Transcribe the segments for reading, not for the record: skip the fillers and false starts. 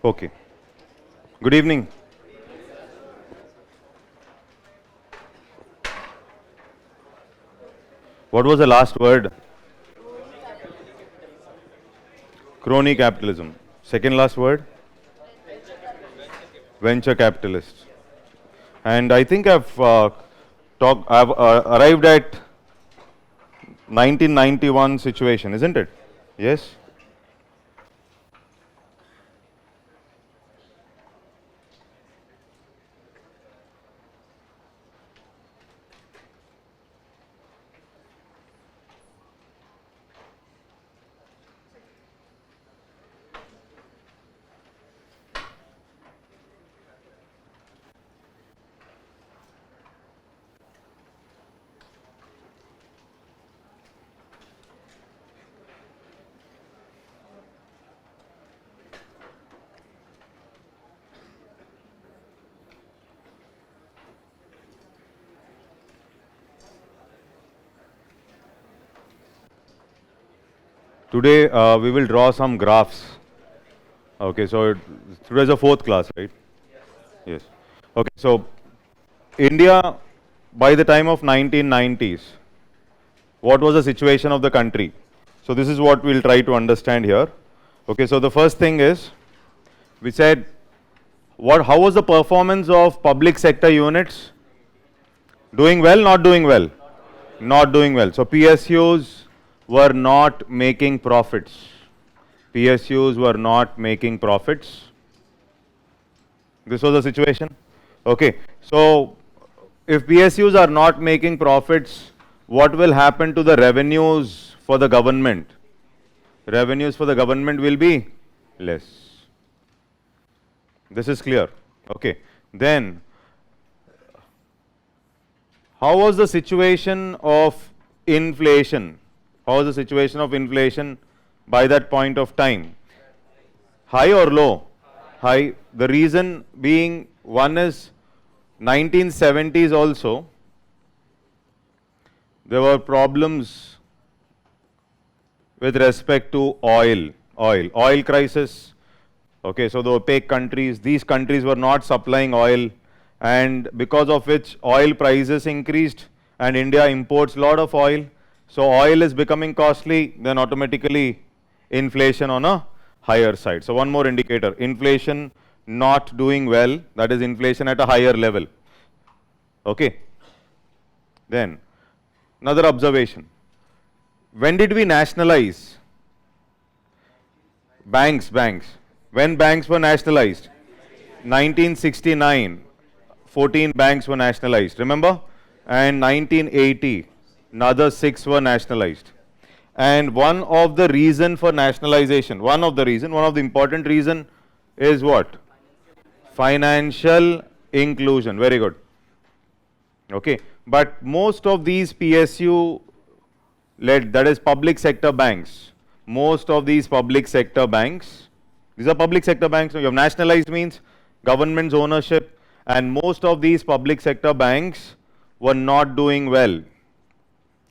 Okay. Good evening. What was the last word? Crony capitalism. Second last word? Venture capitalist. And I think I've arrived at 1991 situation, isn't it? Yes? Today we will draw some graphs. Okay, so today is the fourth class, right? Yes. Okay, so India, by the time of 1990s, what was the situation of the country? So this is what we'll try to understand here. Okay, so the first thing is, we said, how was the performance of public sector units? Doing well, not doing well? Not doing well. So PSUs were not making profits. PSUs were not making profits. This was the situation. Okay, so if PSUs are not making profits, what will happen to the revenues for the government? Revenues for the government will be less. This is clear. Okay, then how was the situation of inflation? How was the situation of inflation by that point of time? High or low? High. The reason being, one is 1970s also, there were problems with respect to oil crisis. Okay, so the OPEC countries, these countries were not supplying oil, and because of which oil prices increased, and India imports a lot of oil. So oil is becoming costly, then automatically inflation on a higher side. So one more indicator, inflation not doing well, that is inflation at a higher level. Okay. Then another observation. When did we nationalize? Banks. When banks were nationalized? 1969, 14 banks were nationalized, remember? And 1980, another 6 were nationalized. And one of the reason for nationalization, one of the important reason is what? Financial inclusion. Very good. Okay, but most of these PSU led, that is public sector banks, most of these public sector banks, these are public sector banks. So you have nationalized means government's ownership, and most of these public sector banks were not doing well.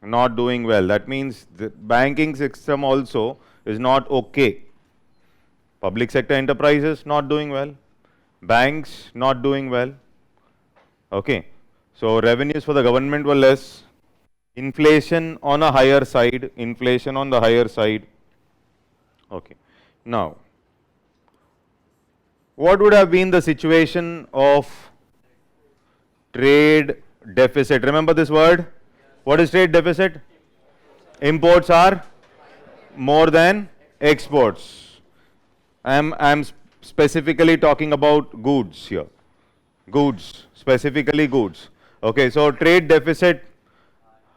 Not doing well. That means the banking system also is not okay. Public sector enterprises not doing well. Banks not doing well. Okay. So revenues for the government were less. Inflation on a higher side. Inflation on the higher side. Okay. Now, what would have been the situation of trade deficit? Remember this word? What is trade deficit? Imports are more than exports. I'm specifically talking about goods here. Goods, specifically goods. Okay, so trade deficit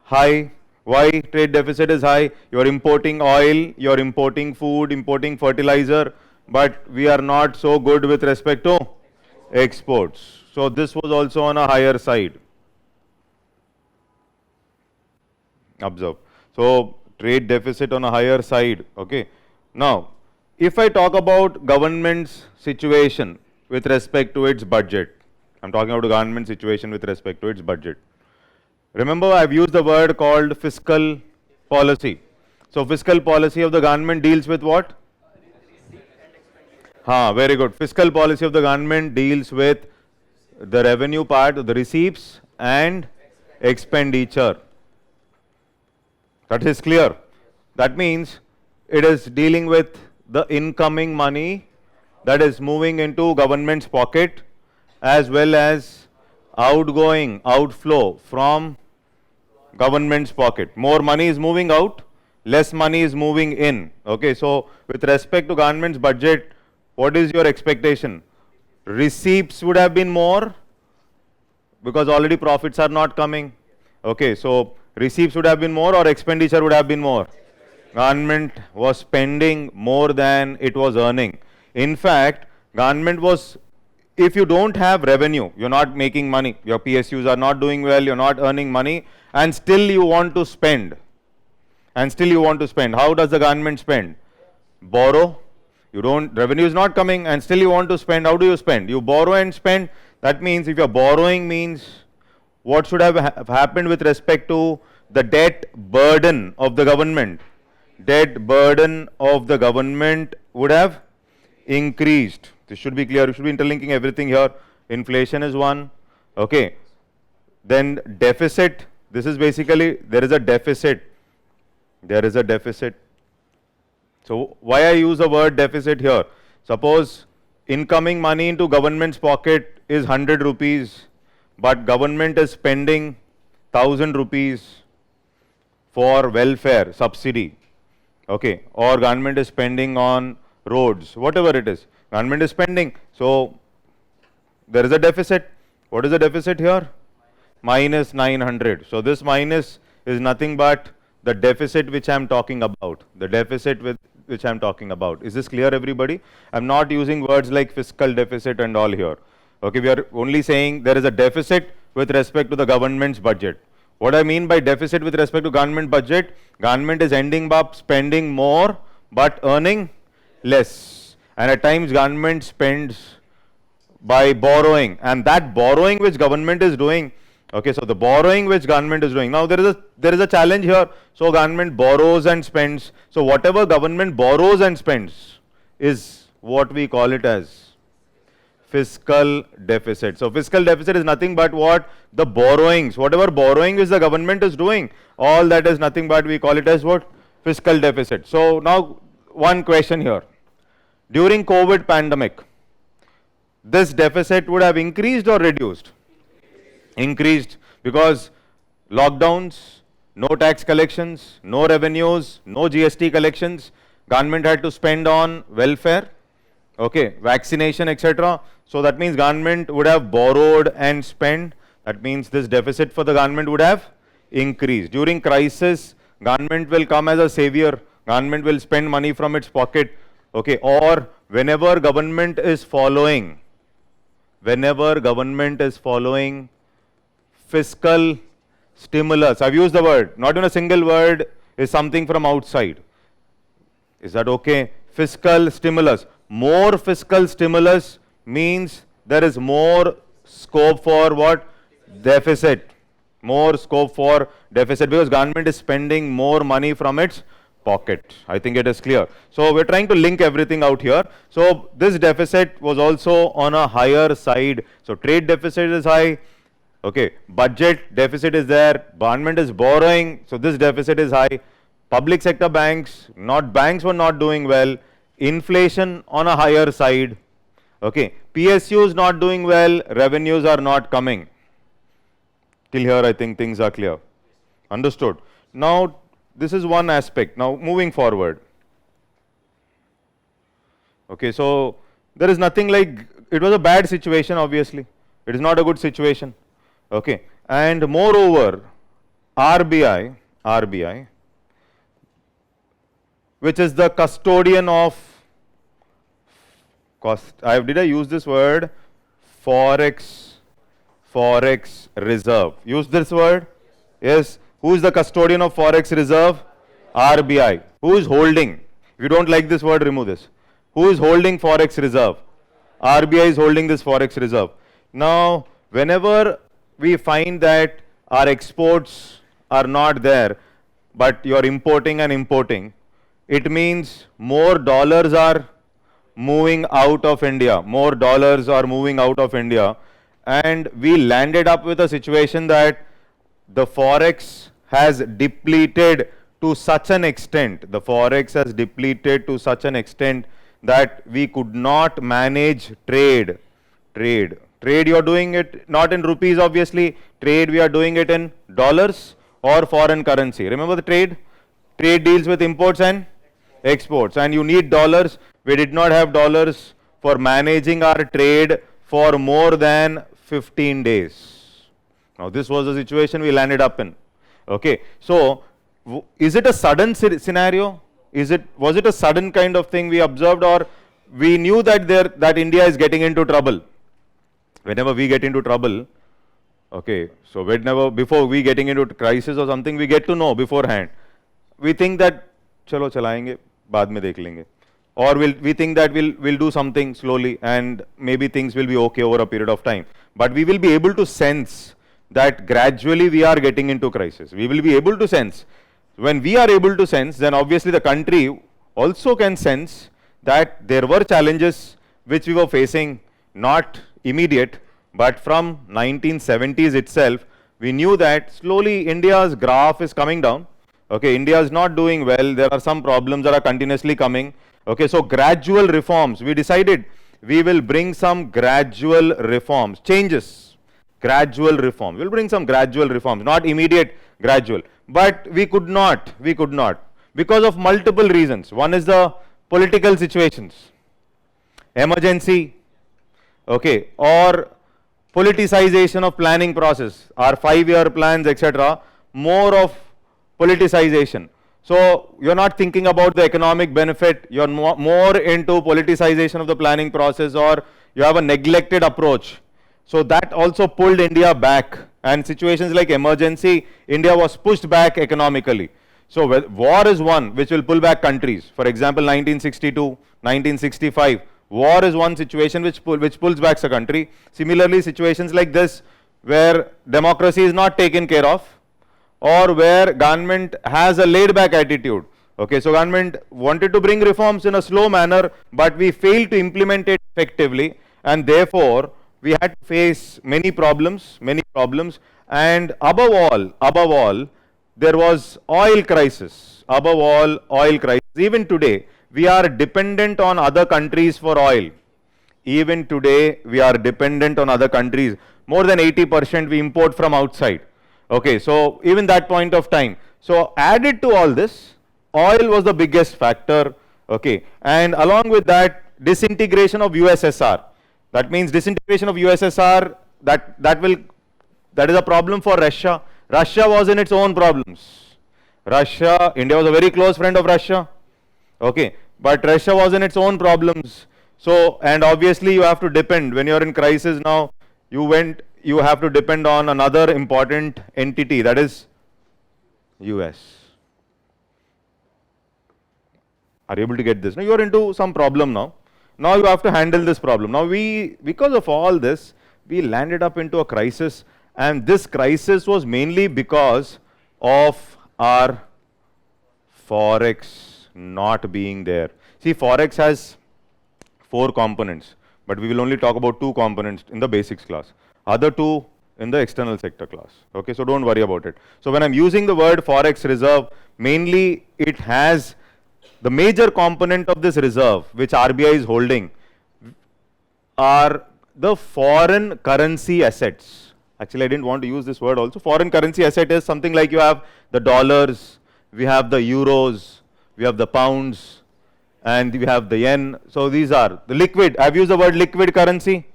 high. Why trade deficit is high? You are importing oil, you are importing food, importing fertilizer, but we are not so good with respect to exports. So this was also on a higher side. Observe. So trade deficit on a higher side. Okay. Now, if I talk about government's situation with respect to its budget, I'm talking about the government situation with respect to its budget. Remember, I've used the word called fiscal policy. So fiscal policy of the government deals with what? Very good. Fiscal policy of the government deals with the revenue part, the receipts and expenditure. That is clear. That means it is dealing with the incoming money that is moving into government's pocket as well as outgoing outflow from government's pocket. More money is moving out, less money is moving in. Okay, so with respect to government's budget, what is your expectation? Receipts would have been more because already profits are not coming. Okay, so receipts would have been more or expenditure would have been more? Government was spending more than it was earning. In fact, government was, if you don't have revenue, you're not making money, your PSUs are not doing well, you're not earning money, and still you want to spend. How does the government spend? Borrow. You don't, revenue is not coming and still you want to spend. How do you spend? You borrow and spend. That means if you're borrowing means what should have happened with respect to the debt burden of the government? Debt burden of the government would have increased. This should be clear. You should be interlinking everything here. Inflation is one. Okay. Then deficit. This is basically, there is a deficit. So why I use the word deficit here? Suppose incoming money into government's pocket is 100 rupees, but government is spending 1000 rupees for welfare subsidy. Okay, or government is spending on roads, whatever it is. Government is spending. So there is a deficit. What is the deficit here? Minus 900. So this minus is nothing but the deficit which I am talking about. Which I am talking about. Is this clear, everybody? I am not using words like fiscal deficit and all here. Okay, we are only saying there is a deficit with respect to the government's budget. What I mean by deficit with respect to government budget, government is ending up spending more but earning less. And at times government spends by borrowing, and that borrowing which government is doing, okay, so the borrowing which government is doing. Now there is a challenge here. So government borrows and spends. So whatever government borrows and spends is what we call it as fiscal deficit. So fiscal deficit is nothing but what? The borrowings. Whatever borrowing which the government is doing, all that is nothing but we call it as what? Fiscal deficit. So now one question here. During COVID pandemic, this deficit would have increased or reduced? Increased, because lockdowns, no tax collections, no revenues, no GST collections, government had to spend on welfare, okay, vaccination, etc. So that means government would have borrowed and spent. That means this deficit for the government would have increased. During crisis, government will come as a savior. Government will spend money from its pocket, okay, or whenever government is following fiscal stimulus. I've used the word, not in a single word, is something from outside. Is that okay? Fiscal stimulus. More fiscal stimulus means there is more scope for what? Deficit. More scope for deficit because government is spending more money from its pocket. I think it is clear. So we're trying to link everything out here. So this deficit was also on a higher side. So trade deficit is high. Okay, budget deficit is there, government is borrowing, so this deficit is high. Public sector banks were not doing well, inflation on a higher side. Okay, PSUs not doing well, revenues are not coming. Till here I think things are clear. Understood. Now this is one aspect. Now moving forward. Okay, so there is nothing like, it was a bad situation obviously. It is not a good situation. Okay, and moreover, RBI, which is the custodian of cost. Did I use this word? Forex reserve. Use this word? Yes. Who is the custodian of Forex reserve? RBI. Who is holding? If you don't like this word, remove this. Who is holding Forex reserve? RBI is holding this Forex reserve. Now, whenever we find that our exports are not there, but you're importing and importing, it means more dollars are moving out of India, more dollars are moving out of India, and we landed up with a situation that the forex has depleted to such an extent, that we could not manage trade. Trade you are doing it not in rupees obviously, trade we are doing it in dollars or foreign currency. Remember the trade? Trade deals with imports and exports, and you need dollars. We did not have dollars for managing our trade for more than 15 days. Now this was the situation we landed up in. Okay, so is it a sudden scenario? Was it a sudden kind of thing we observed, or we knew that India is getting into trouble? Whenever we get into trouble, okay, so before we getting into crisis or something, we get to know beforehand. We think that chalo chalayenge, baad mein dekh lenge. Or we think that we'll do something slowly and maybe things will be okay over a period of time. But we will be able to sense that gradually we are getting into crisis. We will be able to sense. When we are able to sense, then obviously the country also can sense that there were challenges which we were facing, not immediate, but from 1970s itself, we knew that slowly India's graph is coming down. Okay, India is not doing well. There are some problems that are continuously coming. Okay, so gradual reforms. We decided we will bring some gradual reforms, changes, gradual reforms. We'll bring some gradual reforms, not immediate, gradual. But we could not, because of multiple reasons. One is the political situations, emergency, okay, or politicization of planning process, our 5-year plans, etc., more of politicization. So you're not thinking about the economic benefit, you're more into politicization of the planning process, or you have a neglected approach. So that also pulled India back, and situations like emergency, India was pushed back economically. So war is one which will pull back countries. For example, 1962, 1965, war is one situation which pulls back a country. Similarly, situations like this where democracy is not taken care of, or where government has a laid back attitude. Okay, so government wanted to bring reforms in a slow manner, but we failed to implement it effectively, and therefore we had to face many problems, and above all, there was oil crisis. Even today, we are dependent on other countries for oil. Even today, we are dependent on other countries. More than 80% we import from outside. Okay, so even that point of time. So added to all this, oil was the biggest factor. Okay, and along with that, disintegration of USSR. That means disintegration of USSR, that is a problem for Russia. Russia was in its own problems. India was a very close friend of Russia. Okay, but Russia was in its own problems. So, and obviously you have to depend, when you are in crisis now, you have to depend on another important entity, that is US. Are you able to get this? Now you are into some problem now. Now you have to handle this problem. Now because of all this, we landed up into a crisis, and this crisis was mainly because of our forex not being there. See, forex has 4 components, but we will only talk about 2 components in the basics class. Other 2 in the external sector class. Okay, so don't worry about it. So when I'm using the word forex reserve, mainly it has the major component of this reserve which RBI is holding are the foreign currency assets. Actually, I didn't want to use this word also. Foreign currency asset is something like you have the dollars, we have the euros, we have the pounds, and we have the yen. So these are the liquid. I've used the word liquid currency.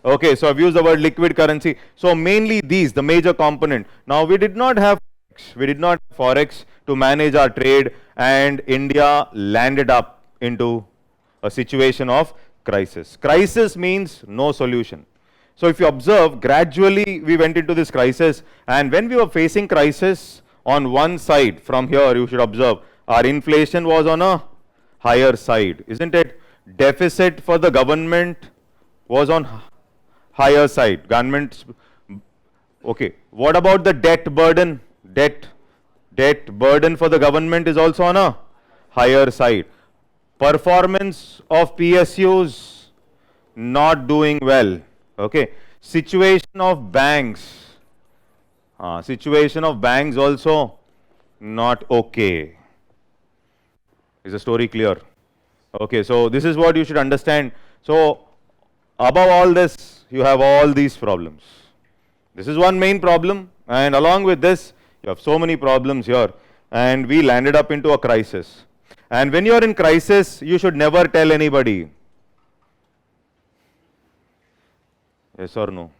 Okay, so I've used the word liquid currency. So mainly these, the major component. Now we did not have forex to manage our trade, and India landed up into a situation of crisis. Crisis means no solution. So if you observe, gradually we went into this crisis, and when we were facing crisis, on one side from here you should observe, our inflation was on a higher side, isn't it? Deficit for the government was on higher side. Government's Okay. What about the debt burden? Debt burden for the government is also on a higher side. Performance of PSUs not doing well. Okay. Situation of banks. Situation of banks also not okay. Is the story clear? Okay, so this is what you should understand. So above all this, you have all these problems. This is one main problem, and along with this, you have so many problems here, and we landed up into a crisis. And when you are in crisis, you should never tell anybody. Yes or no?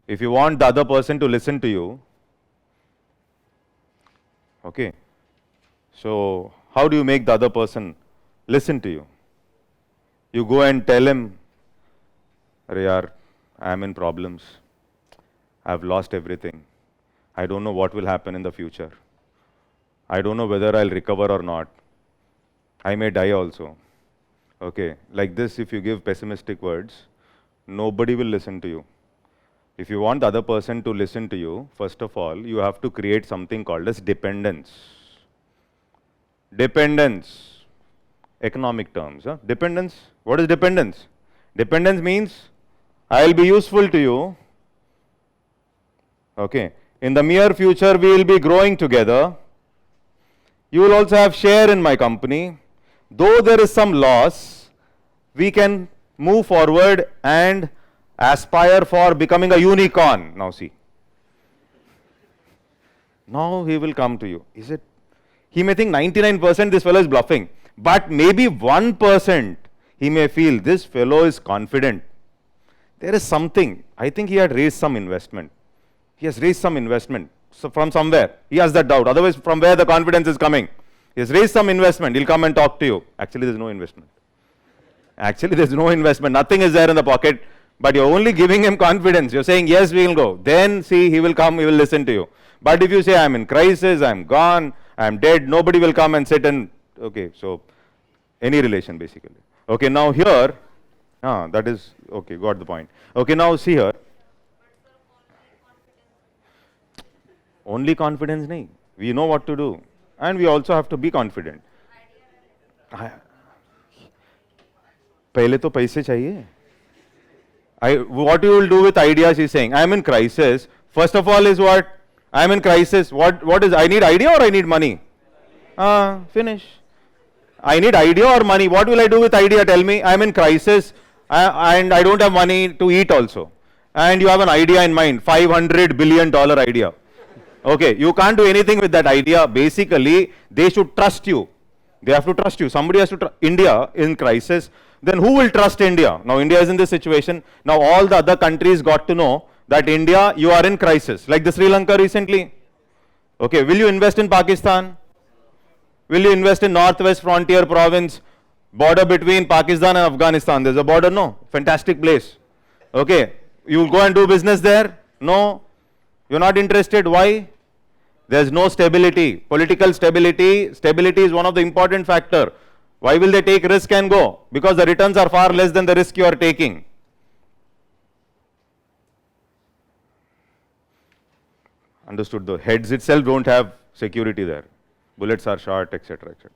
If you want the other person to listen to you, okay, so how do you make the other person listen to you? You go and tell him, "Arey yaar, I am in problems. I have lost everything. I don't know what will happen in the future. I don't know whether I'll recover or not. I may die also." Okay, like this, if you give pessimistic words, nobody will listen to you. If you want the other person to listen to you, first of all, you have to create something called as dependence. Dependence, economic terms. Dependence, what is dependence? Dependence means I will be useful to you. Okay, in the near future we will be growing together. You will also have share in my company. Though there is some loss, we can move forward and aspire for becoming a unicorn. Now see. Now he will come to you. Is it? He may think 99% this fellow is bluffing, but maybe 1% he may feel this fellow is confident. There is something. I think he had raised some investment. He has raised some investment. So from somewhere. He has that doubt. Otherwise, from where the confidence is coming? He has raised some investment. He'll come and talk to you. Actually, there's no investment. Actually, there's no investment. Nothing is there in the pocket. But you're only giving him confidence. You're saying, yes, we will go. Then see, he will come, he will listen to you. But if you say, I'm in crisis, I'm gone, I'm dead, nobody will come and sit and, okay, so any relation basically. Okay, now here, that is, okay, got the point. Okay, now see here. Only confidence, nahi. We know what to do. And we also have to be confident. पहले तो पैसे चाहिए. What you will do with ideas, he's saying. I am in crisis. First of all is what? I am in crisis. What is, I need idea or I need money? Finish. I need idea or money. What will I do with idea? Tell me. I am in crisis and I don't have money to eat also. And you have an idea in mind, $500 billion idea. Okay, you can't do anything with that idea. Basically, they should trust you. They have to trust you. Somebody has to trust. India in crisis. Then who will trust India? Now India is in this situation. Now all the other countries got to know that India, you are in crisis. Like the Sri Lanka recently. Okay, will you invest in Pakistan? Will you invest in Northwest Frontier Province? Border between Pakistan and Afghanistan. There's a border, no? Fantastic place. Okay, you will go and do business there? No. You're not interested. Why? There's no stability. Political stability. Stability is one of the important factors. Why will they take risk and go? Because the returns are far less than the risk you are taking. Understood? The heads itself don't have security there. Bullets are shot, etc., etc.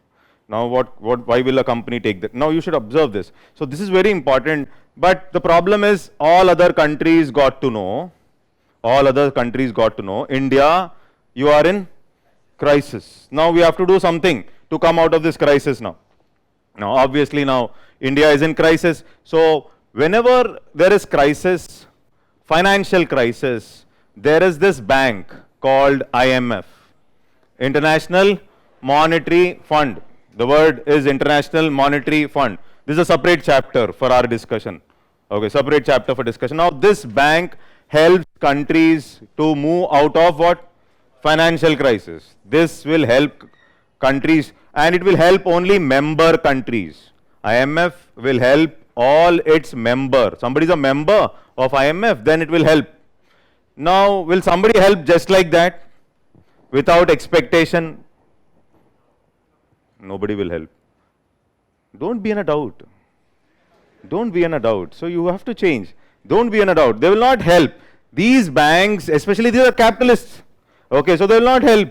Now, why will a company take that? Now, you should observe this. So, this is very important. But the problem is, all other countries got to know. All other countries got to know. India, you are in crisis. Now, we have to do something to come out of this crisis now. Now, obviously, now India is in crisis. So, whenever there is crisis, financial crisis, there is this bank called IMF, International Monetary Fund. The word is International Monetary Fund. This is a separate chapter for our discussion. Okay, separate chapter for discussion. Now, this bank helps countries to move out of what? Financial crisis. This will help countries. And it will help only member countries. IMF will help all its members. Somebody is a member of IMF, then it will help. Now, will somebody help just like that? Without expectation? Nobody will help. Don't be in a doubt. Don't be in a doubt. So, you have to change. Don't be in a doubt. They will not help. These banks, especially these are capitalists. Okay, so they will not help.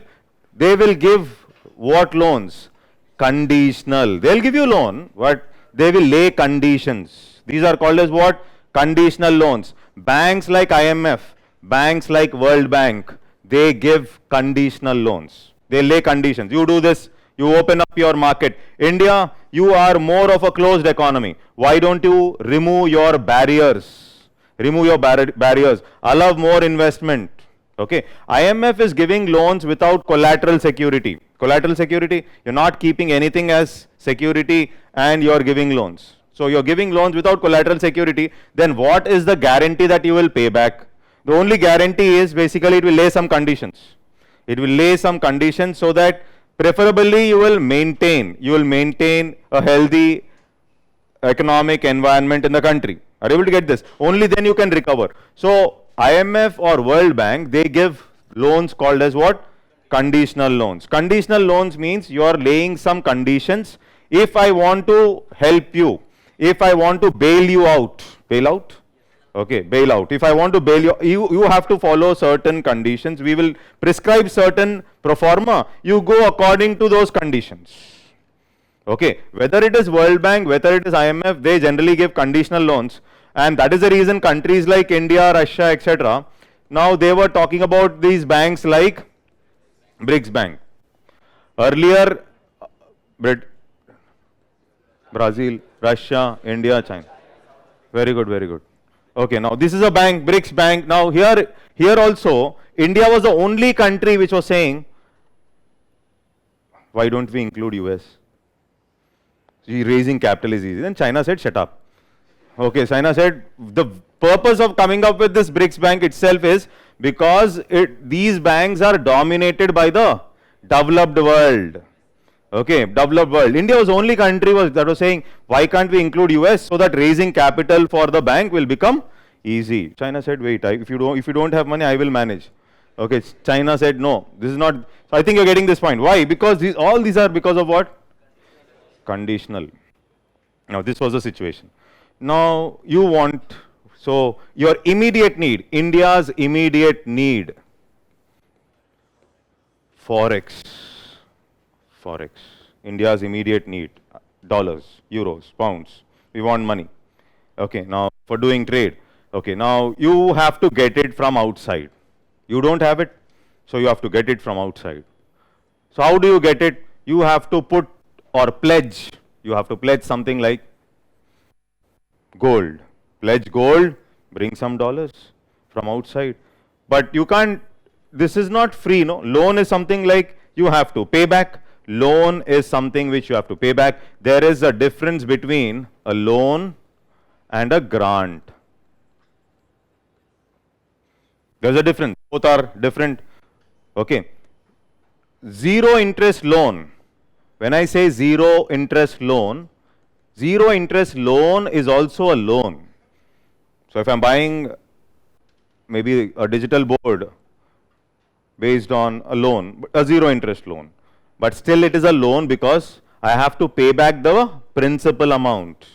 They will give what loans? Conditional. They'll give you loan, but they will lay conditions. These are called as what? Conditional loans. Banks like IMF, banks like World Bank, they give conditional loans. They lay conditions. You do this, you open up your market. India, you are more of a closed economy. Why don't you remove your barriers? Remove your barriers. Allow more investment. Okay. IMF is giving loans without collateral security. Collateral security, you're not keeping anything as security and you're giving loans. So you're giving loans without collateral security, then what is the guarantee that you will pay back? The only guarantee is basically it will lay some conditions. It will lay some conditions so that preferably you will maintain a healthy economic environment in the country. Are you able to get this? Only then you can recover. So IMF or World Bank, they give loans called as what? Conditional loans. Conditional loans means you are laying some conditions. If I want to help you, if I want to bail you out, bail out? Okay, bail out. If I want to bail you, you have to follow certain conditions. We will prescribe certain pro forma. You go according to those conditions. Okay, whether it is World Bank, whether it is IMF, they generally give conditional loans. And that is the reason countries like India, Russia, etc. Now they were talking about these banks like BRICS Bank. Earlier, Brazil, Russia, India, China. Very good, very good. Okay, now this is a bank, BRICS Bank. Now here also, India was the only country which was saying, why don't we include US? Raising capital is easy. Then China said, shut up. Okay, China said, the purpose of coming up with this BRICS Bank itself is because these banks are dominated by the developed world. Okay, developed world. India was the only country that was saying, why can't we include US so that raising capital for the bank will become easy. China said, wait, if you don't have money, I will manage. Okay, China said, no, this is not. So I think you're getting this point. Why? Because all these are because of what? Conditional. Now this was the situation. Now you want, so your immediate need, India's immediate need, Forex. India's immediate need, dollars, euros, pounds. We want money. Okay, now for doing trade. Okay, now you have to get it from outside. You don't have it, so you have to get it from outside. So how do you get it? You have to put or pledge. You have to pledge something like gold. Pledge gold, bring some dollars from outside. But you can't, this is not free, no? Loan is something like you have to pay back. Loan is something which you have to pay back. There is a difference between a loan and a grant. There's a difference. Both are different. Okay. Zero interest loan. When I say zero interest loan is also a loan. So if I'm buying maybe a digital board based on a loan, a zero interest loan, but still it is a loan because I have to pay back the principal amount.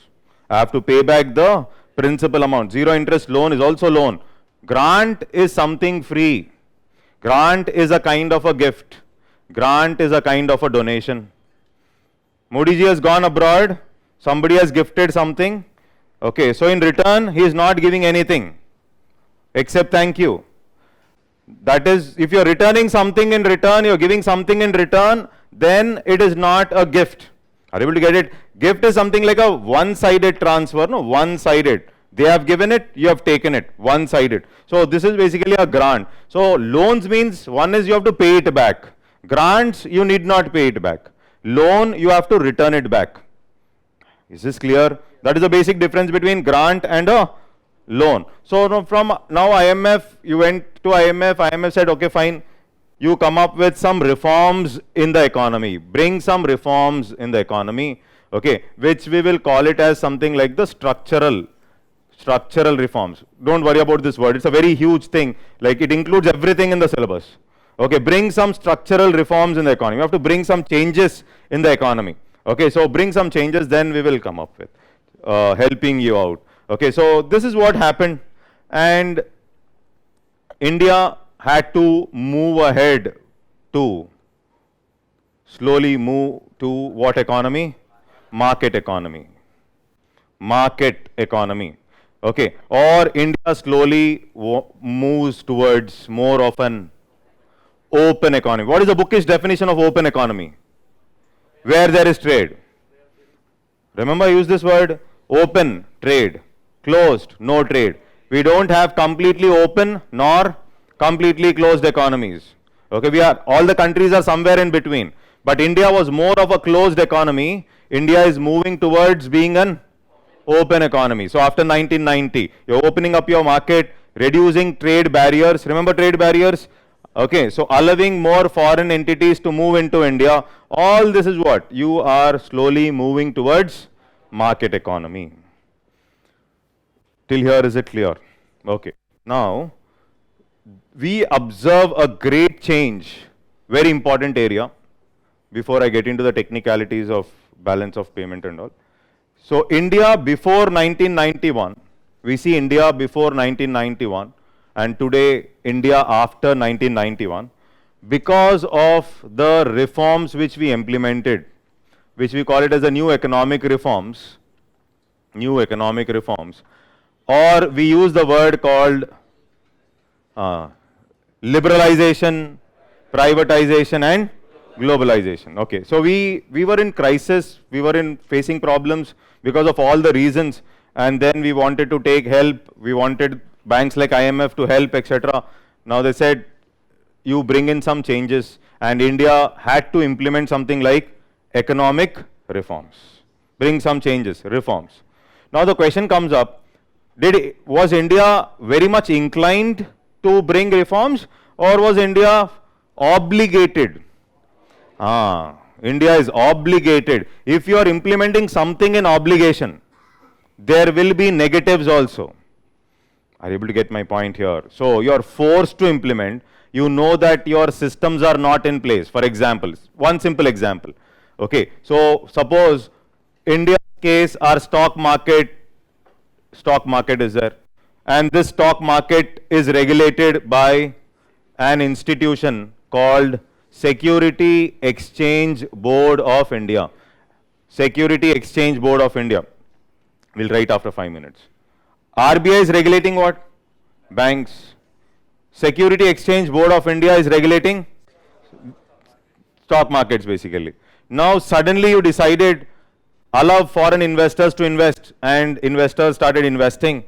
I have to pay back the principal amount. Zero interest loan is also loan. Grant is something free. Grant is a kind of a gift. Grant is a kind of a donation. Modi ji has gone abroad. Somebody has gifted something. Okay, so in return, he is not giving anything except thank you. That is, if you are returning something in return, you are giving something in return, then it is not a gift. Are you able to get it? Gift is something like a one-sided transfer, no? One-sided. They have given it, you have taken it, one-sided. So this is basically a grant. So loans means one is you have to pay it back. Grants, you need not pay it back. Loan, you have to return it back. Is this clear? That is the basic difference between grant and a loan. So from now IMF, you went to IMF said, okay, fine, you come up with some reforms in the economy, bring some reforms in the economy, okay, which we will call it as something like the structural reforms. Don't worry about this word, it's a very huge thing, like it includes everything in the syllabus. Okay, bring some structural reforms in the economy. You have to bring some changes in the economy. Okay, so bring some changes, then we will come up with helping you out. Okay, so this is what happened, and India had to move ahead to slowly move to what economy? Market economy. Market economy. Okay. Or India slowly moves towards more of an open economy. What is the bookish definition of open economy? Where there is trade. Remember, I use this word open, trade, closed, no trade. We don't have completely open nor completely closed economies. Okay, all the countries are somewhere in between. But India was more of a closed economy. India is moving towards being an open economy. So after 1990, you're opening up your market, reducing trade barriers. Remember trade barriers? Okay, so allowing more foreign entities to move into India. All this is what? You are slowly moving towards market economy. Till here, is it clear? Okay. Now, we observe a great change, very important area, before I get into the technicalities of balance of payment and all. So, India before 1991, we see India before 1991 and today India after 1991, because of the reforms which we implemented, which we call it as the new economic reforms, or we use the word called liberalization, privatization and globalization. Okay, so we were in crisis, we were in facing problems because of all the reasons, and then we wanted to take help, we wanted banks like IMF to help, etc. Now they said, you bring in some changes, and India had to implement something like economic reforms. Bring some changes, reforms. Now the question comes up, was India very much inclined to bring reforms, or was India obligated? India is obligated. If you are implementing something in obligation, there will be negatives also. Are you able to get my point here? So you are forced to implement. You know that your systems are not in place. For example, one simple example. Okay, so suppose India's case, our stock market is there, and this stock market is regulated by an institution called Security Exchange Board of India. Security Exchange Board of India. We'll write after 5 minutes. RBI is regulating what? Banks. Security Exchange Board of India is regulating stock markets basically. Now suddenly you decided allow foreign investors to invest, and investors started investing,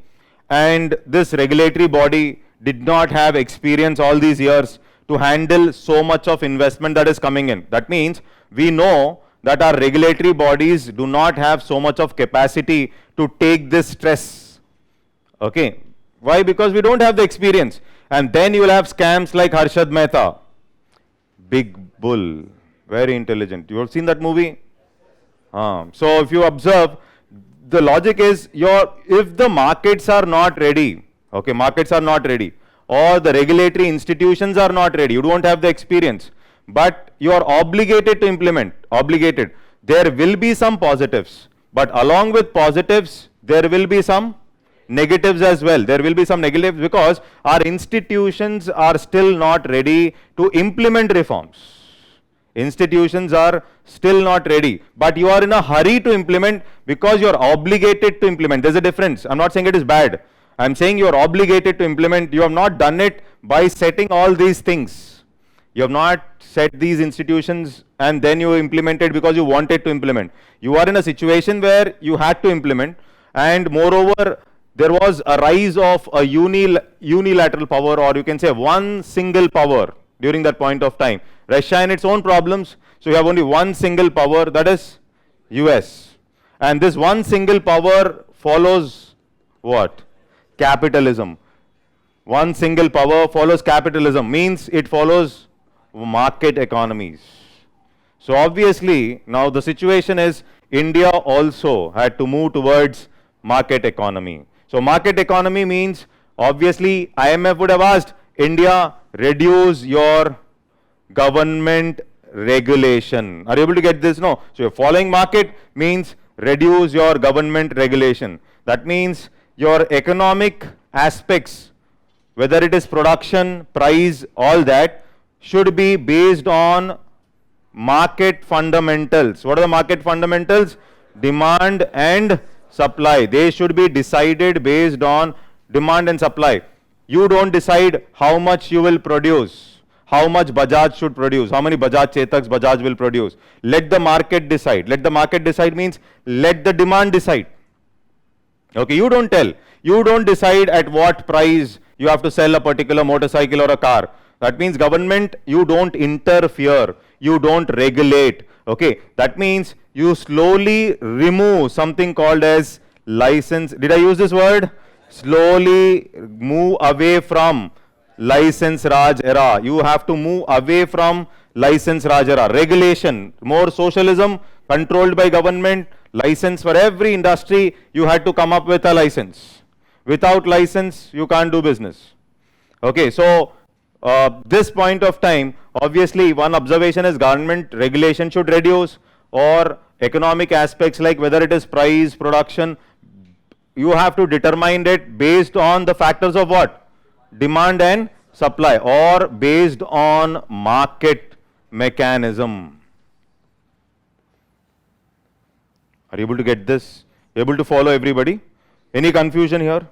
and this regulatory body did not have experience all these years to handle so much of investment that is coming in. That means we know that our regulatory bodies do not have so much of capacity to take this stress. Okay. Why? Because we don't have the experience. And then you will have scams like Harshad Mehta. Big bull. Very intelligent. You have seen that movie? So if you observe, the logic is if the markets are not ready, okay, markets are not ready, or the regulatory institutions are not ready, you don't have the experience, but you are obligated to implement, there will be some positives, but along with positives, there will be some negatives as well. There will be some negatives because our institutions are still not ready to implement reforms. Institutions are still not ready, but you are in a hurry to implement because you are obligated to implement. There's a difference. I'm not saying it is bad. I'm saying you are obligated to implement. You have not done it by setting all these things. You have not set these institutions and then you implemented because you wanted to implement. You are in a situation where you had to implement, and moreover, there was a rise of a unilateral power, or you can say one single power during that point of time. Russia and its own problems, so you have only one single power, that is US. And this one single power follows what? Capitalism. One single power follows capitalism, means it follows market economies. So obviously, now the situation is India also had to move towards market economy. So market economy means, obviously, IMF would have asked, India, reduce your government regulation. Are you able to get this? No. So you're following market means reduce your government regulation. That means your economic aspects whether it is production, price, all that should be based on market fundamentals. What are the market fundamentals? Demand and supply. They should be decided based on demand and supply. You don't decide how much you will produce, how much Bajaj should produce, how many Bajaj Chetaks Bajaj will produce. Let the market decide. Let the market decide means let the demand decide. Okay, you don't tell. You don't decide at what price you have to sell a particular motorcycle or a car. That means government, you don't interfere. You don't regulate. Okay, that means you slowly remove something called as license. Did I use this word? Slowly move away from license Raj era. You have to move away from license Raj era. Regulation, more socialism, controlled by government, license for every industry. You had to come up with a license. Without license, you can't do business. Okay, so this point of time, obviously one observation is government regulation should reduce, or economic aspects like whether it is price, production, you have to determine it based on the factors of what? Demand and supply, or based on market mechanism. Are you able to get this? Able to follow everybody? Any confusion here?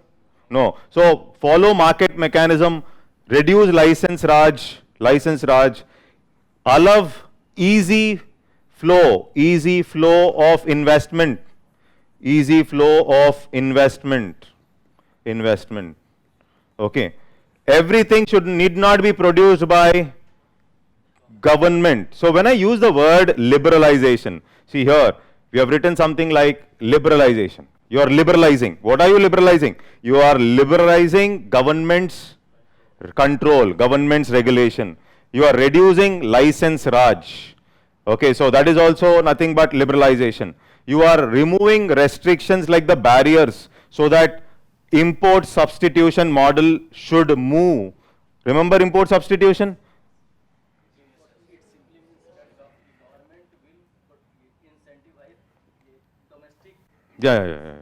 No. So follow market mechanism, reduce license Raj, allow easy flow of investment, Okay. Everything need not be produced by government. So when I use the word liberalization, see here, we have written something like liberalization. You are liberalizing. What are you liberalizing? You are liberalizing government's control, government's regulation. You are reducing license Raj. Okay, so that is also nothing but liberalization. You are removing restrictions like the barriers so that import substitution model should move. Remember import substitution? Yeah.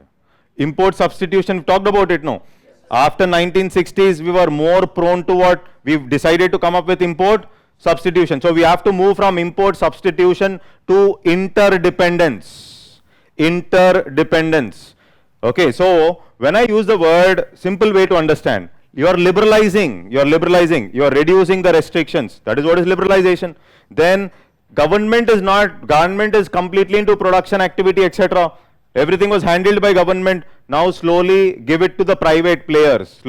Import substitution, we talked about it, no? After 1960s, we were more prone to what? We've decided to come up with import substitution. So we have to move from import substitution to interdependence. Okay, so when I use the word, simple way to understand, you are liberalizing, you are reducing the restrictions. That is what is liberalization. Then government is completely into production activity, etc. Everything was handled by government. Now slowly give it to the private players.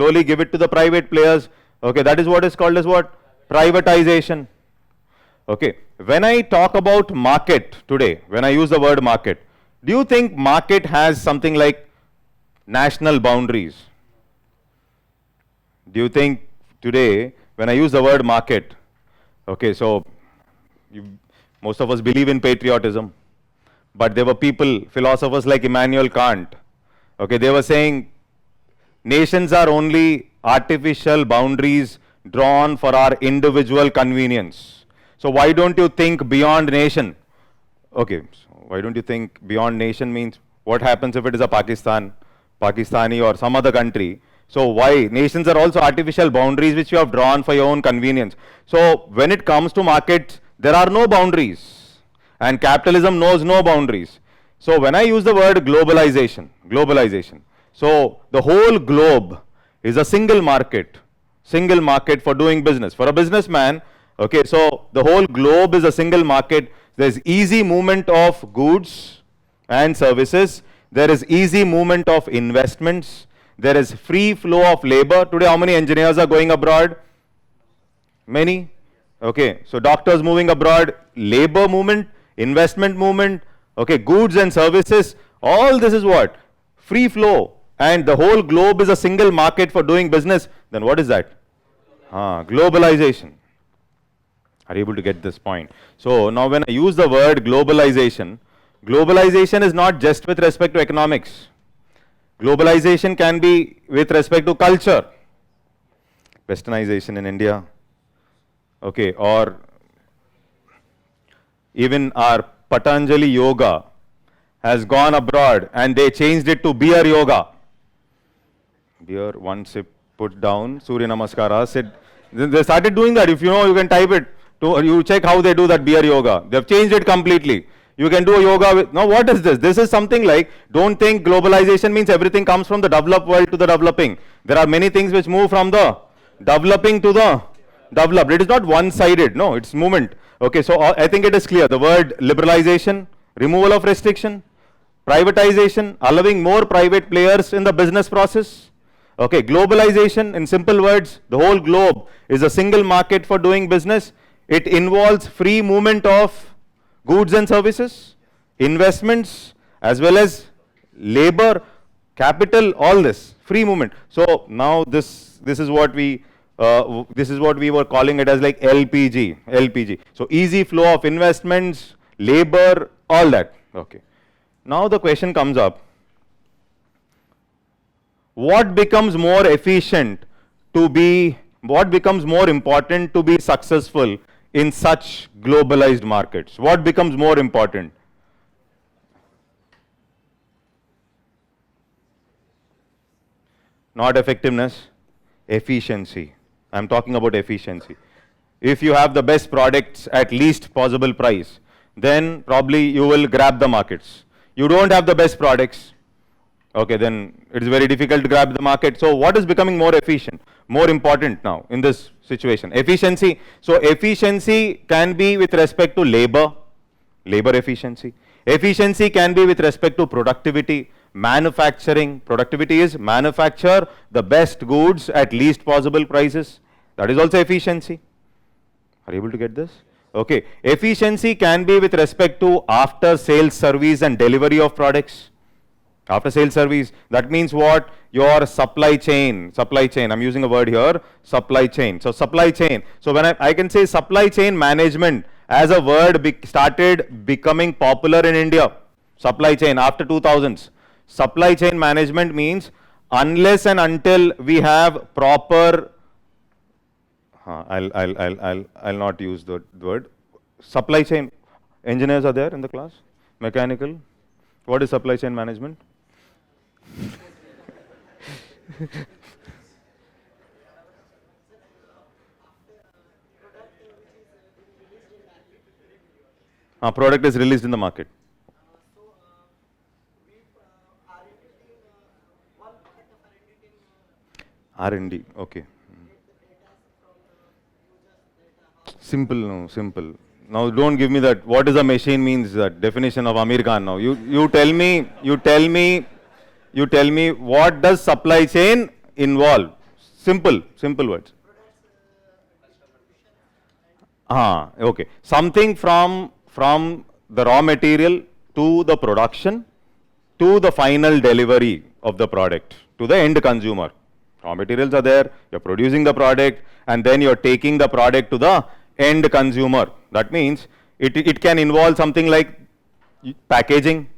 Okay, that is what is called as what? Privatization. Okay, when I talk about market today, when I use the word market, do you think market has something like national boundaries? Do you think today, when I use the word market, okay, so most of us believe in patriotism, but there were people, philosophers like Immanuel Kant, okay, they were saying nations are only artificial boundaries drawn for our individual convenience. So why don't you think beyond nation? Okay, so why don't you think beyond nation means what happens if it is a Pakistani or some other country? So why? Nations are also artificial boundaries which you have drawn for your own convenience. So when it comes to markets, there are no boundaries, and capitalism knows no boundaries. So when I use the word globalization, so the whole globe is a single market for doing business. For a businessman, okay, so the whole globe is a single market. There's easy movement of goods and services. There is easy movement of investments. There is free flow of labor. Today, how many engineers are going abroad? Many. Okay, so doctors moving abroad, labor movement, investment movement, okay, goods and services, all this is what? Free flow. And the whole globe is a single market for doing business. Then what is that? Globalization. Are you able to get this point? So now when I use the word globalization is not just with respect to economics. Globalization can be with respect to culture. Westernization in India. Okay, or even our Patanjali yoga has gone abroad and they changed it to beer yoga. Beer, one sip, put down Surya Namaskara, sit. They started doing that. If you know, you can type it. You check how they do that beer yoga. They've changed it completely. You can do yoga with, now what is this? This is something like, don't think globalization means everything comes from the developed world to the developing. There are many things which move from the developing to the developed. It is not one-sided, no, it's movement. Okay, so I think it is clear. The word liberalization, removal of restriction, privatization, allowing more private players in the business process. Okay, globalization, in simple words, the whole globe is a single market for doing business. It involves free movement of goods and services, investments, as well as labor, capital, all this, free movement. So now this is what we were calling it as like LPG. So easy flow of investments, labor, all that. Okay. Now the question comes up, what becomes more efficient what becomes more important to be successful in such globalized markets? What becomes more important? Not effectiveness, efficiency. I'm talking about efficiency. If you have the best products at least possible price, then probably you will grab the markets. You don't have the best products, okay, then it is very difficult to grab the market. So what is becoming more efficient, more important now in this situation? Efficiency. So efficiency can be with respect to labor efficiency. Efficiency can be with respect to productivity, manufacturing. Productivity is manufacture the best goods at least possible prices. That is also efficiency. Are you able to get this? Okay. Efficiency can be with respect to after sales service and delivery of products. After sales service, that means what? Your supply chain, I'm using a word here, supply chain. So supply chain. So when I can say supply chain management as a word started becoming popular in India. Supply chain after 2000s. Supply chain management means unless and until we have proper, I'll not use the word. Supply chain, engineers are there in the class? Mechanical? What is supply chain management? Product is released in the market. R&D, okay. Simple, no, simple. Now don't give me that, what is a machine means, that definition of Amir Khan now. You tell me, what does supply chain involve? Simple words. Okay. Something from the raw material to the production to the final delivery of the product to the end consumer. Raw materials are there, you're producing the product, and then you're taking the product to the end consumer. That means it can involve something like packaging,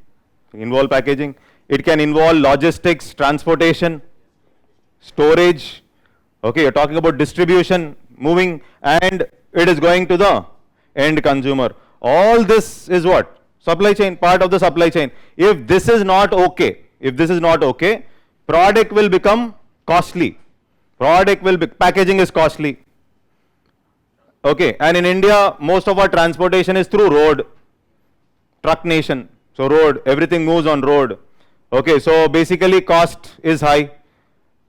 it can involve logistics, transportation, storage, okay, you're talking about distribution, moving, and it is going to the end consumer. All this is what? Supply chain, part of the supply chain. If this is not okay, product will become costly. Packaging is costly. Okay, and in India, most of our transportation is through road, truck nation. So road, everything moves on road. Okay, so basically cost is high.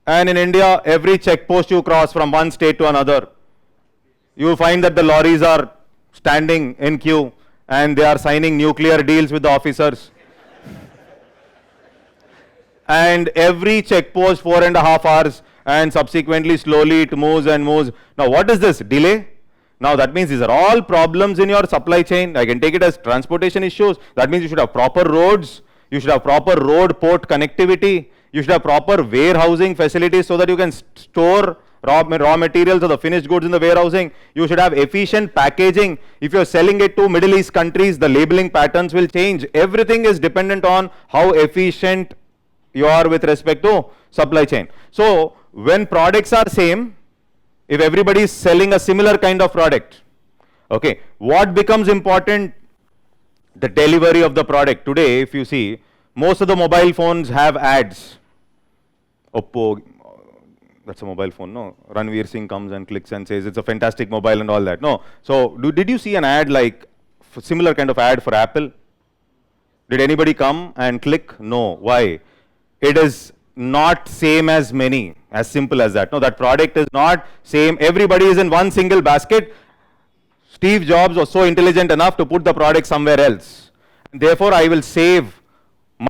And in India, every check post you cross from one state to another, you find that the lorries are standing in queue and they are signing nuclear deals with the officers. And every check post 4.5 hours, and subsequently slowly it moves and moves. Now what is this? Delay? Now that means these are all problems in your supply chain. I can take it as transportation issues. That means you should have proper roads, you should have proper road port connectivity, you should have proper warehousing facilities so that you can store raw materials or the finished goods in the warehousing. You should have efficient packaging. If you're selling it to Middle East countries, the labeling patterns will change. Everything is dependent on how efficient you are with respect to supply chain. So when products are same, if everybody is selling a similar kind of product, okay, what becomes important? The delivery of the product. Today, if you see, most of the mobile phones have ads. Oppo, that's a mobile phone, no? Ranveer Singh comes and clicks and says it's a fantastic mobile and all that. No. So did you see an ad like similar kind of ad for Apple? Did anybody come and click? No. Why? It is not same as many, as simple as that. No, that product is not same. Everybody is in one single basket. Steve Jobs was so intelligent enough to put the product somewhere else. Therefore, I will save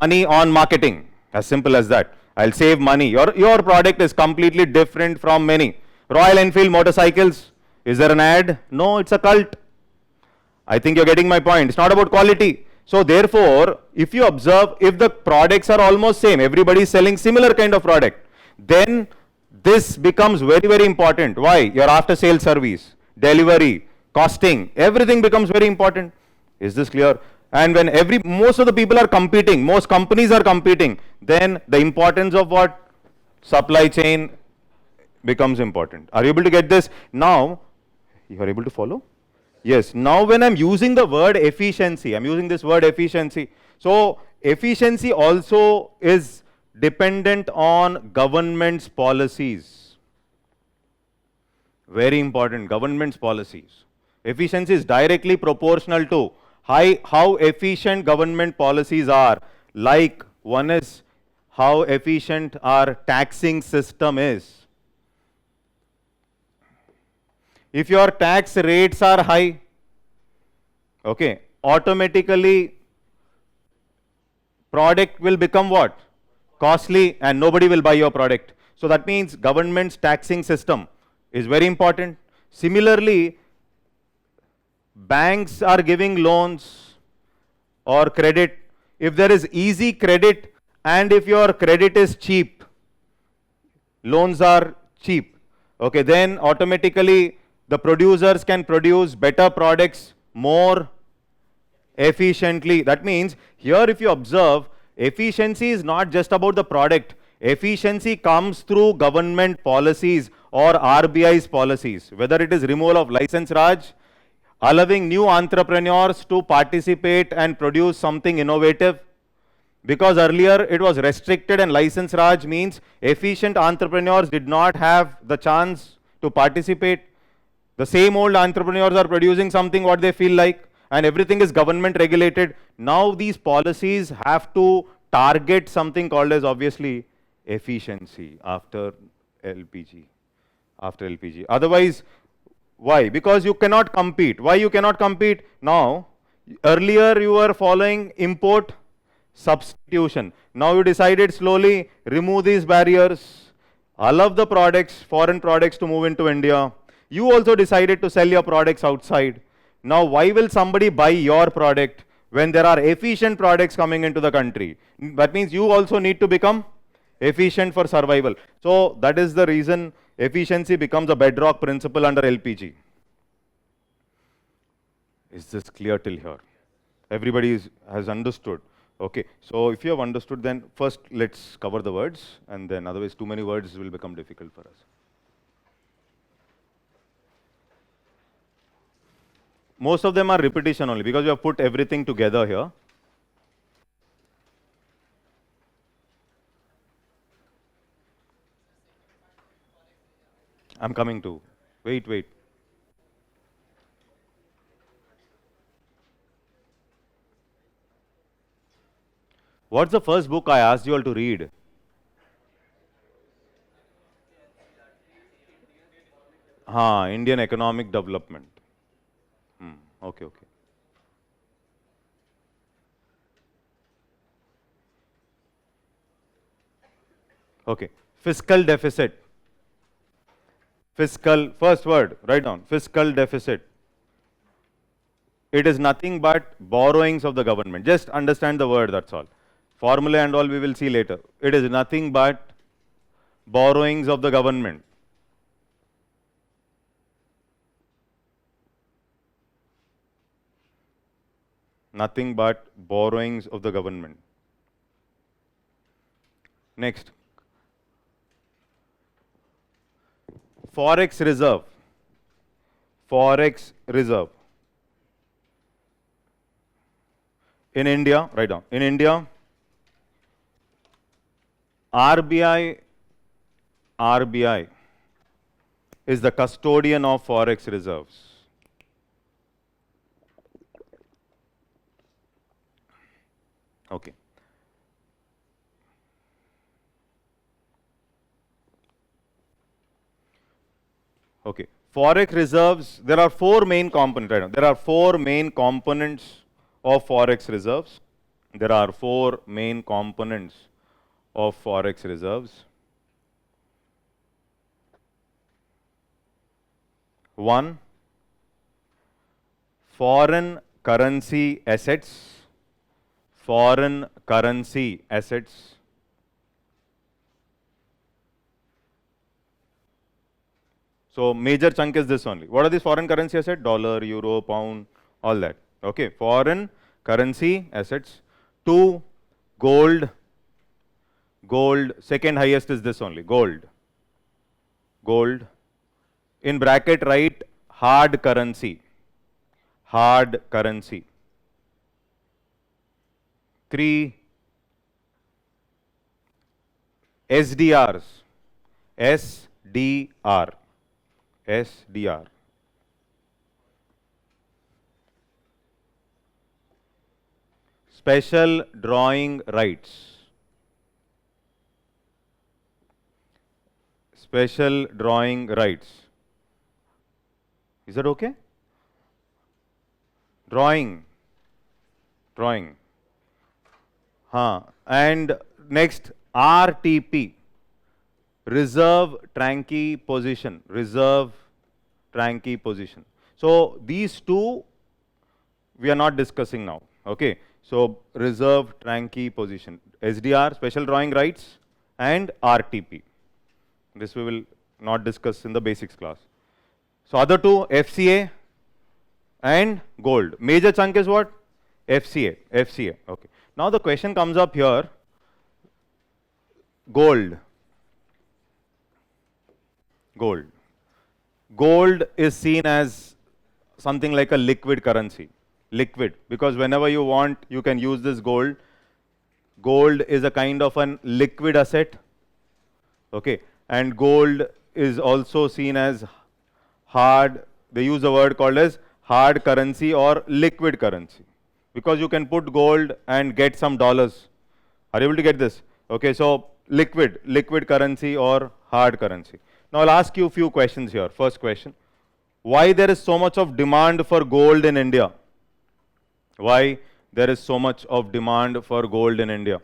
money on marketing. As simple as that. I'll save money. Your product is completely different from many. Royal Enfield motorcycles. Is there an ad? No, it's a cult. I think you're getting my point. It's not about quality. So therefore, if you observe, if the products are almost same, everybody is selling similar kind of product, then this becomes very, very important. Why? Your after sales service, delivery, costing, everything becomes very important. Is this clear? And when most of the people are competing, most companies are competing, then the importance of what? Supply chain becomes important. Are you able to get this? Now, you are able to follow? Yes. Now when I'm using the word efficiency, I'm using this word efficiency. So efficiency also is dependent on government's policies. Very important, government's policies. Efficiency is directly proportional to how efficient government policies are. Like one is how efficient our taxing system is. If your tax rates are high, okay, automatically product will become what? Costly, and nobody will buy your product. So that means government's taxing system is very important. Similarly, banks are giving loans or credit. If there is easy credit and if your credit is cheap, loans are cheap, okay, then automatically the producers can produce better products more efficiently. That means here if you observe, efficiency is not just about the product. Efficiency comes through government policies or RBI's policies, whether it is removal of license Raj, allowing new entrepreneurs to participate and produce something innovative. Because earlier it was restricted and license Raj means efficient entrepreneurs did not have the chance to participate. The same old entrepreneurs are producing something what they feel like, and everything is government regulated. Now these policies have to target something called as obviously efficiency after LPG. Otherwise, why? Because you cannot compete. Why you cannot compete? Now, earlier you were following import substitution. Now you decided slowly remove these barriers, allow the products, foreign products to move into India. You also decided to sell your products outside. Now, why will somebody buy your product when there are efficient products coming into the country? That means you also need to become efficient for survival. So, that is the reason efficiency becomes a bedrock principle under LPG. Is this clear till here? Everybody has understood. Okay, so if you have understood, then first let's cover the words, and then otherwise too many words will become difficult for us. Most of them are repetition only because we have put everything together here. I'm coming to. Wait. What's the first book I asked you all to read? Indian Economic Development. Okay. Okay, fiscal deficit. First word, write down, fiscal deficit. It is nothing but borrowings of the government. Just understand the word, that's all. Formula and all we will see later. It is nothing but borrowings of the government. Nothing but borrowings of the government. Next. Forex reserve. In India, write down. In India, RBI RBI is the custodian of forex reserves? Okay. Okay. Forex reserves, there are four main components right now. There are four main components of forex reserves. There are four main components of forex reserves. One, foreign currency assets. Foreign currency assets. So major chunk is this only. What are these foreign currency assets? Dollar, euro, pound, all that. Okay, foreign currency assets. Two, gold. Gold, second highest is this only, gold. Gold. In bracket write hard currency. Hard currency. Three, SDRs. SDR. SDR. Special drawing rights. Special drawing rights. Is that okay? Drawing. Drawing. And next, RTP. Reserve tranche position. Reserve tranche position. So these two we are not discussing now. Okay. So reserve tranche position. SDR, special drawing rights, and RTP. This we will not discuss in the basics class. So other two, FCA and gold. Major chunk is what? FCA. FCA. Okay. Now the question comes up here. Gold. Gold. Gold is seen as something like a liquid currency. Liquid, because whenever you want, you can use this gold. Gold is a kind of an liquid asset. Okay. And gold is also seen as hard. They use a word called as hard currency or liquid currency, because you can put gold and get some dollars. Are you able to get this? Okay, so liquid currency or hard currency. Now I'll ask you a few questions here. First question, why there is so much of demand for gold in India? Why there is so much of demand for gold in India?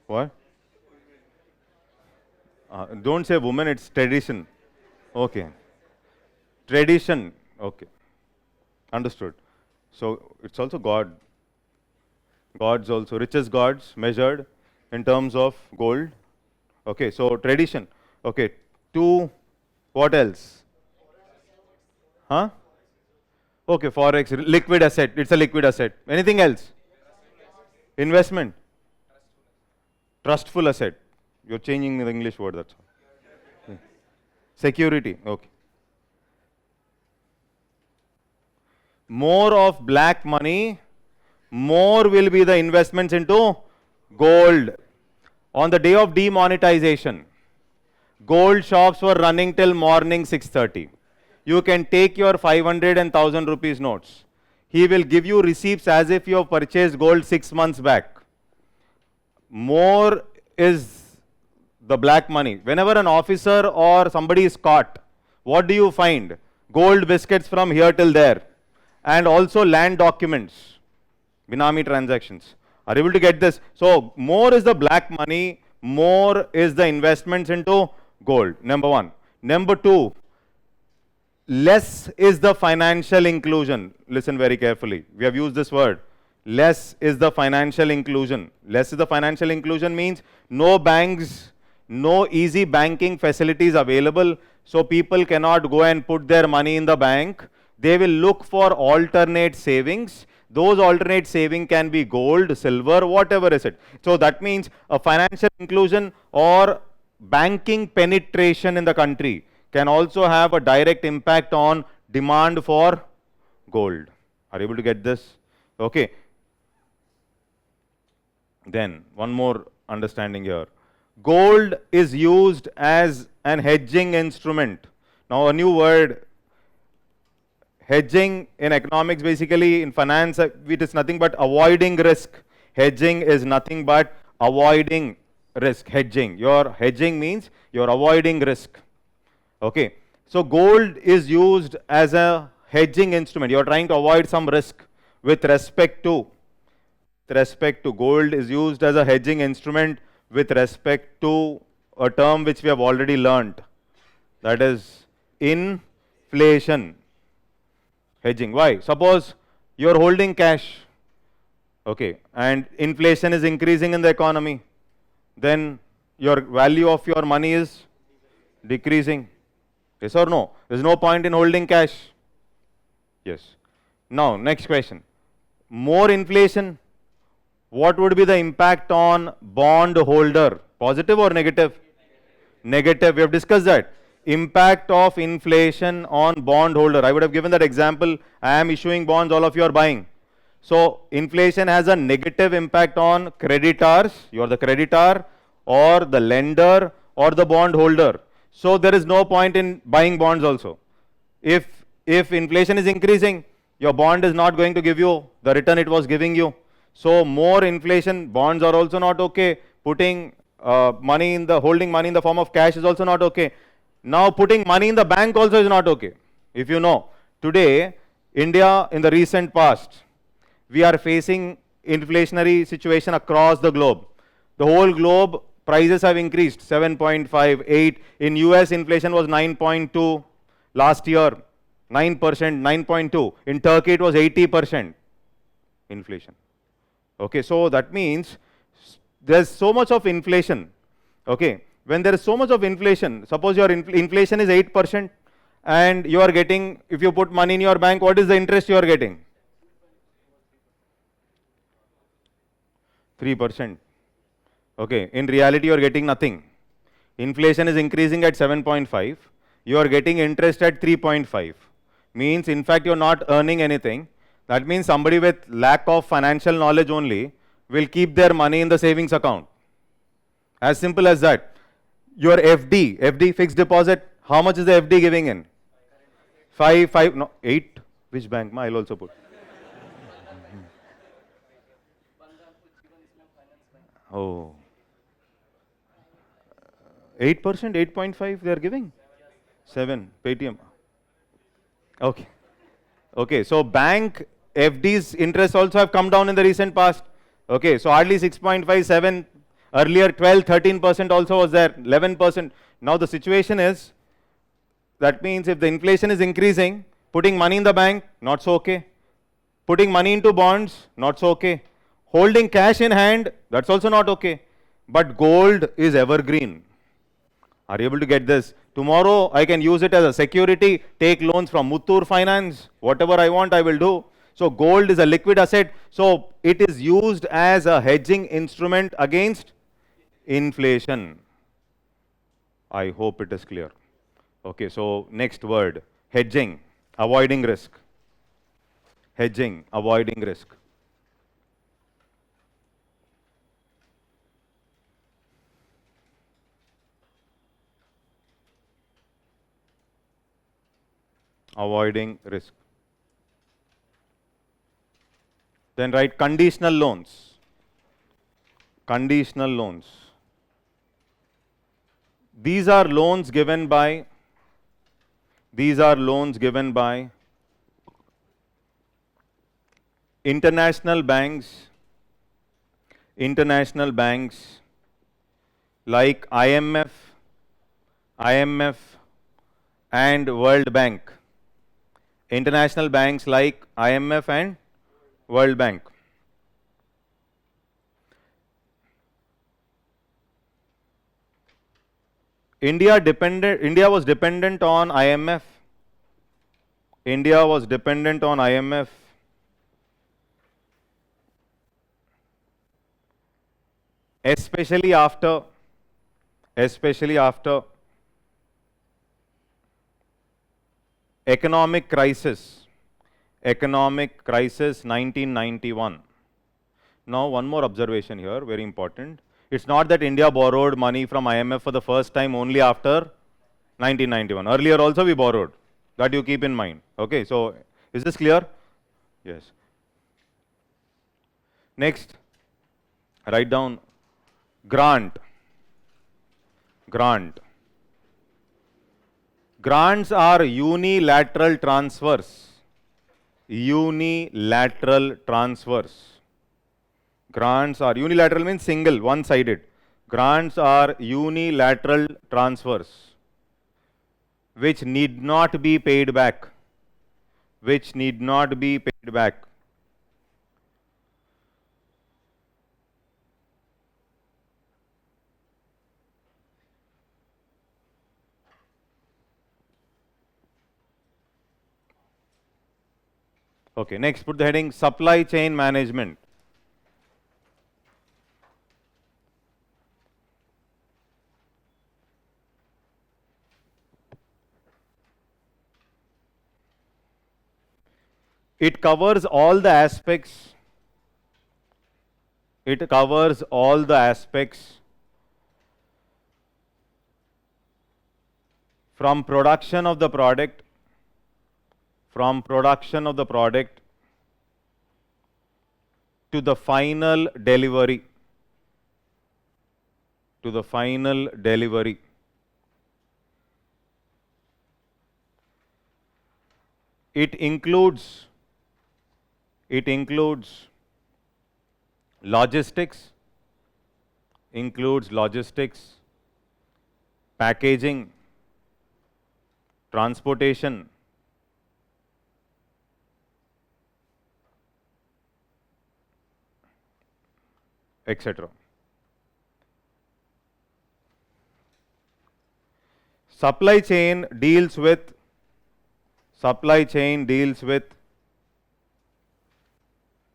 What? Don't say women, it's tradition. Okay. Tradition. Okay. Understood. So it's also God. Gods also, richest gods measured in terms of gold. Okay, so tradition. Okay. Two, what else? Huh? Okay, forex, liquid asset. It's a liquid asset. Anything else? Investment. Trustful asset. You're changing the English word, that's all. Security. Okay. More of black money, more will be the investments into gold. On the day of demonetization, gold shops were running till morning 6:30. You can take your 500 and 1000 rupees notes. He will give you receipts as if you have purchased gold 6 months back. More is the black money. Whenever an officer or somebody is caught, what do you find? Gold biscuits from here till there. And also land documents, Binami transactions. Are you able to get this? So more is the black money, more is the investments into gold. Number one. Number two, less is the financial inclusion. Listen very carefully. We have used this word. Less is the financial inclusion. Less is the financial inclusion means no banks, no easy banking facilities available. So people cannot go and put their money in the bank. They will look for alternate savings. Those alternate saving can be gold, silver, whatever is it. So that means a financial inclusion or banking penetration in the country can also have a direct impact on demand for gold. Are you able to get this? Okay. Then one more understanding here. Gold is used as an hedging instrument. Now, a new word, hedging in economics, basically in finance, it is nothing but avoiding risk. Hedging is nothing but avoiding risk. Hedging. Your hedging means you're avoiding risk. Okay. So gold is used as a hedging instrument. You're trying to avoid some risk with respect to gold is used as a hedging instrument with respect to a term which we have already learnt, that is inflation. Hedging. Why? Suppose you are holding cash, okay, and inflation is increasing in the economy, then your value of your money is decreasing. Yes or no? There is no point in holding cash. Yes. Now, next question. More inflation, what would be the impact on bond holder? Positive or negative? Negative. We have discussed that. Impact of inflation on bond holder. I would have given that example. I am issuing bonds, all of you are buying. So, inflation has a negative impact on creditors. You are the creditor or the lender or the bond holder. So, there is no point in buying bonds also. If inflation is increasing, your bond is not going to give you the return it was giving you. So, more inflation, bonds are also not okay. Putting money in the, holding money in the form of cash is also not okay. Now, putting money in the bank also is not okay. If you know, today, India in the recent past, we are facing inflationary situation across the globe. The whole globe, prices have increased 7.5, 8. In US, inflation was 9.2 last year, 9%, 9.2. In Turkey, it was 80% inflation. Okay, so that means there's so much of inflation. Okay, when there is so much of inflation, suppose your inflation is 8% and you are getting, if you put money in your bank, what is the interest you are getting? 3%. Okay, in reality you are getting nothing. Inflation is increasing at 7.5, you are getting interest at 3.5. Means in fact you are not earning anything. That means somebody with lack of financial knowledge only will keep their money in the savings account. As simple as that. Your FD, fixed deposit, how much is the FD giving in? 5, no, 8. Which bank? I'll also put. Oh. 8%, 8.5 they are giving? 7, Paytm. Okay. Okay, so bank FD's interest also have come down in the recent past. Okay, so hardly 6.5, 7, earlier 12, 13% also was there, 11%. Now the situation is, that means if the inflation is increasing, putting money in the bank, not so okay. Putting money into bonds, not so okay. Holding cash in hand, that's also not okay. But gold is evergreen. Are you able to get this? Tomorrow I can use it as a security, take loans from Muthoor Finance, whatever I want I will do. So gold is a liquid asset, so it is used as a hedging instrument against inflation. I hope it is clear. Okay, so next word, hedging, avoiding risk. Hedging, avoiding risk. Avoiding risk. Then write conditional loans. Conditional loans. These are loans given by international banks like IMF and World Bank. International banks like IMF and World Bank. India was dependent on IMF. India was dependent on IMF. Especially after economic crisis 1991. Now one more observation here, very important. It's not that India borrowed money from IMF for the first time only after 1991. Earlier also we borrowed. That you keep in mind. Okay, so is this clear? Yes. Next, write down grant. Grant. Grants are unilateral transfers. Unilateral transfers. Grants are unilateral means single, one-sided. Grants are unilateral transfers which need not be paid back. Which need not be paid back. Okay, next put the heading supply chain management. It covers all the aspects. It covers all the aspects from production of the product, to the final delivery. To the final delivery. It includes logistics, packaging, transportation, etc. Supply chain deals with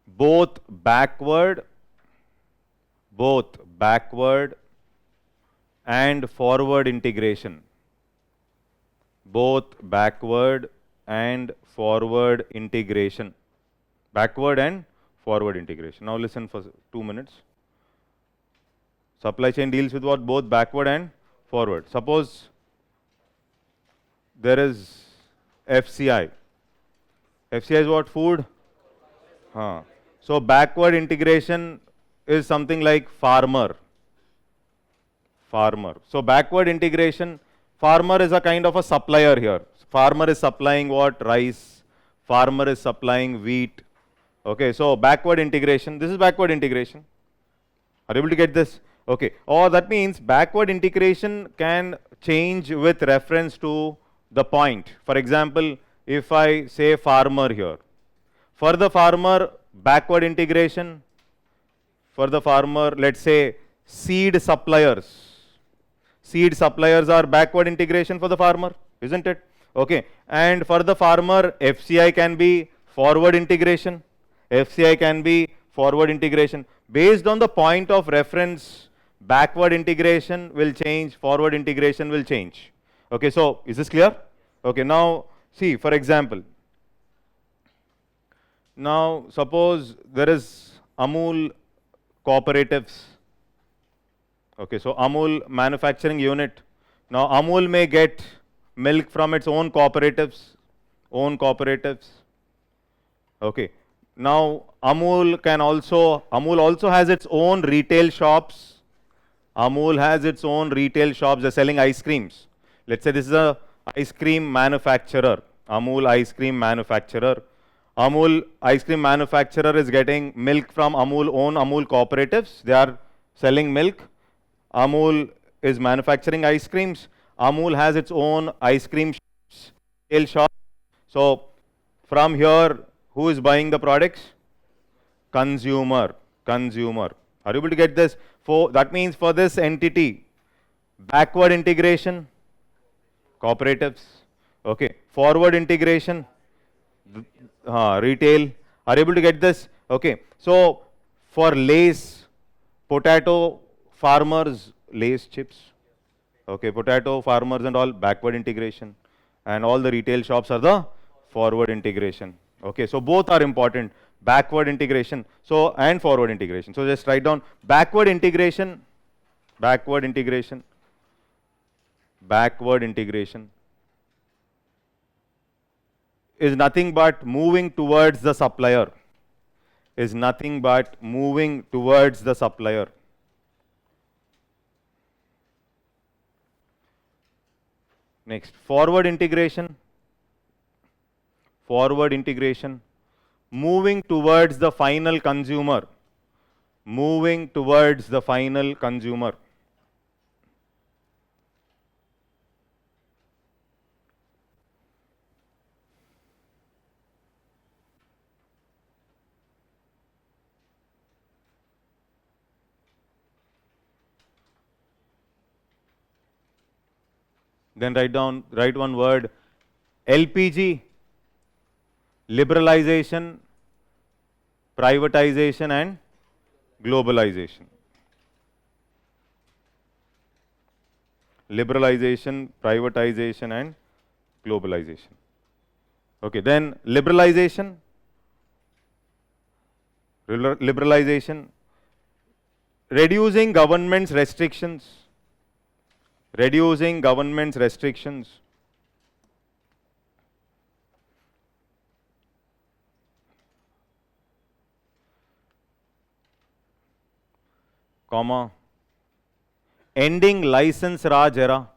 both backward and forward integration. Both backward and forward integration. Backward and forward integration. Now listen for 2 minutes. Supply chain deals with what? Both backward and forward. Suppose there is FCI. FCI is what? Food? So backward integration is something like farmer. So backward integration, farmer is a kind of a supplier here. Farmer is supplying what? Rice. Farmer is supplying wheat. Okay, so backward integration, this is backward integration. Are you able to get this? Okay, or that means backward integration can change with reference to the point. For example, if I say farmer here, for the farmer, backward integration, for the farmer, let's say seed suppliers. Seed suppliers are backward integration for the farmer, isn't it? Okay, and for the farmer, FCI can be forward integration. FCI can be forward integration. Based on the point of reference, backward integration will change, forward integration will change. Okay, so is this clear? Okay, now see, for example, now suppose there is Amul cooperatives. Okay, so Amul manufacturing unit. Now Amul may get milk from its own cooperatives. Okay. Now Amul also has its own retail shops. They're selling ice creams. Let's say this is a ice cream manufacturer. Amul ice cream manufacturer. Amul ice cream manufacturer is getting milk from own Amul cooperatives. They are selling milk. Amul is manufacturing ice creams. Amul has its own ice cream shops, retail shop. So from here, who is buying the products? Consumer. Are you able to get this? That means for this entity, backward integration, cooperatives. Okay. Forward integration, retail. Are you able to get this? Okay. So for Lay's, potato farmers, Lay's chips. Okay, potato farmers and all, backward integration. And all the retail shops are the forward integration. Okay, so both are important, backward integration and forward integration. So just write down backward integration Backward integration. Backward integration is nothing but moving towards the supplier. Is nothing but moving towards the supplier. Next, forward integration. Forward integration, moving towards the final consumer. Moving towards the final consumer. Then write one word, LPG, liberalization, privatization and globalization. Liberalization, privatization and globalization. Okay, then liberalization, reducing government's restrictions. Reducing government's restrictions. Comma, ending license Raj era.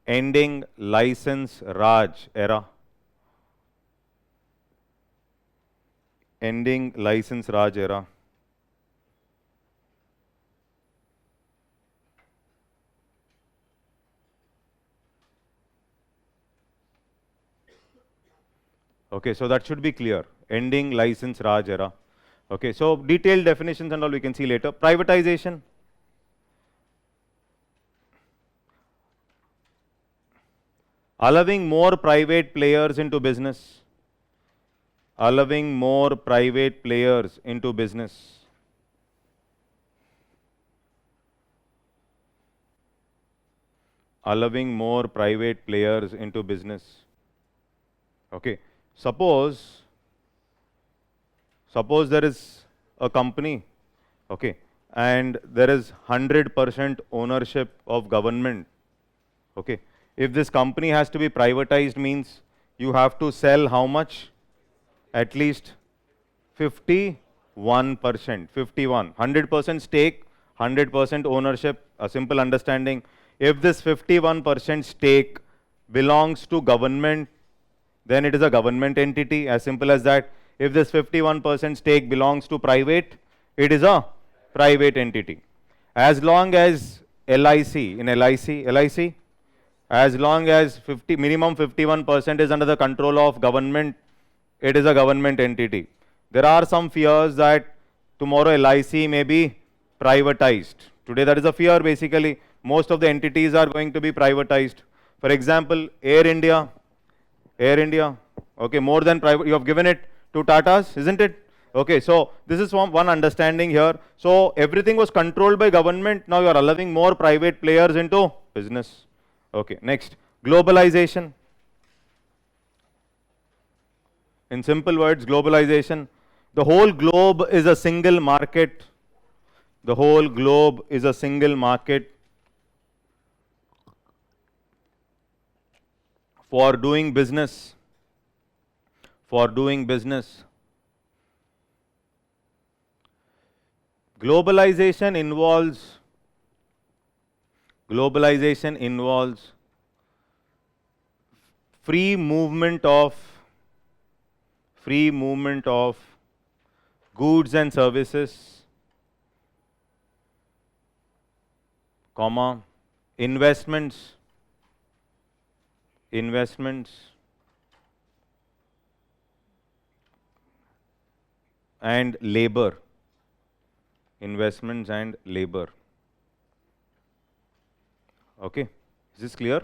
Ending license Raj era. Ending license Raj era. Okay, so that should be clear. Ending license Raj era. Okay, so detailed definitions and all we can see later. Privatization. Allowing more private players into business. Allowing more private players into business. Allowing more private players into business. Okay, suppose there is a company, okay, and there is 100% ownership of government. Okay, if this company has to be privatized, means you have to sell how much? At least 51%, 100% stake, 100% ownership. A simple understanding, if this 51% stake belongs to government, then it is a government entity, as simple as that. If this 51% stake belongs to private, it is a private entity. As long as LIC, as long as minimum 51% is under the control of government, it is a government entity. There are some fears that tomorrow LIC may be privatized. Today that is a fear basically. Most of the entities are going to be privatized. For example, Air India, okay, more than private, you have given it to Tatas, isn't it? Okay, so this is one understanding here. So everything was controlled by government, now you are allowing more private players into business. Okay, next, globalization. In simple words, globalization. The whole globe is a single market. The whole globe is a single market for doing business. For doing business. Globalization involves free movement of goods and services, comma, investments and labor. Investments and labor. Okay, is this clear?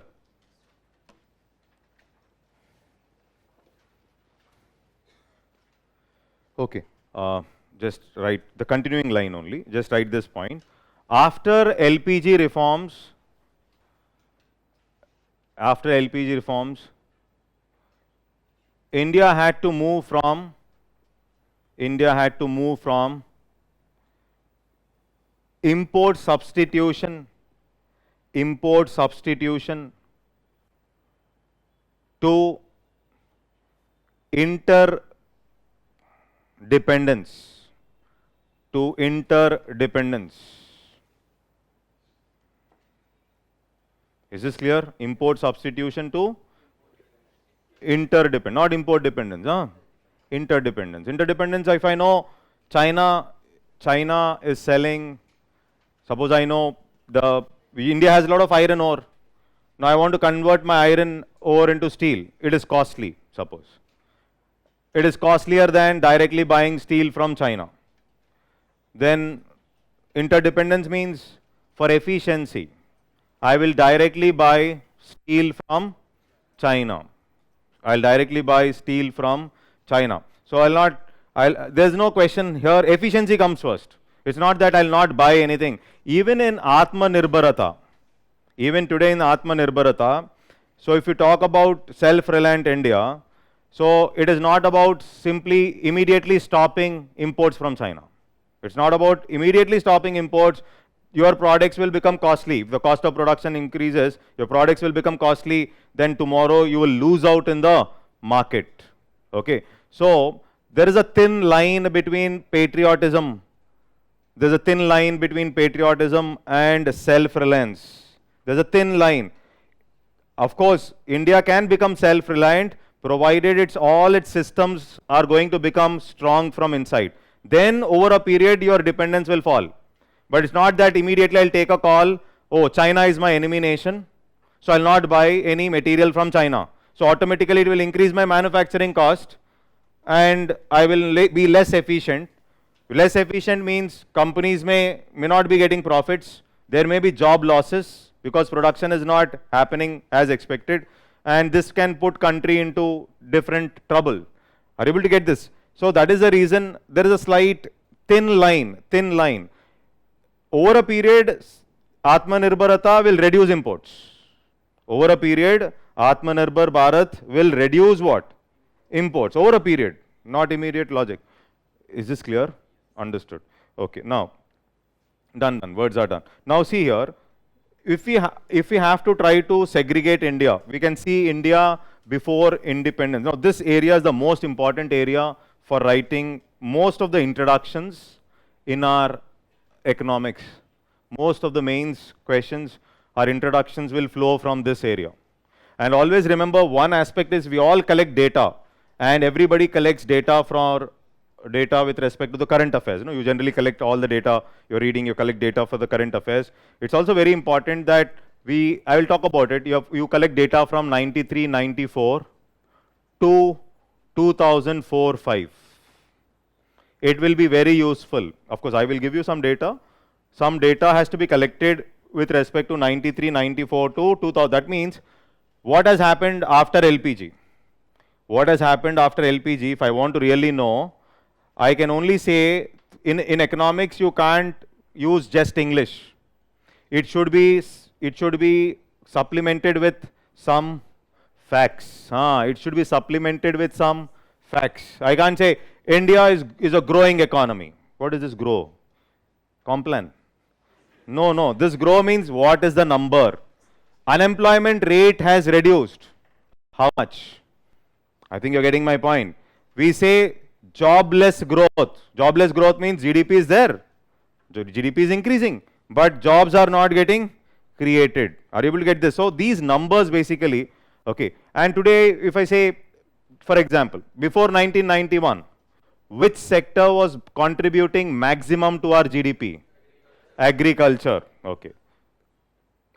Okay, just write the continuing line only, just write this point. After LPG reforms, India had to move from import substitution to interdependence. Is this clear? Import substitution to interdependence, not import dependence. Interdependence. Interdependence, if I know China is selling, suppose I know India has a lot of iron ore. Now I want to convert my iron ore into steel. It is costly, suppose. It is costlier than directly buying steel from China. Then interdependence means for efficiency, I will directly buy steel from China. I'll directly buy steel from China. So there's no question here, efficiency comes first. It's not that I'll not buy anything. Even in Atmanirbharata, even today in Atmanirbharata, so if you talk about self-reliant India, so it is not about simply immediately stopping imports from China. It's not about immediately stopping imports. Your products will become costly. If the cost of production increases, your products will become costly, then tomorrow you will lose out in the market. Okay. So there is a thin line between patriotism. There's a thin line between patriotism and self-reliance. There's a thin line. Of course, India can become self-reliant provided all its systems are going to become strong from inside. Then over a period your dependence will fall. But it's not that immediately I'll take a call, oh, China is my enemy nation, so I'll not buy any material from China. So automatically it will increase my manufacturing cost and I will be less efficient. Less efficient means companies may not be getting profits. There may be job losses because production is not happening as expected, and this can put country into different trouble. Are you able to get this? So that is the reason there is a slight thin line. Over a period, Atmanirbharata will reduce imports. Over a period, Atmanirbhar Bharat will reduce what? Imports. Over a period, not immediate logic. Is this clear? Understood. Okay, now, done, words are done. Now see here, if we have to try to segregate India, we can see India before independence. Now this area is the most important area for writing most of the introductions in our economics. Most of the mains questions, our introductions will flow from this area. And always remember, one aspect is we all collect data, and everybody collects data with respect to the current affairs. You generally collect all the data you're reading, you collect data for the current affairs. It's also very important that I will talk about it, you collect data from 93, 94 to 2004-5. It will be very useful. Of course, I will give you some data. Some data has to be collected with respect to 93, 94 to 2000. That means what has happened after LPG. What has happened after LPG, if I want to really know, I can only say in economics you can't use just English. It should be supplemented with some facts. It should be supplemented with some facts. I can't say India is a growing economy. What is this grow? Complan? No. This grow means what is the number? Unemployment rate has reduced. How much? I think you're getting my point. We say jobless growth. Jobless growth means GDP is there. GDP is increasing, but jobs are not getting created. Are you able to get this? So these numbers basically, okay. And today, if I say, for example, before 1991, which sector was contributing maximum to our GDP? Agriculture. Okay.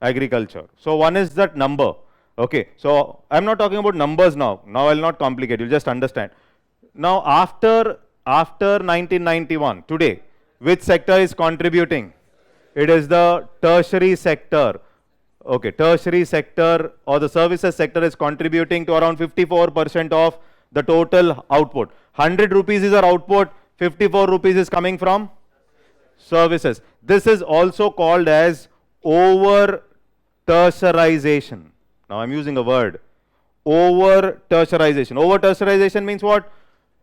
Agriculture. So one is that number. Okay. So I'm not talking about numbers now. Now I'll not complicate. You'll just understand. Now after 1991, today, which sector is contributing? It is the tertiary sector. Okay, tertiary sector or the services sector is contributing to around 54% of the total output. 100 rupees is our output, 54 rupees is coming from services. This is also called as over-tertiarization. Now I'm using a word. Over-tertiarization. Over-tertiarization means what?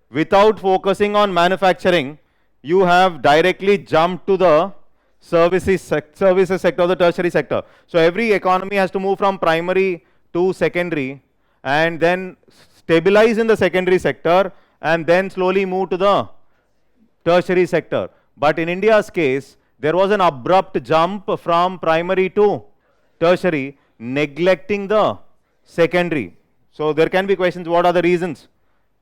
Without focusing on manufacturing, you have directly jumped to the services sector, the tertiary sector. So every economy has to move from primary to secondary and then stabilize in the secondary sector and then slowly move to the tertiary sector. But in India's case, there was an abrupt jump from primary to tertiary, neglecting the secondary. So there can be questions, what are the reasons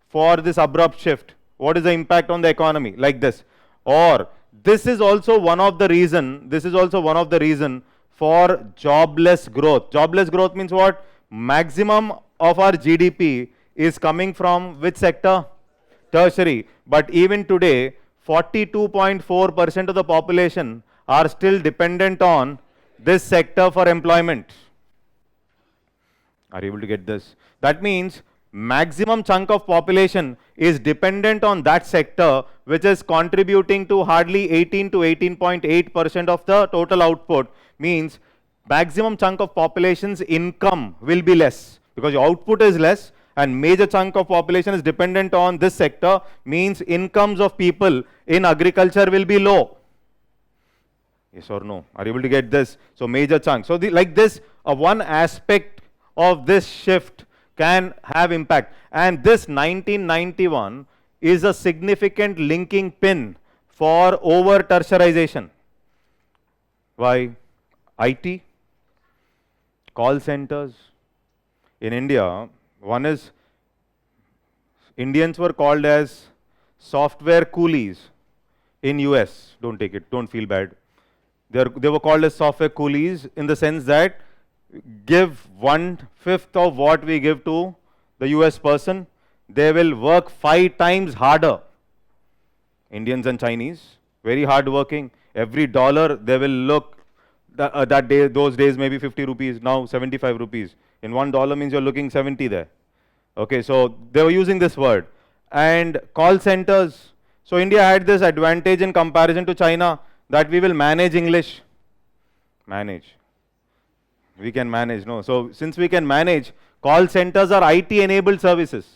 for this abrupt shift? What is the impact on the economy? Like this. Or this is also one of the reason for jobless growth. Jobless growth means what? Maximum of our GDP is coming from which sector? Tertiary. But even today, 42.4% of the population are still dependent on this sector for employment. Are you able to get this? That means maximum chunk of population is dependent on that sector, which is contributing to hardly 18 to 18.8% of the total output. Means maximum chunk of population's income will be less because your output is less and major chunk of population is dependent on this sector, means incomes of people in agriculture will be low. Yes or no? Are you able to get this? So major chunk. So like this, one aspect of this shift can have impact. And this 1991 is a significant linking pin for over tertiarization. Why? IT, call centers. In India, one is, Indians were called as software coolies in US. Don't take it, don't feel bad. They were called as software coolies in the sense that give 1/5 of what we give to the US person, they will work 5 times harder. Indians and Chinese, very hard working. Every dollar they will look, that day, those days maybe 50 rupees, now 75 rupees. In $1 means you're looking 70 there. Okay, so they were using this word. And call centers. So India had this advantage in comparison to China that we will manage English. Manage. We can manage, no. So since we can manage, call centers are IT enabled services.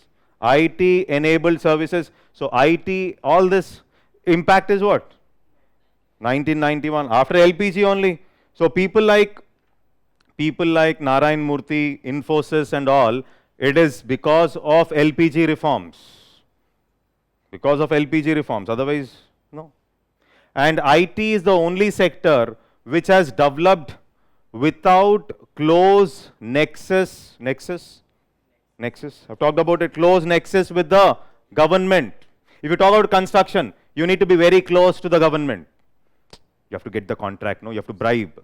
IT enabled services. So IT, all this impact is what? 1991, after LPG only. So people like Narayan Murthy, Infosys and all, it is because of LPG reforms. Because of LPG reforms, otherwise, no. And IT is the only sector which has developed without close nexus. I've talked about it, close nexus with the government. If you talk about construction, you need to be very close to the government. You have to get the contract, no, you have to bribe.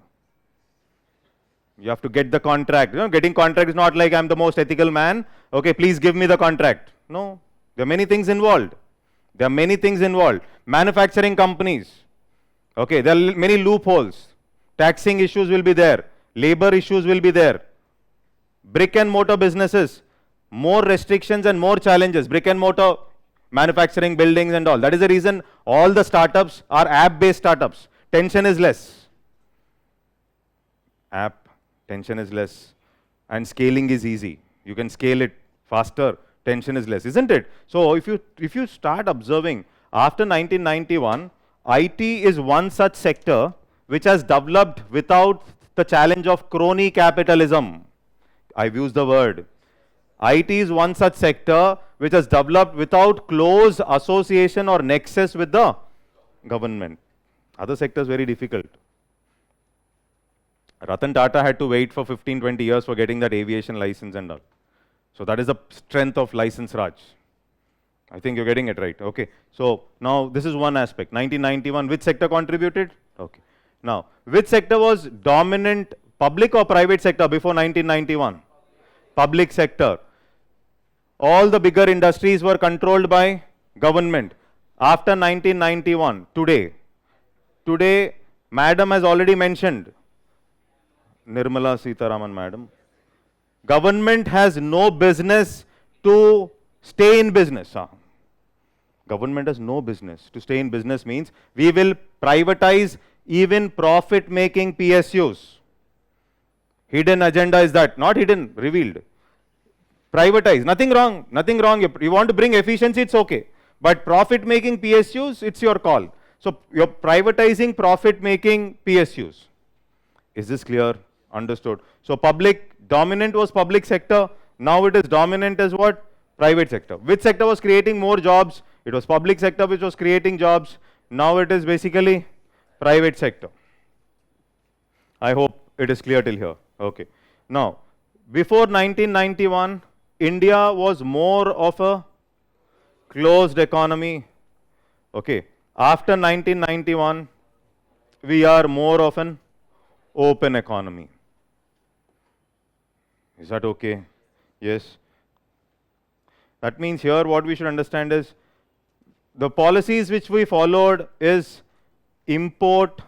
You have to get the contract. You know, getting contract is not like I'm the most ethical man. Okay, please give me the contract. No, there are many things involved. Manufacturing companies. Okay, there are many loopholes. Taxing issues will be there. Labor issues will be there. Brick and mortar businesses, more restrictions and more challenges. Brick and mortar manufacturing buildings and all. That is the reason all the startups are app-based startups. Tension is less. App. Tension is less and scaling is easy. You can scale it faster, tension is less, isn't it? So if you start observing, after 1991, IT is one such sector which has developed without the challenge of crony capitalism. I've used the word. IT is one such sector which has developed without close association or nexus with the government. Other sectors very difficult. Ratan Tata had to wait for 15-20 years for getting that aviation license and all. So that is the strength of license Raj. I think you're getting it right. Okay. So now this is one aspect. 1991, which sector contributed? Okay. Now, which sector was dominant, public or private sector before 1991? Public sector. All the bigger industries were controlled by government. After 1991, today, Madam has already mentioned, Nirmala Sitharaman Madam, government has no business to stay in business. Government has no business to stay in business means we will privatize even profit-making PSUs. Hidden agenda is that, not hidden, revealed. Privatize, nothing wrong. You want to bring efficiency, it's okay. But profit-making PSUs, it's your call. So you're privatizing profit-making PSUs. Is this clear? Understood. So dominant was public sector. Now it is dominant as what? Private sector. Which sector was creating more jobs? It was public sector which was creating jobs. Now it is basically private sector. I hope it is clear till here. Okay. Now, before 1991, India was more of a closed economy. Okay. After 1991, we are more of an open economy. Is that okay? Yes. That means here what we should understand is the policies which we followed is import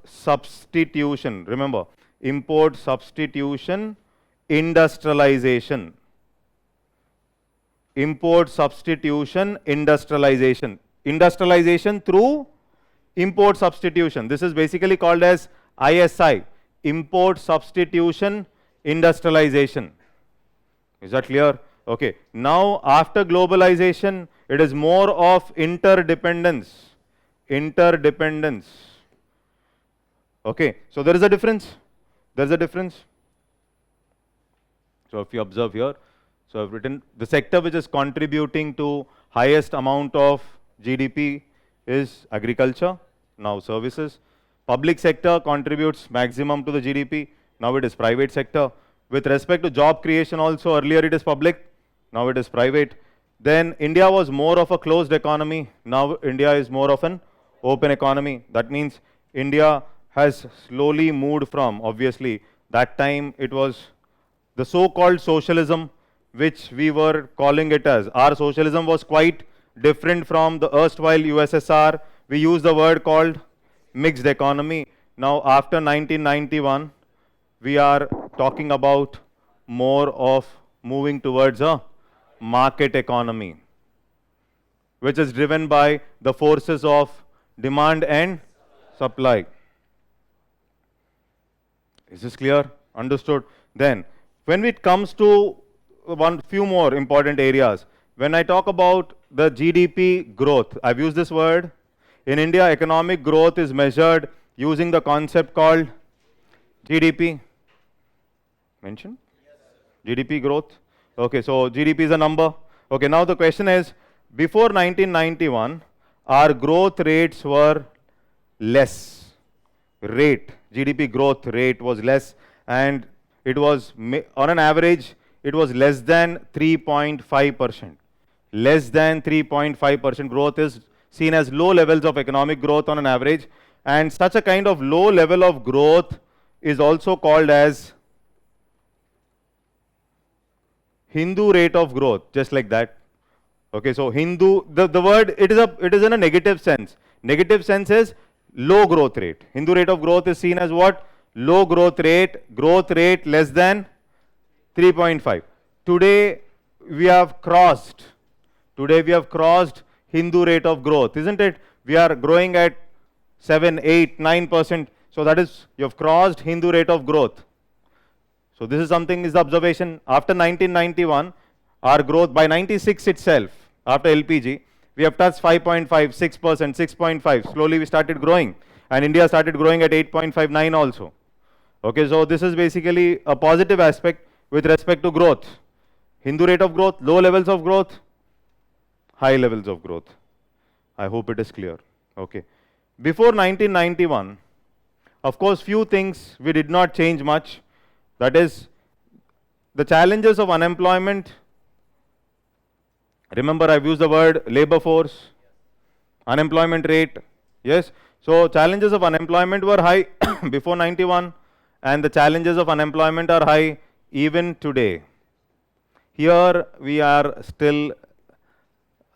substitution. Remember, import substitution, industrialization. Import substitution, industrialization. Industrialization through import substitution. This is basically called as ISI, import substitution, industrialization. Is that clear? Okay. Now, after globalization, it is more of interdependence. Interdependence. Okay. So, there is a difference. There is a difference. So, if you observe here, so I've written the sector which is contributing to highest amount of GDP is agriculture, now services. Public sector contributes maximum to the GDP, now it is private sector. With respect to job creation also, earlier it is public, now it is private. Then India was more of a closed economy, now India is more of an open economy. That means India has slowly moved from, obviously, that time it was the so-called socialism, which we were calling it as. Our socialism was quite different from the erstwhile USSR. We use the word called mixed economy. Now, after 1991, we are talking about more of moving towards a market economy, which is driven by the forces of demand and supply. Is this clear? Understood? Then, when it comes to few more important areas, when I talk about the GDP growth, I've used this word. In India, economic growth is measured using the concept called GDP. Mentioned? Yes. GDP growth. Okay, so GDP is a number. Okay, now the question is, before 1991, our growth rates were less. GDP growth rate was less, and it was, on an average, it was less than 3.5%. Less than 3.5% growth is seen as low levels of economic growth on an average, and such a kind of low level of growth is also called as Hindu rate of growth, just like that. Okay, so Hindu, the word, it is in a negative sense. Negative sense is low growth rate. Hindu rate of growth is seen as what? Low growth rate less than 3.5. Today we have crossed Hindu rate of growth, isn't it? We are growing at 7, 8, 9%. So that is, you have crossed Hindu rate of growth. So this is something, is the observation. After 1991, our growth by 96 itself, after LPG, we have touched 5.5, 6%, 6.5. Slowly we started growing, and India started growing at 8.59 also. Okay, so this is basically a positive aspect with respect to growth. Hindu rate of growth, low levels of growth, high levels of growth. I hope it is clear. Okay. Before 1991, of course, few things we did not change much. That is, the challenges of unemployment. Remember, I've used the word labor force, unemployment rate. Yes. So challenges of unemployment were high before 91, and the challenges of unemployment are high even today. Here we are still,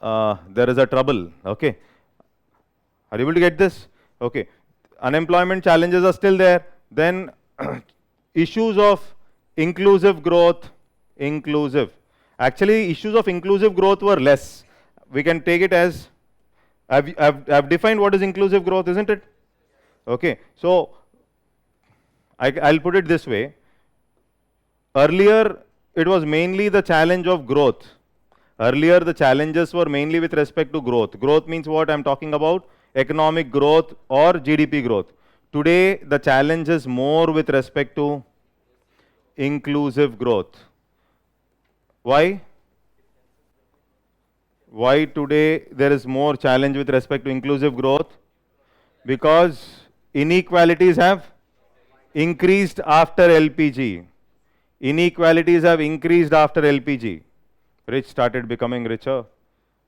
there is a trouble. Okay. Are you able to get this? Okay. Unemployment challenges are still there. Then issues of inclusive growth, Actually, issues of inclusive growth were less. We can take it as, I've defined what is inclusive growth, isn't it? Okay. So I'll put it this way. Earlier, it was mainly the challenge of growth. Earlier, the challenges were mainly with respect to growth. Growth means what I'm talking about? Economic growth or GDP growth. Today, the challenge is more with respect to inclusive growth. Why? Why today there is more challenge with respect to inclusive growth? Because inequalities have increased after LPG. Inequalities have increased after LPG. Rich started becoming richer,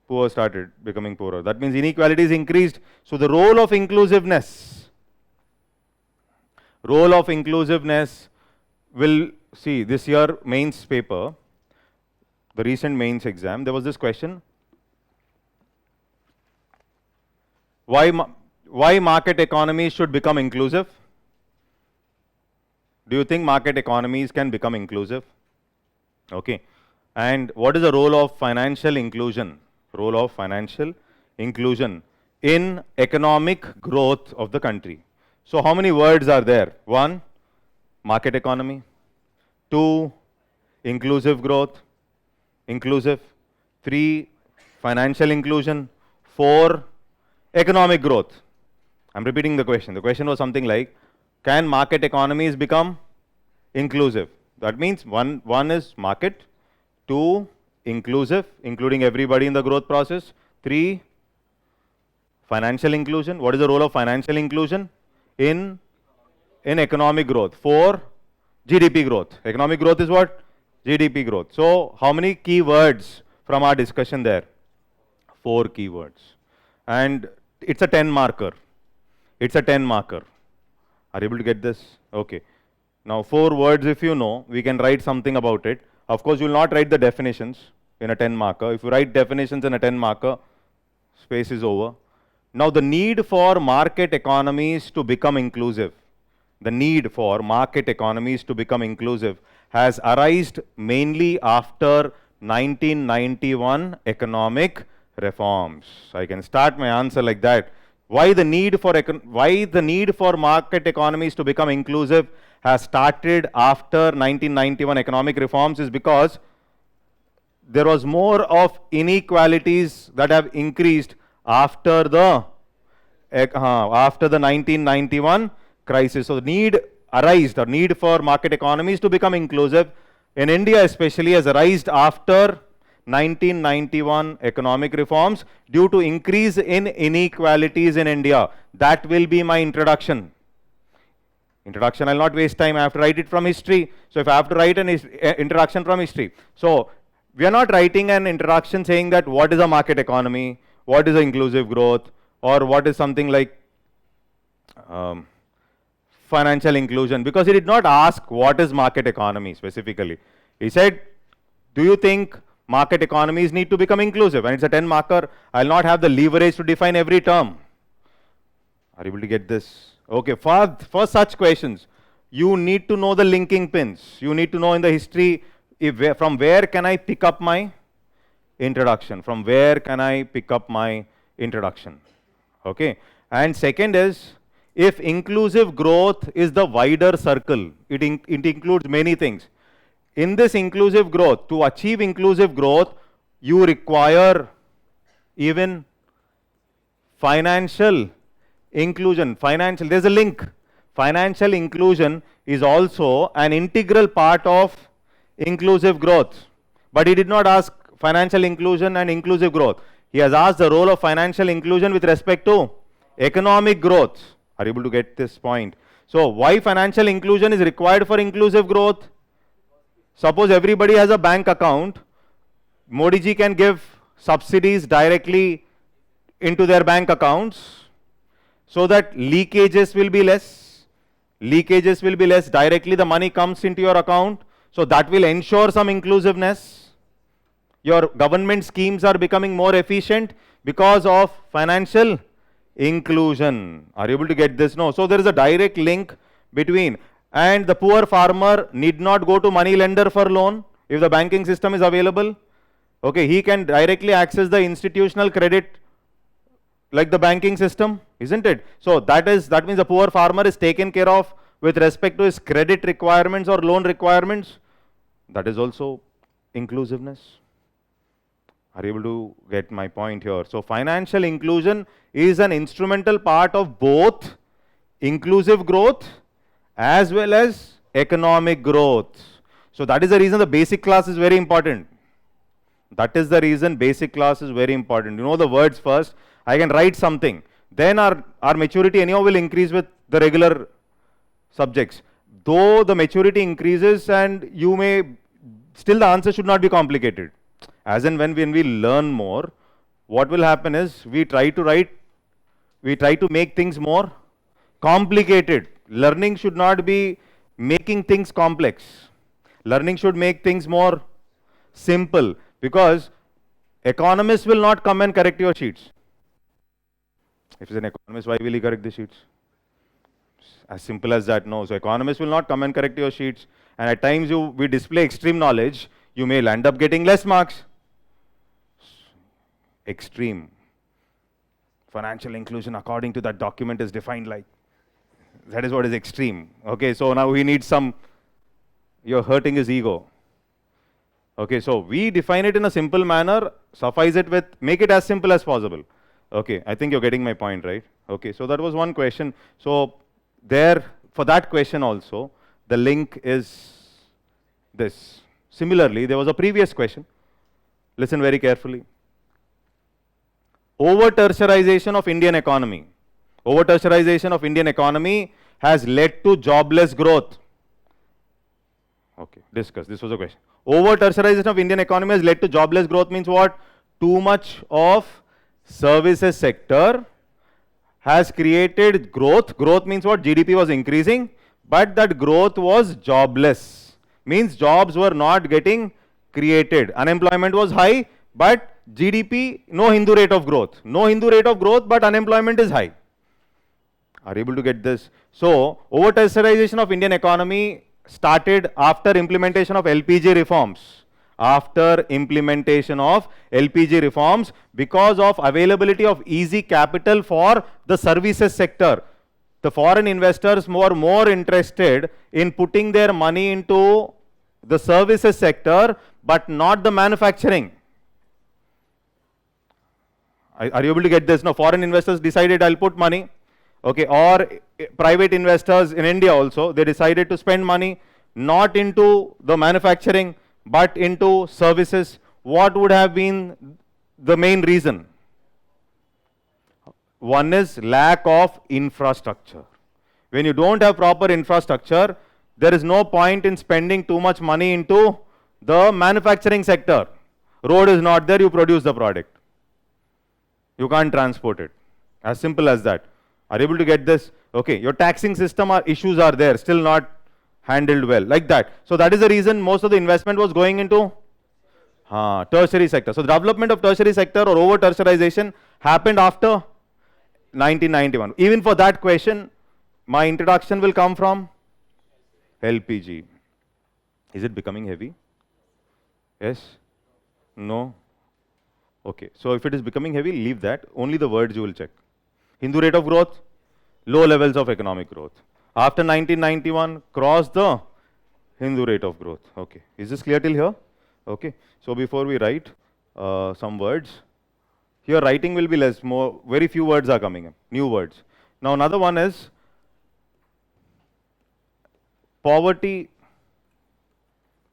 poor started becoming poorer. That means inequalities increased. So the role of inclusiveness will see this year mains paper, the recent mains exam, there was this question. Why market economies should become inclusive? Do you think market economies can become inclusive? Okay. And what is the role of financial inclusion? Role of financial inclusion in economic growth of the country. So how many words are there? 1, market economy. 2, inclusive growth. Inclusive. 3, financial inclusion. 4, economic growth. I'm repeating the question. The question was something like, can market economies become inclusive? That means one is market, 2, inclusive, including everybody in the growth process. 3, financial inclusion. What is the role of financial inclusion in economic growth? 4, GDP growth. Economic growth is what? GDP growth. So how many keywords from our discussion there? 4 keywords. And it's a 10 marker. It's a 10 marker. Are you able to get this? Okay. Now 4 words, if you know, we can write something about it. Of course, you will not write the definitions in a 10 marker. If you write definitions in a 10 marker, space is over. Now the need for market economies to become inclusive, the need for market economies to become inclusive has arisen mainly after 1991 economic reforms. I can start my answer like that. Why the need for market economies to become inclusive has started after 1991 economic reforms is because there was more of inequalities that have increased after the 1991 crisis. So the need for market economies to become inclusive in India especially has arisen after 1991 economic reforms due to increase in inequalities in India. That will be my introduction. I'll not waste time. I have to write it from history. So if I have to write an introduction from history. So we are not writing an introduction saying that what is a market economy, what is inclusive growth, or what is something like financial inclusion, because he did not ask what is market economy specifically. He said, do you think market economies need to become inclusive? And it's a 10 marker. I'll not have the leverage to define every term. Are you able to get this? Okay, for such questions, you need to know the linking pins. You need to know in the history, from where can I pick up my introduction? From where can I pick up my introduction? Okay. And second is, if inclusive growth is the wider circle, it includes many things. In this inclusive growth, to achieve inclusive growth, you require even financial inclusion. There's a link. Financial inclusion is also an integral part of inclusive growth. But he did not ask financial inclusion and inclusive growth. He has asked the role of financial inclusion with respect to economic growth. Are you able to get this point? So why financial inclusion is required for inclusive growth? Suppose everybody has a bank account, Modi ji can give subsidies directly into their bank accounts so that leakages will be less. Leakages will be less. Directly the money comes into your account. So that will ensure some inclusiveness. Your government schemes are becoming more efficient because of financial inclusion. Are you able to get this? No. So there is a direct link between, and the poor farmer need not go to money lender for loan if the banking system is available. Okay, he can directly access the institutional credit like the banking system, isn't it? So that means the poor farmer is taken care of with respect to his credit requirements or loan requirements. That is also inclusiveness. Are you able to get my point here? So financial inclusion is an instrumental part of both inclusive growth as well as economic growth. So that is the reason the basic class is very important. That is the reason basic class is very important. You know the words first. I can write something. Then our maturity anyhow will increase with the regular subjects. Though the maturity increases and you may, still the answer should not be complicated. As and when we learn more, what will happen is we try to make things more complicated. Learning should not be making things complex. Learning should make things more simple, because economists will not come and correct your sheets. If he's an economist, why will he correct the sheets? As simple as that, no. So economists will not come and correct your sheets, and at times we display extreme knowledge, you may end up getting less marks. Extreme. Financial inclusion according to that document is defined like. That is what is extreme. Okay, so now we need some, you're hurting his ego. Okay, so we define it in a simple manner, suffice it with, make it as simple as possible. Okay, I think you're getting my point, right? Okay, so that was one question. So there, for that question also, the link is this. Similarly, there was a previous question. Listen very carefully. Over-tertiarization of Indian economy. Over-tertiarization of Indian economy has led to jobless growth. Okay, discuss. This was a question. Over-tertiarization of Indian economy has led to jobless growth means what? Too much of services sector has created growth. Growth means what? GDP was increasing, but that growth was jobless. Means jobs were not getting created. Unemployment was high, but GDP, no Hindu rate of growth. No Hindu rate of growth, but unemployment is high. Are you able to get this? So, over-tertiarization of Indian economy started after implementation of LPG reforms. After implementation of LPG reforms, because of availability of easy capital for the services sector. The foreign investors were more interested in putting their money into the services sector, but not the manufacturing. Are you able to get this? No, foreign investors decided I'll put money. Okay, or private investors in India also, they decided to spend money not into the manufacturing but into services. What would have been the main reason? One is lack of infrastructure. When you don't have proper infrastructure, there is no point in spending too much money into the manufacturing sector. Road is not there, you produce the product. You can't transport it. As simple as that. Are you able to get this? Okay, your taxing system issues are there, still not handled well, like that. So that is the reason most of the investment was going into tertiary sector. So the development of tertiary sector or over tertiarization happened after 1991. Even for that question, my introduction will come from LPG. Is it becoming heavy? Yes? No? Okay, so if it is becoming heavy, leave that. Only the words you will check. Hindu rate of growth, low levels of economic growth. After 1991, cross the Hindu rate of growth. Okay, is this clear till here? Okay, so before we write some words, here writing will be less, more, very few words are coming in, new words. Now another one is poverty.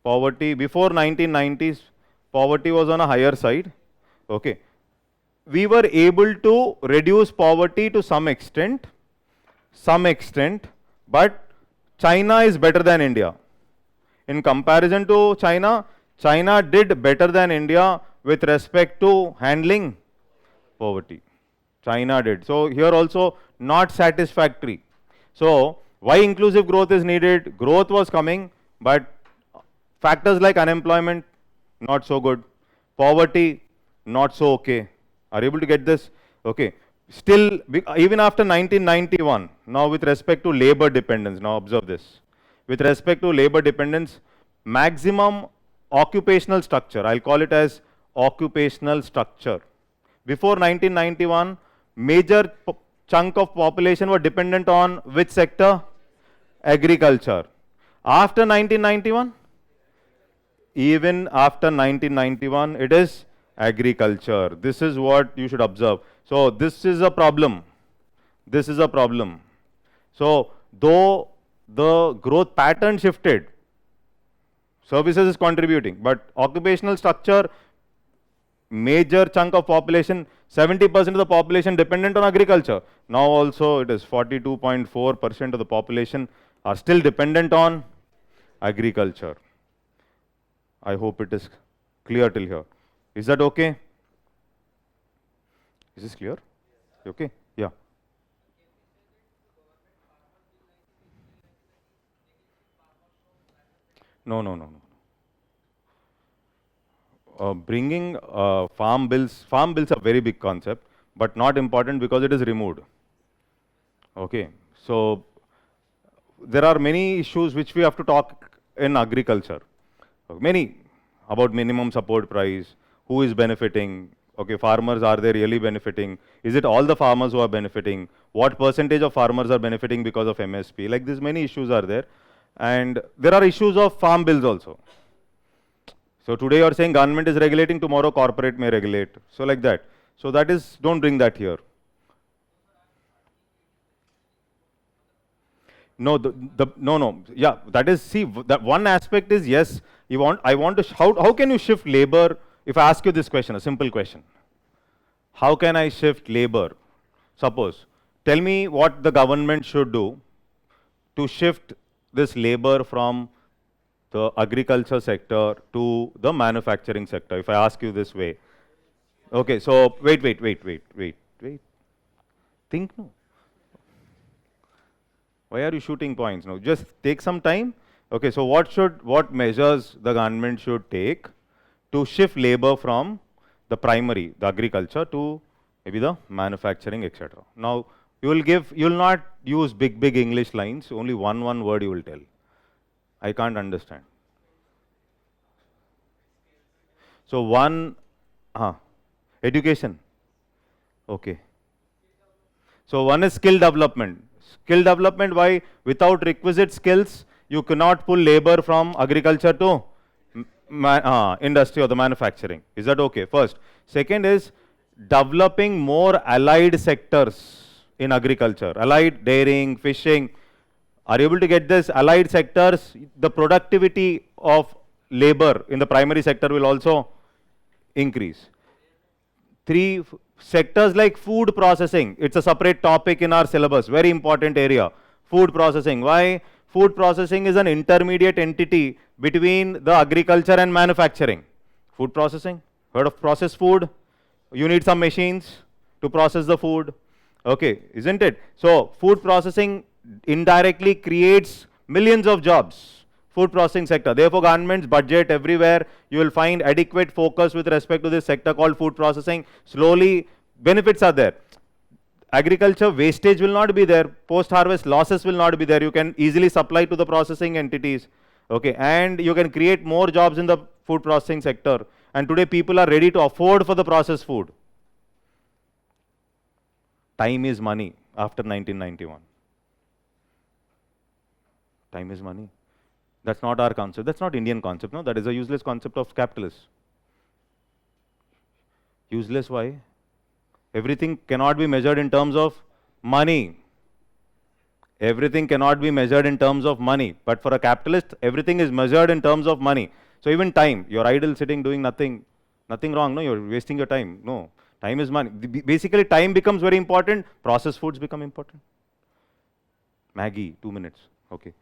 Poverty, before 1990s, poverty was on a higher side. Okay, we were able to reduce poverty to some extent, but China is better than India. In comparison to China, China did better than India with respect to handling poverty. China did. So here also not satisfactory. So why inclusive growth is needed? Growth was coming, but factors like unemployment, not so good. Poverty, not so okay. Are you able to get this? Okay. Still, even after 1991, now with respect to labor dependence, now observe this. With respect to labor dependence, maximum occupational structure, I'll call it as occupational structure. Before 1991, major chunk of population were dependent on which sector? Agriculture. After 1991, even after 1991, it is agriculture. This is what you should observe. So this is a problem. This is a problem. So though the growth pattern shifted, services is contributing, but occupational structure, major chunk of population, 70% of the population dependent on agriculture. Now also it is 42.4% of the population are still dependent on agriculture. I hope it is clear till here. Is that okay? Is this clear? Okay? Yeah. No, no, no, no. Bringing farm bills are very big concept, but not important because it is removed. Okay, so there are many issues which we have to talk in agriculture. Many about minimum support price, who is benefiting, okay, farmers, are they really benefiting? Is it all the farmers who are benefiting? What percentage of farmers are benefiting because of MSP? Like this, many issues are there. And there are issues of farm bills also. So today you are saying government is regulating, tomorrow corporate may regulate. So like that. So that is, don't bring that here. No, no. Yeah, that is, see, that one aspect is, yes, I want to, how can you shift labor? If I ask you this question, a simple question. How can I shift labor? Suppose, tell me what the government should do to shift this labor from the agriculture sector to the manufacturing sector, if I ask you this way. Okay, so wait. Think no. Why are you shooting points now? Just take some time. Okay, so what measures the government should take to shift labor from the primary, the agriculture, to maybe the manufacturing, etc. Now, you will not use big English lines, only one word you will tell. I can't understand. So education. Okay. So one is skill development. Skill development, why? Without requisite skills, you cannot pull labor from agriculture to industry or the manufacturing. Is that okay? First. Second is developing more allied sectors in agriculture. Allied, dairying, fishing. Are you able to get this? Allied sectors, the productivity of labor in the primary sector will also increase. 3 sectors like food processing. It's a separate topic in our syllabus, very important area. Food processing. Why? Food processing is an intermediate entity between the agriculture and manufacturing. Food processing. Heard of processed food? You need some machines to process the food. Okay, isn't it? So food processing indirectly creates millions of jobs. Food processing sector. Therefore, government's budget everywhere, you will find adequate focus with respect to this sector called food processing. Slowly, benefits are there. Agriculture wastage will not be there. Post-harvest losses will not be there. You can easily supply to the processing entities. Okay, and you can create more jobs in the food processing sector. And today, people are ready to afford for the processed food. Time is money after 1991. Time is money. That's not our concept. That's not Indian concept. No, that is a useless concept of capitalists. Useless, why? Everything cannot be measured in terms of money. Everything cannot be measured in terms of money. But for a capitalist, everything is measured in terms of money. So even time, you're idle sitting doing nothing wrong. No, you're wasting your time. No, time is money. Basically, time becomes very important. Processed foods become important. Maggie, 2 minutes. Okay.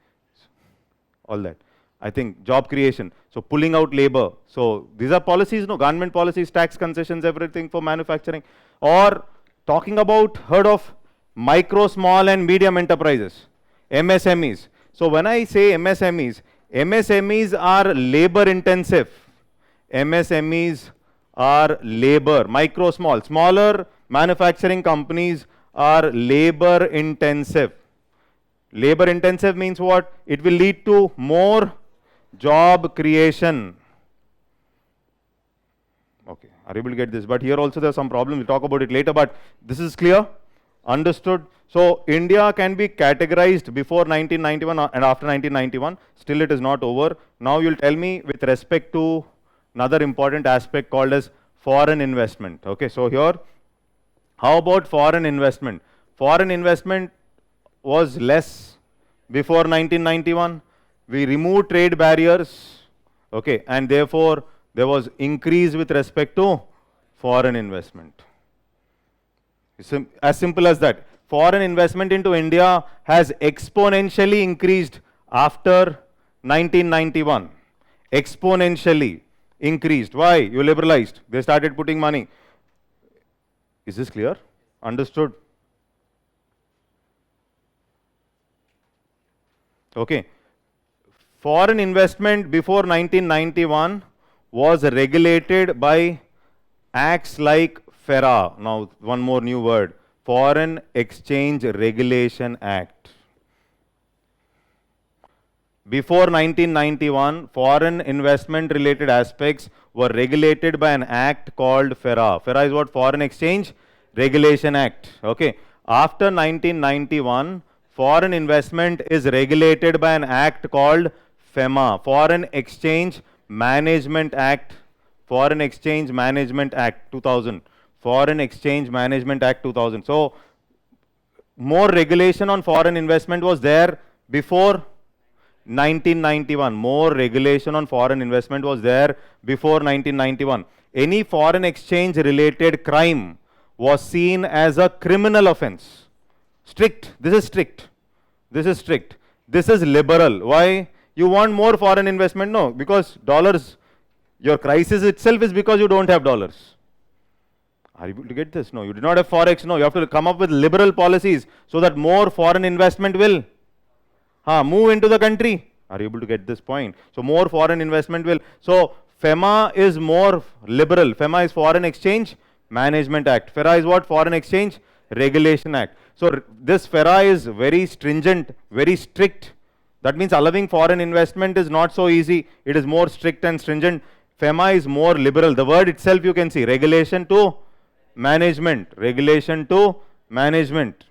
All that. I think job creation. So pulling out labor. So these are policies, no, government policies, tax concessions, everything for manufacturing. Or talking about, heard of micro, small and medium enterprises, MSMEs. So when I say MSMEs, MSMEs are labor intensive. MSMEs are labor, micro, small. Smaller manufacturing companies are labor intensive. Labor intensive means what? It will lead to more job creation. Okay, are you able to get this? But here also there are some problems. We'll talk about it later, but this is clear? Understood? So India can be categorized before 1991 and after 1991. Still it is not over. Now you'll tell me with respect to another important aspect called as foreign investment. Okay, so here, how about foreign investment? Foreign investment was less before 1991. We removed trade barriers, okay, and therefore there was increase with respect to foreign investment. As simple as that. Foreign investment into India has exponentially increased after 1991. Exponentially increased. Why? You liberalized. They started putting money. Is this clear? Understood? Okay. Foreign investment before 1991 was regulated by acts like FERA. Now, one more new word. Foreign Exchange Regulation Act. Before 1991, foreign investment related aspects were regulated by an act called FERA. FERA is what? Foreign Exchange Regulation Act. Okay. After 1991, foreign investment is regulated by an act called FEMA, Foreign Exchange Management Act. Foreign Exchange Management Act 2000. Foreign Exchange Management Act 2000. So, more regulation on foreign investment was there before 1991. More regulation on foreign investment was there before 1991. Any foreign exchange related crime was seen as a criminal offense. Strict. This is strict. This is strict. This is liberal. Why? You want more foreign investment? No, because dollars, your crisis itself is because you don't have dollars. Are you able to get this? No, you do not have forex. No, you have to come up with liberal policies so that more foreign investment will move into the country. Are you able to get this point? So more foreign investment will. So FEMA is more liberal. FEMA is Foreign Exchange Management Act. FERA is what? Foreign Exchange Regulation Act. So this FERA is very stringent, very strict. That means allowing foreign investment is not so easy. It is more strict and stringent. FEMA is more liberal. The word itself you can see. Regulation to management. Regulation to management.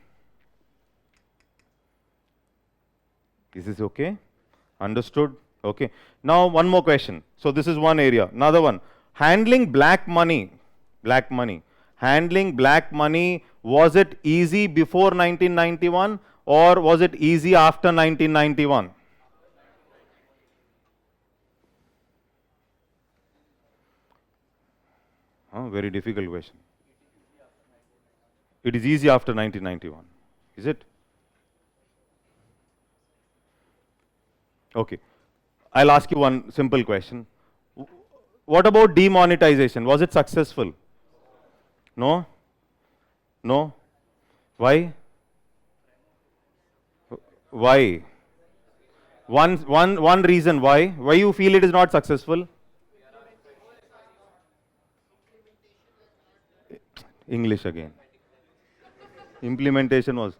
Is this okay? Understood? Okay. Now one more question. So this is one area. Another one. Handling black money. Black money. Handling black money, was it easy before 1991 or was it easy after 1991? Very difficult question. It is easy after 1991. Is it? Okay. I'll ask you one simple question. What about demonetization? Was it successful? No? No? Why? Why? One reason why? Why you feel it is not successful? English again. Implementation was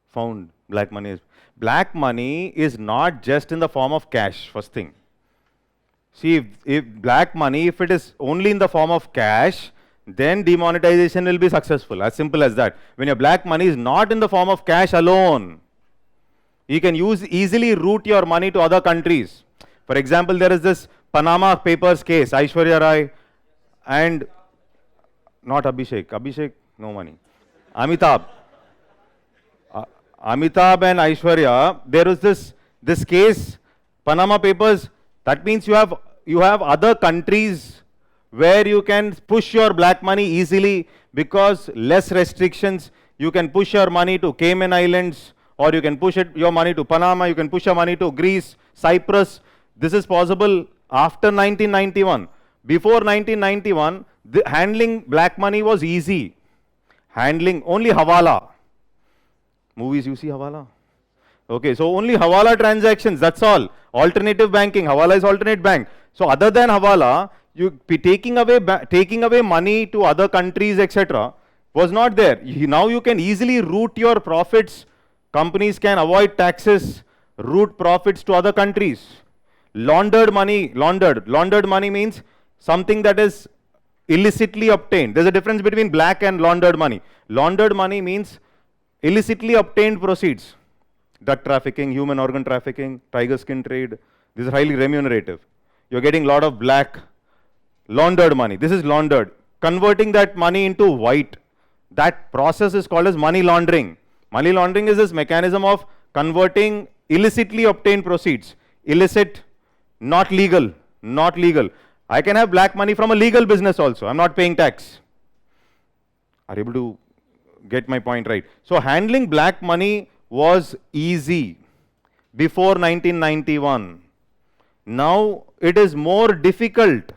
found. Black money is not just in the form of cash, first thing. See, if black money, if it is only in the form of cash, then demonetization will be successful. As simple as that. When your black money is not in the form of cash alone, you can easily route your money to other countries. For example, there is this Panama Papers case, Aishwarya Rai and not Abhishek. Abhishek, no money. Amitabh and Aishwarya, there is this case, Panama Papers. That means you have other countries where you can push your black money easily because less restrictions. You can push your money to Cayman Islands, or you can push your money to Panama. You can push your money to Greece, Cyprus. This is possible after 1991. Before 1991, handling black money was easy. Handling only Hawala. Movies you see Hawala. Okay, so only Hawala transactions, that's all. Alternative banking, Hawala is alternate bank. So other than Hawala, you taking away money to other countries, etc., was not there. Now you can easily route your profits. Companies can avoid taxes, route profits to other countries. Laundered money means something that is illicitly obtained. There's a difference between black and laundered money. Laundered money means illicitly obtained proceeds. Drug trafficking, human organ trafficking, tiger skin trade. This is highly remunerative. You're getting a lot of black laundered money. This is laundered. Converting that money into white. That process is called as money laundering. Money laundering is this mechanism of converting illicitly obtained proceeds. Illicit, not legal, not legal. I can have black money from a legal business also. I'm not paying tax. Are you able to get my point right? So handling black money was easy before 1991. Now it is more difficult.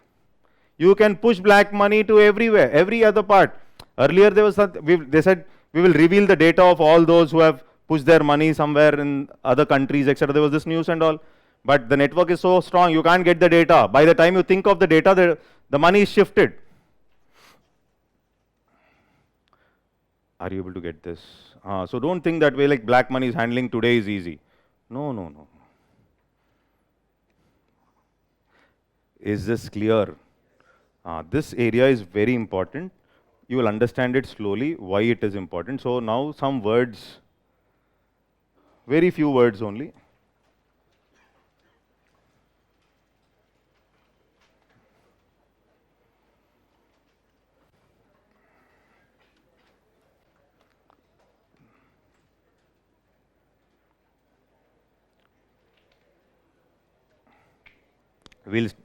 You can push black money to everywhere, every other part. Earlier there was they said we will reveal the data of all those who have pushed their money somewhere in other countries, etc. There was this news and all. But the network is so strong, you can't get the data. By the time you think of the data, the money is shifted. Are you able to get this? So don't think that way like black money is handling today is easy. No, no, no. Is this clear? This area is very important. You will understand it slowly, why it is important. So now some words, very few words only.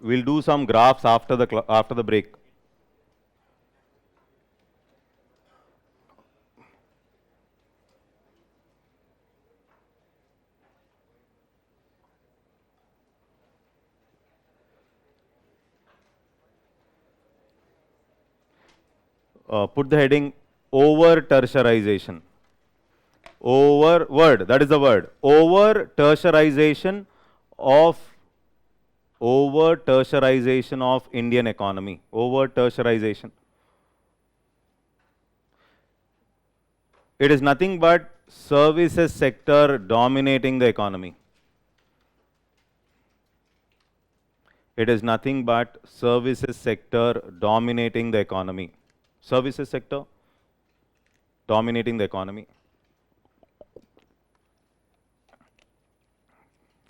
We'll do some graphs after the break. Put the heading over tertiarization. Over word, that is the word. Over tertiarization of Indian economy. Over tertiarization. It is nothing but services sector dominating the economy. It is nothing but services sector dominating the economy. Services sector dominating the economy.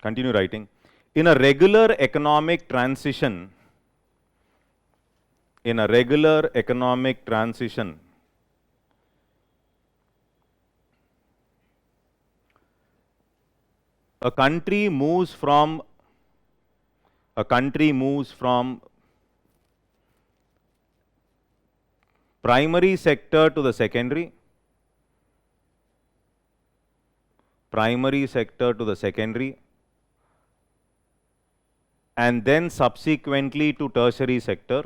Continue writing. In a regular economic transition, a country moves from primary sector to the secondary, and then subsequently to tertiary sector,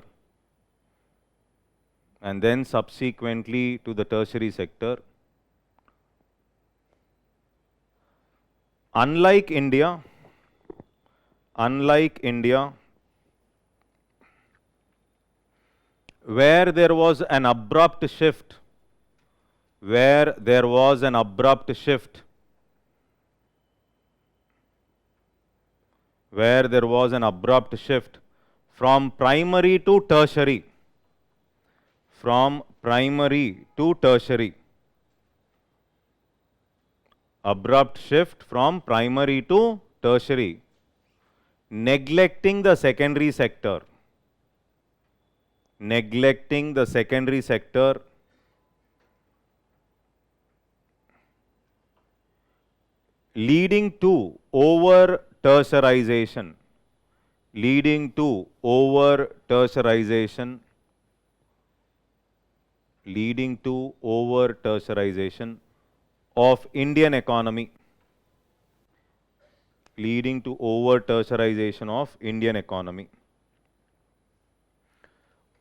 Unlike India, where there was an abrupt shift, from primary to tertiary, abrupt shift from primary to tertiary, neglecting the secondary sector, leading to over tertiarization, of Indian economy.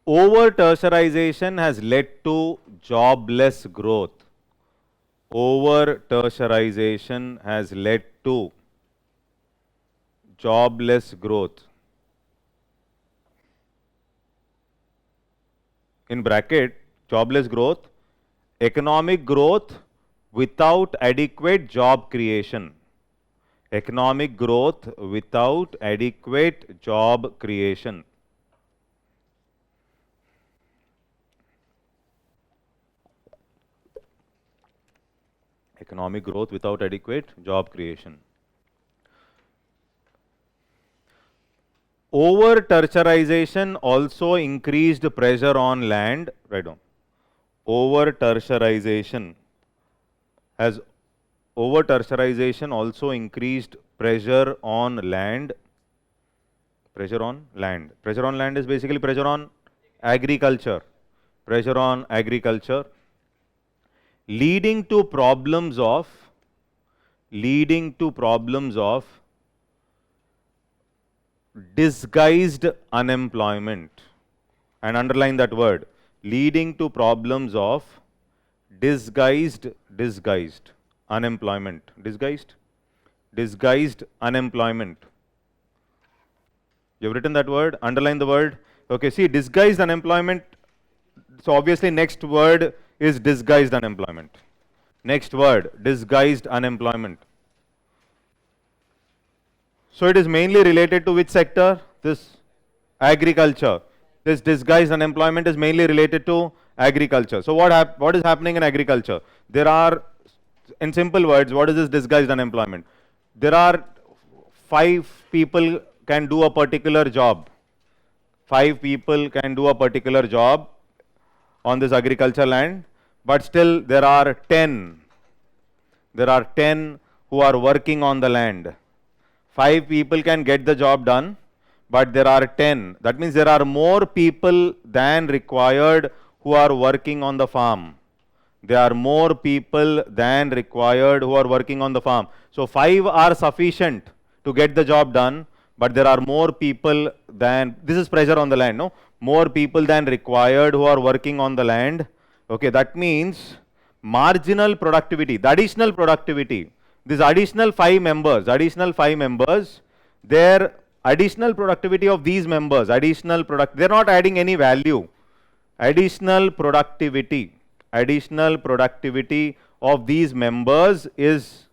Over tertiarization has led to jobless growth. In bracket, jobless growth, economic growth without adequate job creation. Economic growth without adequate job creation. Economic growth without adequate job creation. Over tertiarization also increased pressure on land. Right on. Over tertiarization also increased pressure on land. Pressure on land. Pressure on land is basically pressure on agriculture. Pressure on agriculture, leading to problems of disguised unemployment. And underline that word, leading to problems of disguised unemployment. Disguised unemployment. You've written that word, underline the word. Okay, see, disguised unemployment. So obviously next word is disguised unemployment. Next word, disguised unemployment. So it is mainly related to which sector? This agriculture. This disguised unemployment is mainly related to agriculture. So what is happening in agriculture? There are, in simple words, what is this disguised unemployment? There are 5 people can do a particular job. 5 people can do a particular job on this agriculture land, but still there are 10 who are working on the land. 5 people can get the job done, but there are 10. That means there are more people than required who are working on the farm. There are more people than required who are working on the farm. So 5 are sufficient to get the job done, but there are more people than, this is pressure on the land, no? More people than required who are working on the land. Okay, that means marginal productivity, the additional productivity, these additional 5 members, their additional productivity of these members, they're not adding any value. Additional productivity of these members is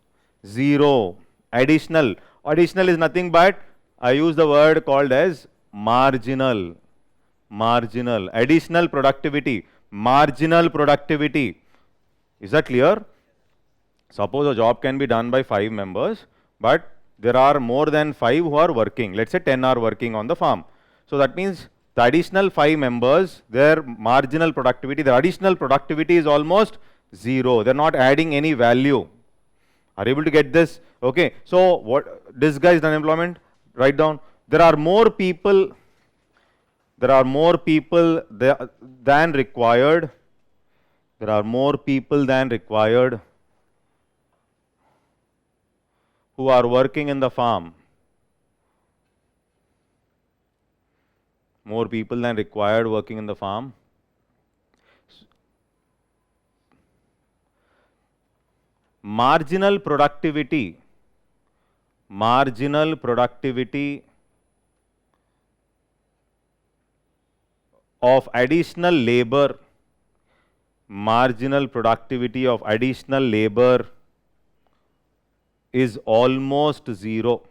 0. Additional is nothing but, I use the word called as marginal. Additional productivity, marginal productivity. Is that clear? Suppose a job can be done by 5 members, but there are more than 5 who are working. Let's say 10 are working on the farm. So that means the additional 5 members, their marginal productivity, the additional productivity is almost 0. They're not adding any value. Are you able to get this? Okay. So what disguised unemployment? Write down. There are more people than required. There are more people than required who are working in the farm. More people than required working in the farm. Marginal productivity of additional labor, is almost 0.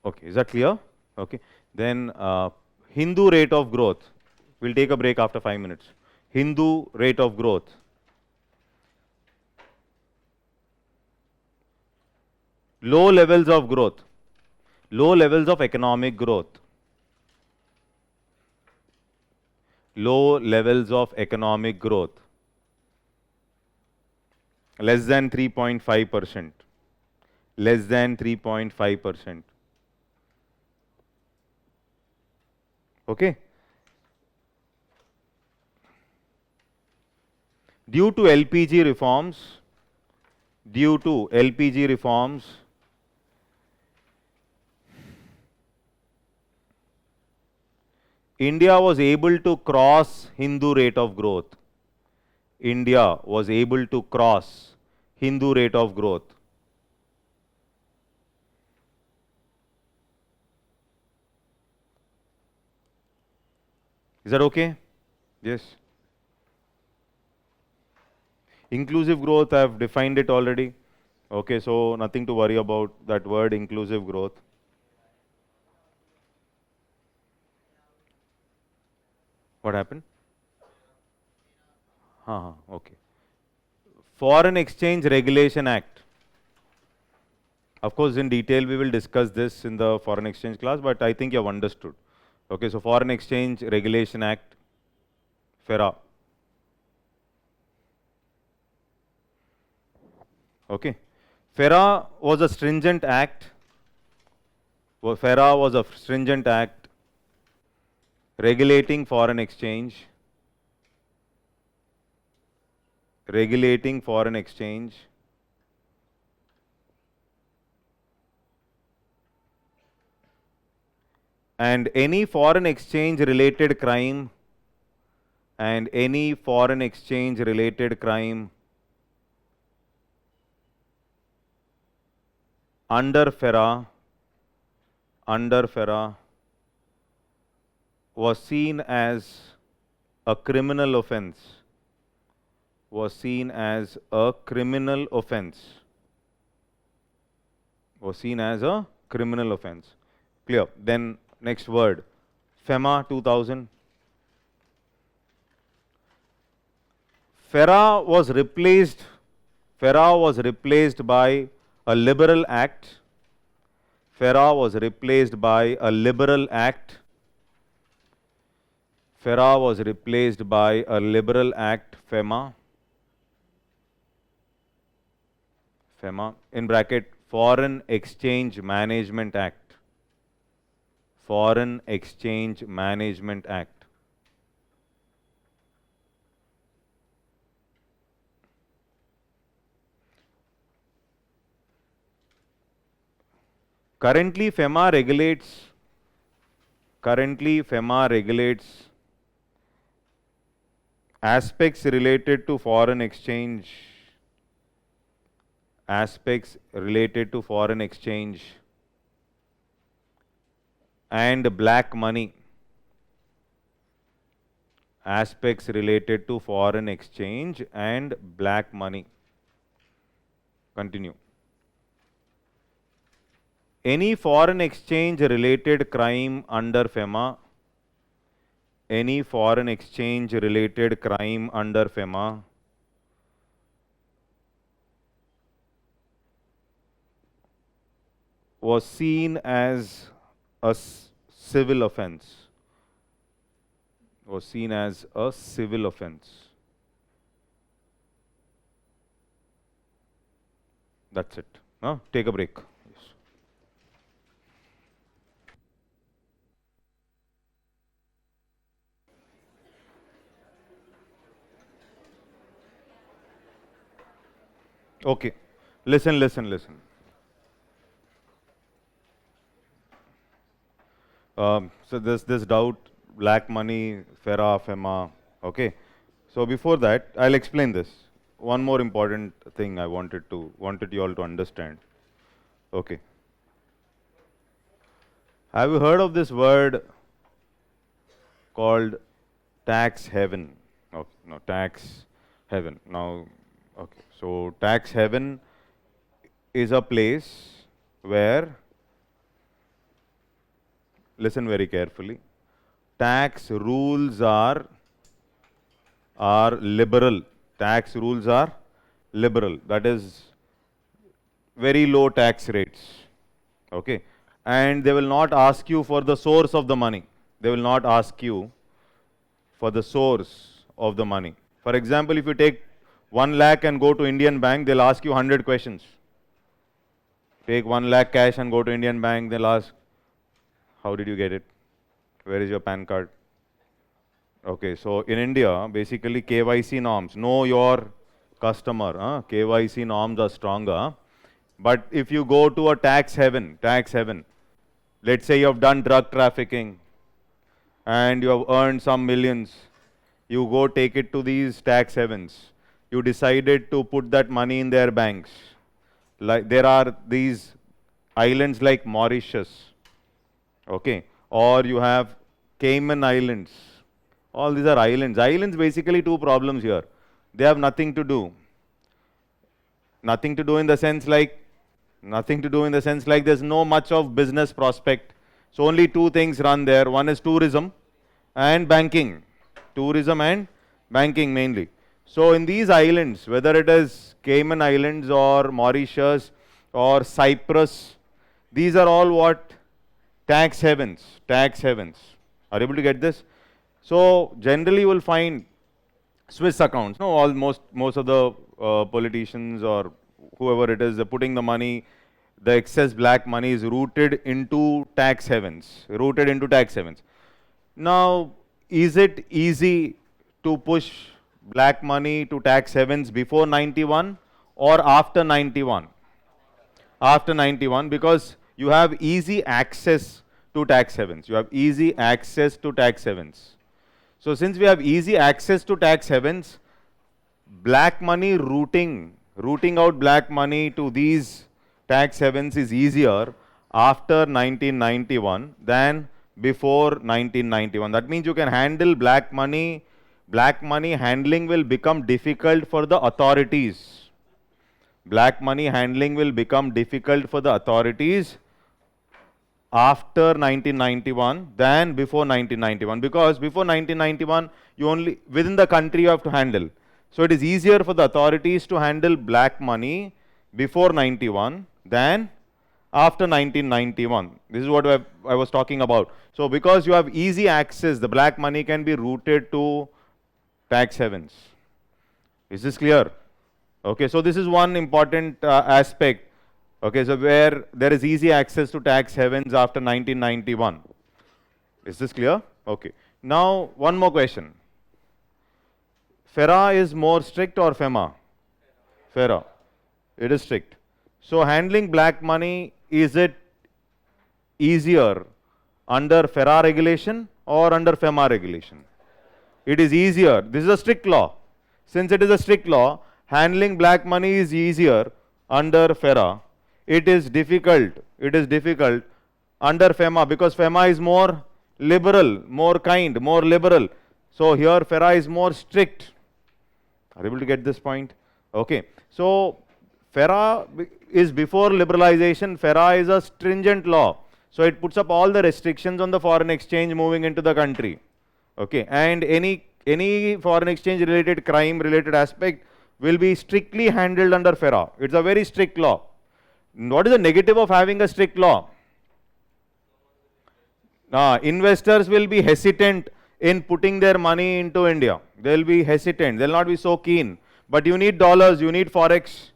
Okay, is that clear? Okay, then Hindu rate of growth. We'll take a break after 5 minutes. Hindu rate of growth. Low levels of growth, low levels of economic growth. Low levels of economic growth, less than 3.5%, less than 3.5%. Okay. Due to LPG reforms, India was able to cross Hindu rate of growth. India was able to cross Hindu rate of growth. Is that okay? Yes. Inclusive growth, I have defined it already. Okay, so nothing to worry about that word, inclusive growth. What happened? Okay. Foreign Exchange Regulation Act. Of course, in detail we will discuss this in the foreign exchange class, but I think you have understood. Okay, so Foreign Exchange Regulation Act, FERA. Okay, FERA was a stringent act. FERA was a stringent act regulating foreign exchange, and any foreign exchange related crime under FERA was seen as a criminal offense. Clear. Then next word, FEMA 2000. FERA was replaced by a liberal act. FEMA was replaced by a liberal act, FEMA, in bracket, Foreign Exchange Management Act. Currently, FEMA regulates aspects related to foreign exchange, and black money. Continue. Any foreign exchange related crime under FEMA was seen as a civil offense. That's it. Take a break. Okay, listen. So this doubt, black money, FERA, FEMA. Okay, so before that, I'll explain this. One more important thing I wanted you all to understand. Okay, have you heard of this word called tax haven? Okay, no, tax haven. Now, okay, so tax haven is a place where, listen very carefully, tax rules are liberal. That is very low tax rates. Okay, and they will not ask you for the source of the money. For example, if you take 1 lakh and go to Indian bank, they'll ask you 100 questions. Take 1 lakh cash and go to Indian bank, they'll ask, how did you get it? Where is your PAN card? Okay, so in India, basically KYC norms, know your customer, KYC norms are stronger. But if you go to a tax haven, let's say you have done drug trafficking and you have earned some millions, you go take it to these tax havens. You decided to put that money in their banks. Like there are these islands like Mauritius, okay, or you have Cayman Islands. All these are islands. Islands, basically two problems here. They have nothing to do. Nothing to do in the sense like there's no much of business prospect. So only two things run there. One is tourism and banking. Mainly. So in these islands, whether it is Cayman Islands or Mauritius or Cyprus, these are all what? Tax havens, tax havens. Are you able to get this? So generally you will find Swiss accounts. No, most of the politicians or whoever it is, they're putting the money, the excess black money is rooted into tax havens, rooted into tax havens. Now, is it easy to push black money to tax havens before 91 or after 91? After 91, because you have easy access to tax havens. You have easy access to tax havens. So since we have easy access to tax havens, black money rooting out black money to these tax havens is easier after 1991 than before 1991. That means you can handle black money. Black money handling will become difficult for the authorities. Black money handling will become difficult for the authorities after 1991 than before 1991, because before 1991 you only within the country you have to handle. So it is easier for the authorities to handle black money before 91 than after 1991. This is what I was talking about. So because you have easy access, the black money can be routed to tax havens. Is this clear? Okay, so this is one important aspect. Okay, so where there is easy access to tax havens after 1991. Is this clear? Okay. Now, one more question. FERA is more strict or FEMA? FERA. It is strict. So, handling black money, is it easier under FERA regulation or under FEMA regulation? It is easier. This is a strict law. Since it is a strict law, handling black money is easier under FERA. It is difficult under FEMA, because FEMA is more liberal, more kind, more liberal. So here FERA is more strict. Are you able to get this point? Okay. So FERA is before liberalization. FERA is a stringent law. So it puts up all the restrictions on the foreign exchange moving into the country. Okay. And any foreign exchange related crime related aspect will be strictly handled under FERA. It's a very strict law. What is the negative of having a strict law? Investors will be hesitant in putting their money into India. They will be hesitant. They will not be so keen. But you need dollars, you need forex.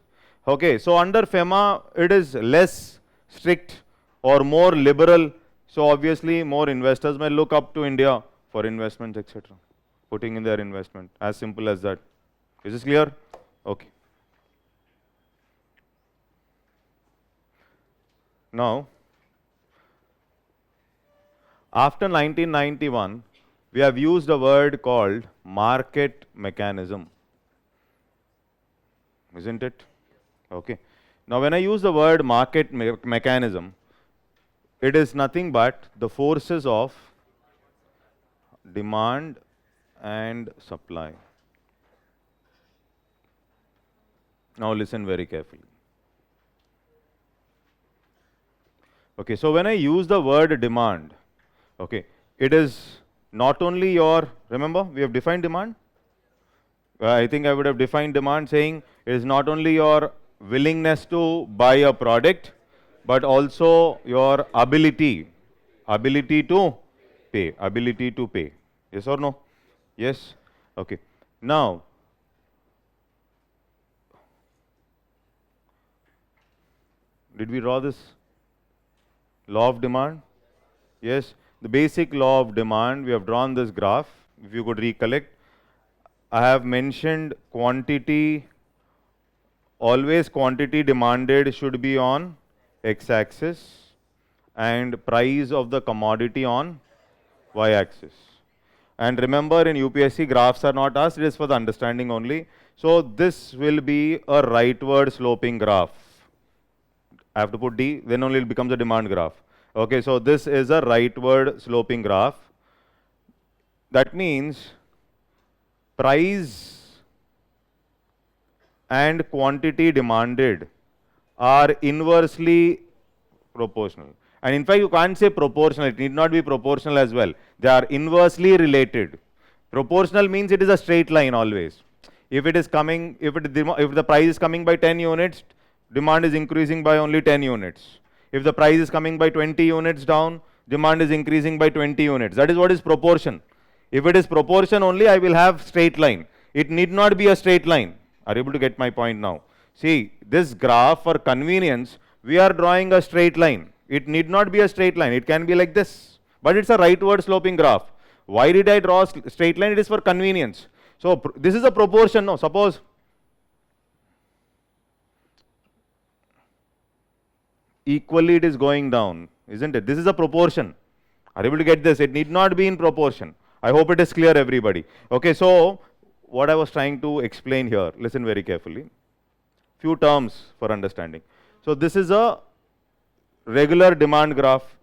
Okay, so under FEMA, it is less strict or more liberal. So obviously, more investors may look up to India for investments, etc. Putting in their investment. As simple as that. Is this clear? Okay. Now, after 1991, we have used a word called market mechanism. Isn't it? Okay. Now, when I use the word market mechanism, it is nothing but the forces of demand and supply. Now, listen very carefully. Okay, so when I use the word demand, okay, it is not only your, remember we have defined demand? I think I would have defined demand saying it is not only your willingness to buy a product, but also your ability to pay. Yes or no? Yes? Okay. Now, did we draw this? Law of demand? Yes, the basic law of demand, we have drawn this graph. If you could recollect, I have mentioned quantity, always quantity demanded should be on x-axis and price of the commodity on y-axis. And remember, in UPSC, graphs are not asked, it is for the understanding only. So this will be a rightward sloping graph. I have to put D, then only it becomes a demand graph. Okay, so this is a rightward sloping graph. That means price and quantity demanded are inversely proportional. And in fact, you can't say proportional, it need not be proportional as well. They are inversely related. Proportional means it is a straight line always. If it is coming, if the price is coming by 10 units, demand is increasing by only 10 units. If the price is coming by 20 units down, demand is increasing by 20 units. That is what is proportion. If it is proportion only, I will have straight line. It need not be a straight line. Are you able to get my point now? See, this graph for convenience, we are drawing a straight line. It need not be a straight line. It can be like this. But it's a rightward sloping graph. Why did I draw a straight line? It is for convenience. So this is a proportion. No, suppose equally it is going down, isn't it? This is a proportion. Are you able to get this? It need not be in proportion. I hope it is clear, everybody. Okay, so what I was trying to explain here, listen very carefully. Few terms for understanding. So this is a regular demand graph.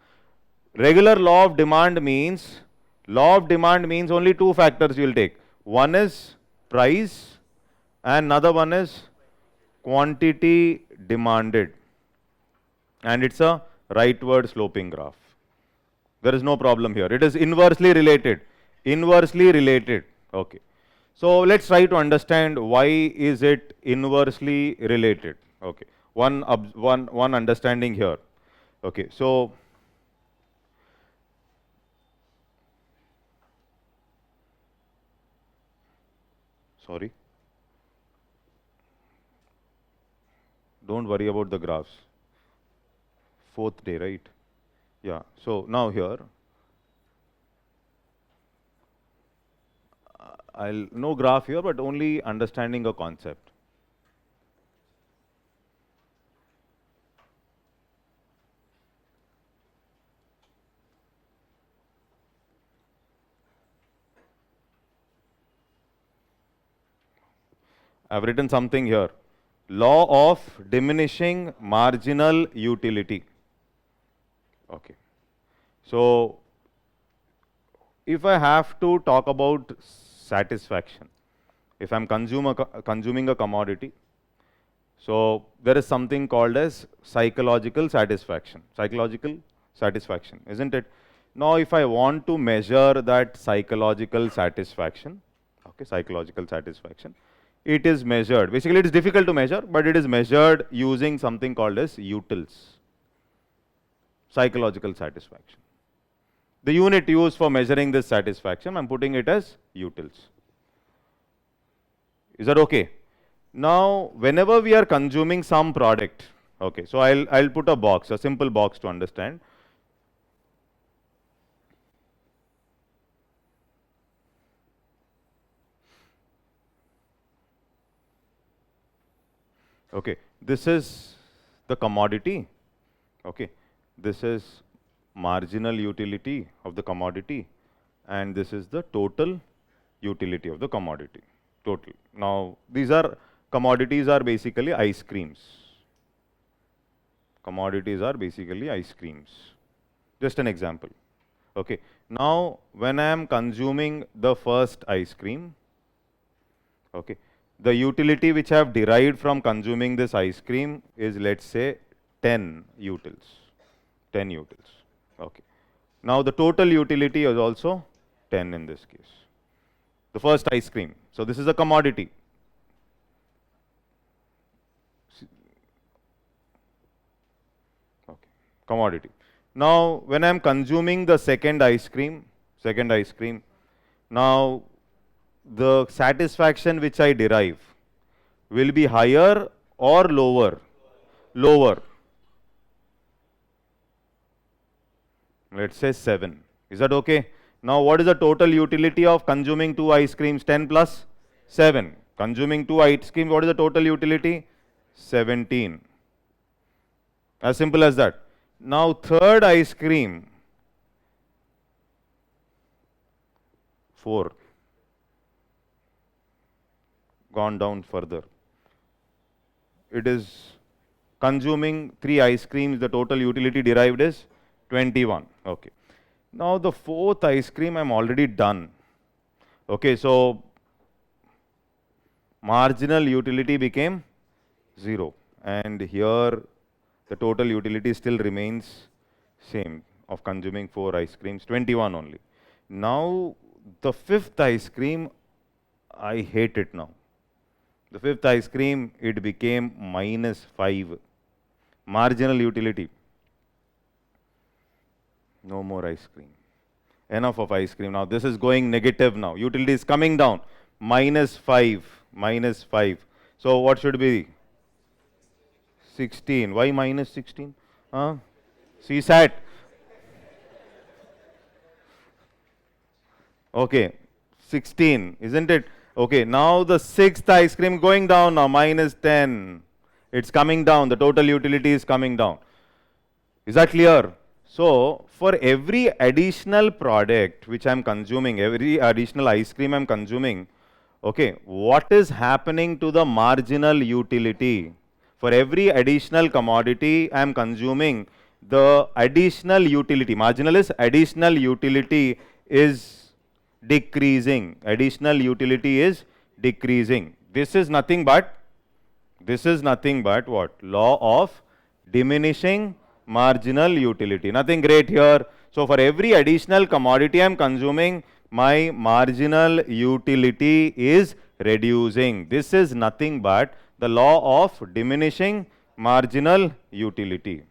Regular law of demand means only two factors you will take. One is price and another one is quantity demanded. And it's a rightward sloping graph. There is no problem here. It is inversely related. Inversely related. Okay. So let's try to understand why is it inversely related. Okay. One understanding here. Okay. So sorry. Don't worry about the graphs. Fourth day, right? Yeah. So now here, I'll no graph here, but only understanding a concept. I've written something here. Law of diminishing marginal utility. Okay. So if I have to talk about satisfaction, if I'm consuming a commodity, so there is something called as psychological satisfaction. Psychological satisfaction, isn't it? Now, if I want to measure that psychological satisfaction, okay, psychological satisfaction, it is measured. Basically, it is difficult to measure, but it is measured using something called as utils. Psychological satisfaction. The unit used for measuring this satisfaction, I'm putting it as utils. Is that okay? Now, whenever we are consuming some product, okay, so I'll put a box, a simple box to understand. Okay, this is the commodity. Okay, this is marginal utility of the commodity, and this is the total utility of the commodity. Total. Now, these are commodities are basically ice creams. Commodities are basically ice creams. Just an example. Okay. Now, when I am consuming the first ice cream, okay, the utility which I have derived from consuming this ice cream is, let's say, 10 utils. 10 utils. Okay. Now, the total utility is also 10 in this case. The first ice cream. So, this is a commodity. Okay. Commodity. Now, when I am consuming the second ice cream, now the satisfaction which I derive will be higher or lower? Lower. Let's say 7. Is that okay? Now, what is the total utility of consuming 2 ice creams? 10 plus 7. Consuming 2 ice creams, what is the total utility? 17. As simple as that. Now, third ice cream, 4. Gone down further. It is consuming 3 ice creams, the total utility derived is 21. Okay. Now, the fourth ice cream I am already done. Okay, so marginal utility became 0, and here the total utility still remains same of consuming 4 ice creams, 21 only. Now, the fifth ice cream, I hate it now. The fifth ice cream, it became -5. Marginal utility. No more ice cream. Enough of ice cream. Now this is going negative now. Utility is coming down. -5. -5. So what should be? 16. Why -16? CSAT. Okay. 16, isn't it? Okay, now the sixth ice cream going down now, -10. It's coming down, the total utility is coming down. Is that clear? So, for every additional product which I am consuming, every additional ice cream I am consuming, okay, what is happening to the marginal utility? For every additional commodity I am consuming, the additional utility, marginal is additional utility is decreasing. Additional utility is decreasing. This is nothing but what? Law of diminishing marginal utility. Nothing great here. So for every additional commodity I am consuming, my marginal utility is reducing. This is nothing but the law of diminishing marginal utility.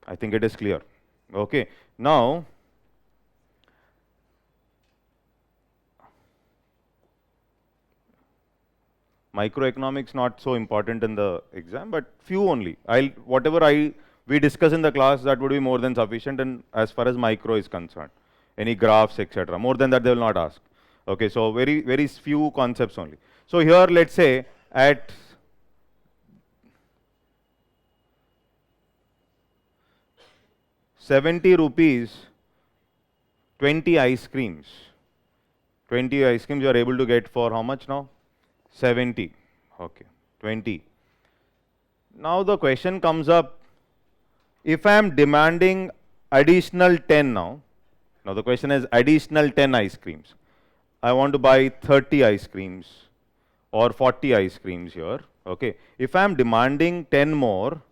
I think it is clear. Okay. Now, microeconomics not so important in the exam, but few only. Whatever we discuss in the class, that would be more than sufficient, and as far as micro is concerned, any graphs, etc. More than that they will not ask. Okay, so very few concepts only. So here let's say at ₹70, 20 ice creams. 20 ice creams you are able to get for how much now? 70. Okay, 20. Now the question comes up, if I am demanding additional 10 now the question is additional 10 ice creams. I want to buy 30 ice creams or 40 ice creams here. Okay, if I am demanding 10 more,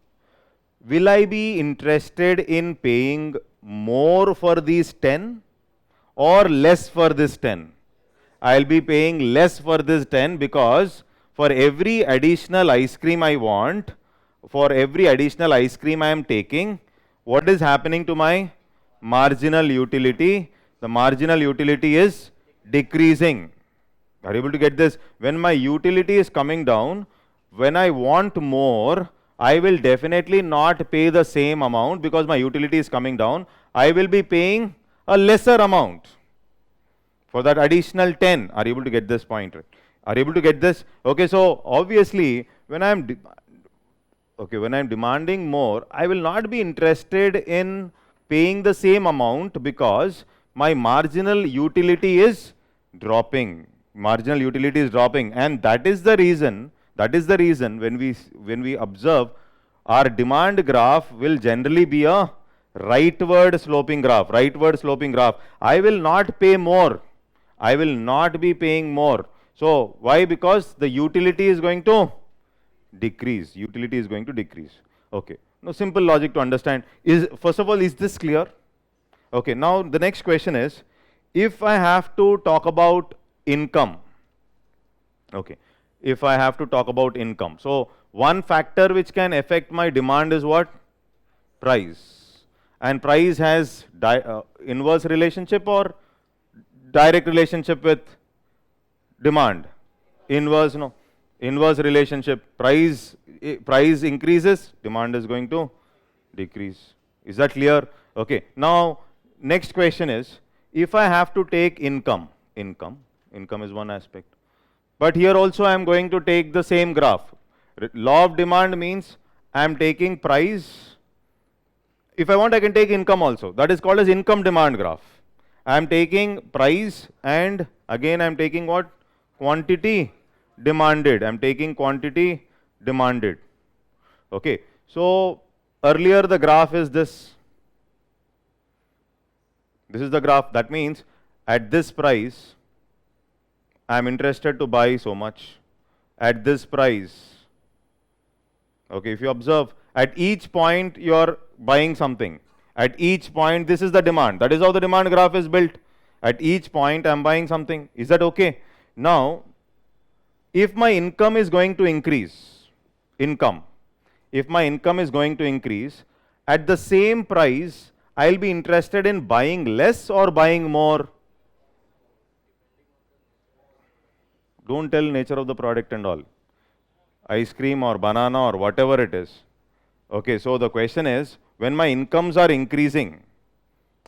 will I be interested in paying more for these 10 or less for this 10? I'll be paying less for this 10 because for every additional ice cream I want, for every additional ice cream I am taking, what is happening to my marginal utility? The marginal utility is decreasing. Are you able to get this? When my utility is coming down, when I want more, I will definitely not pay the same amount because my utility is coming down. I will be paying a lesser amount for that additional 10. Are you able to get this point? Are you able to get this? Okay, so obviously when I am demanding more, I will not be interested in paying the same amount because my marginal utility is dropping. Marginal utility is dropping, and that is the reason when we observe our demand graph will generally be a rightward sloping graph. I will not pay more. I will not be paying more. So why? Because the utility is going to decrease. Utility is going to decrease. Okay. Now simple logic to understand. First of all, is this clear? Okay. Now the next question is, if I have to talk about income. Okay. If I have to talk about income. So one factor which can affect my demand is what? Price. And price has inverse relationship or direct relationship with demand? Inverse, no. Inverse relationship. Price increases, demand is going to decrease. Is that clear? Okay. Now, next question is, if I have to take income is one aspect. But here also I am going to take the same graph. Law of demand means I am taking price. If I want, I can take income also. That is called as income demand graph. I am taking price and again I am taking what? Quantity demanded. I am taking quantity demanded. Okay. So earlier the graph is this. This is the graph. That means at this price I am interested to buy so much. At this price. Okay, if you observe, at each point you are buying something. At each point, this is the demand. That is how the demand graph is built. At each point, I am buying something. Is that okay? Now, if my income is going to increase, if my income is going to increase, at the same price, I'll be interested in buying less or buying more. Don't tell nature of the product and all. Ice cream or banana or whatever it is. Okay, so the question is, when my incomes are increasing,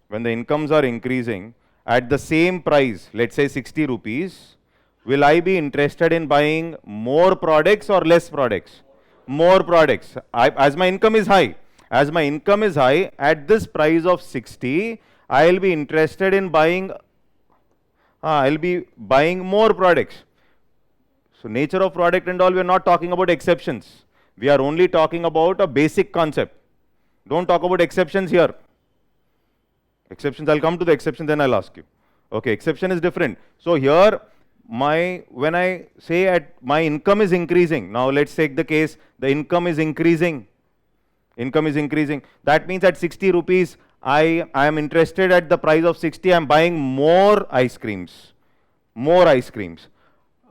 when the incomes are increasing at the same price, let's say 60 rupees, will I be interested in buying more products or less products? More products. As my income is high, at this price of 60, I'll be interested in buying, I'll be buying more products. So nature of product and all, we are not talking about exceptions. We are only talking about a basic concept. Don't talk about exceptions here. Exceptions, I'll come to the exception, then I'll ask you. Okay, exception is different. So here, when I say my income is increasing, now let's take the case, the income is increasing. Income is increasing. That means at 60 rupees, I am interested at the price of 60, I am buying more ice creams. More ice creams.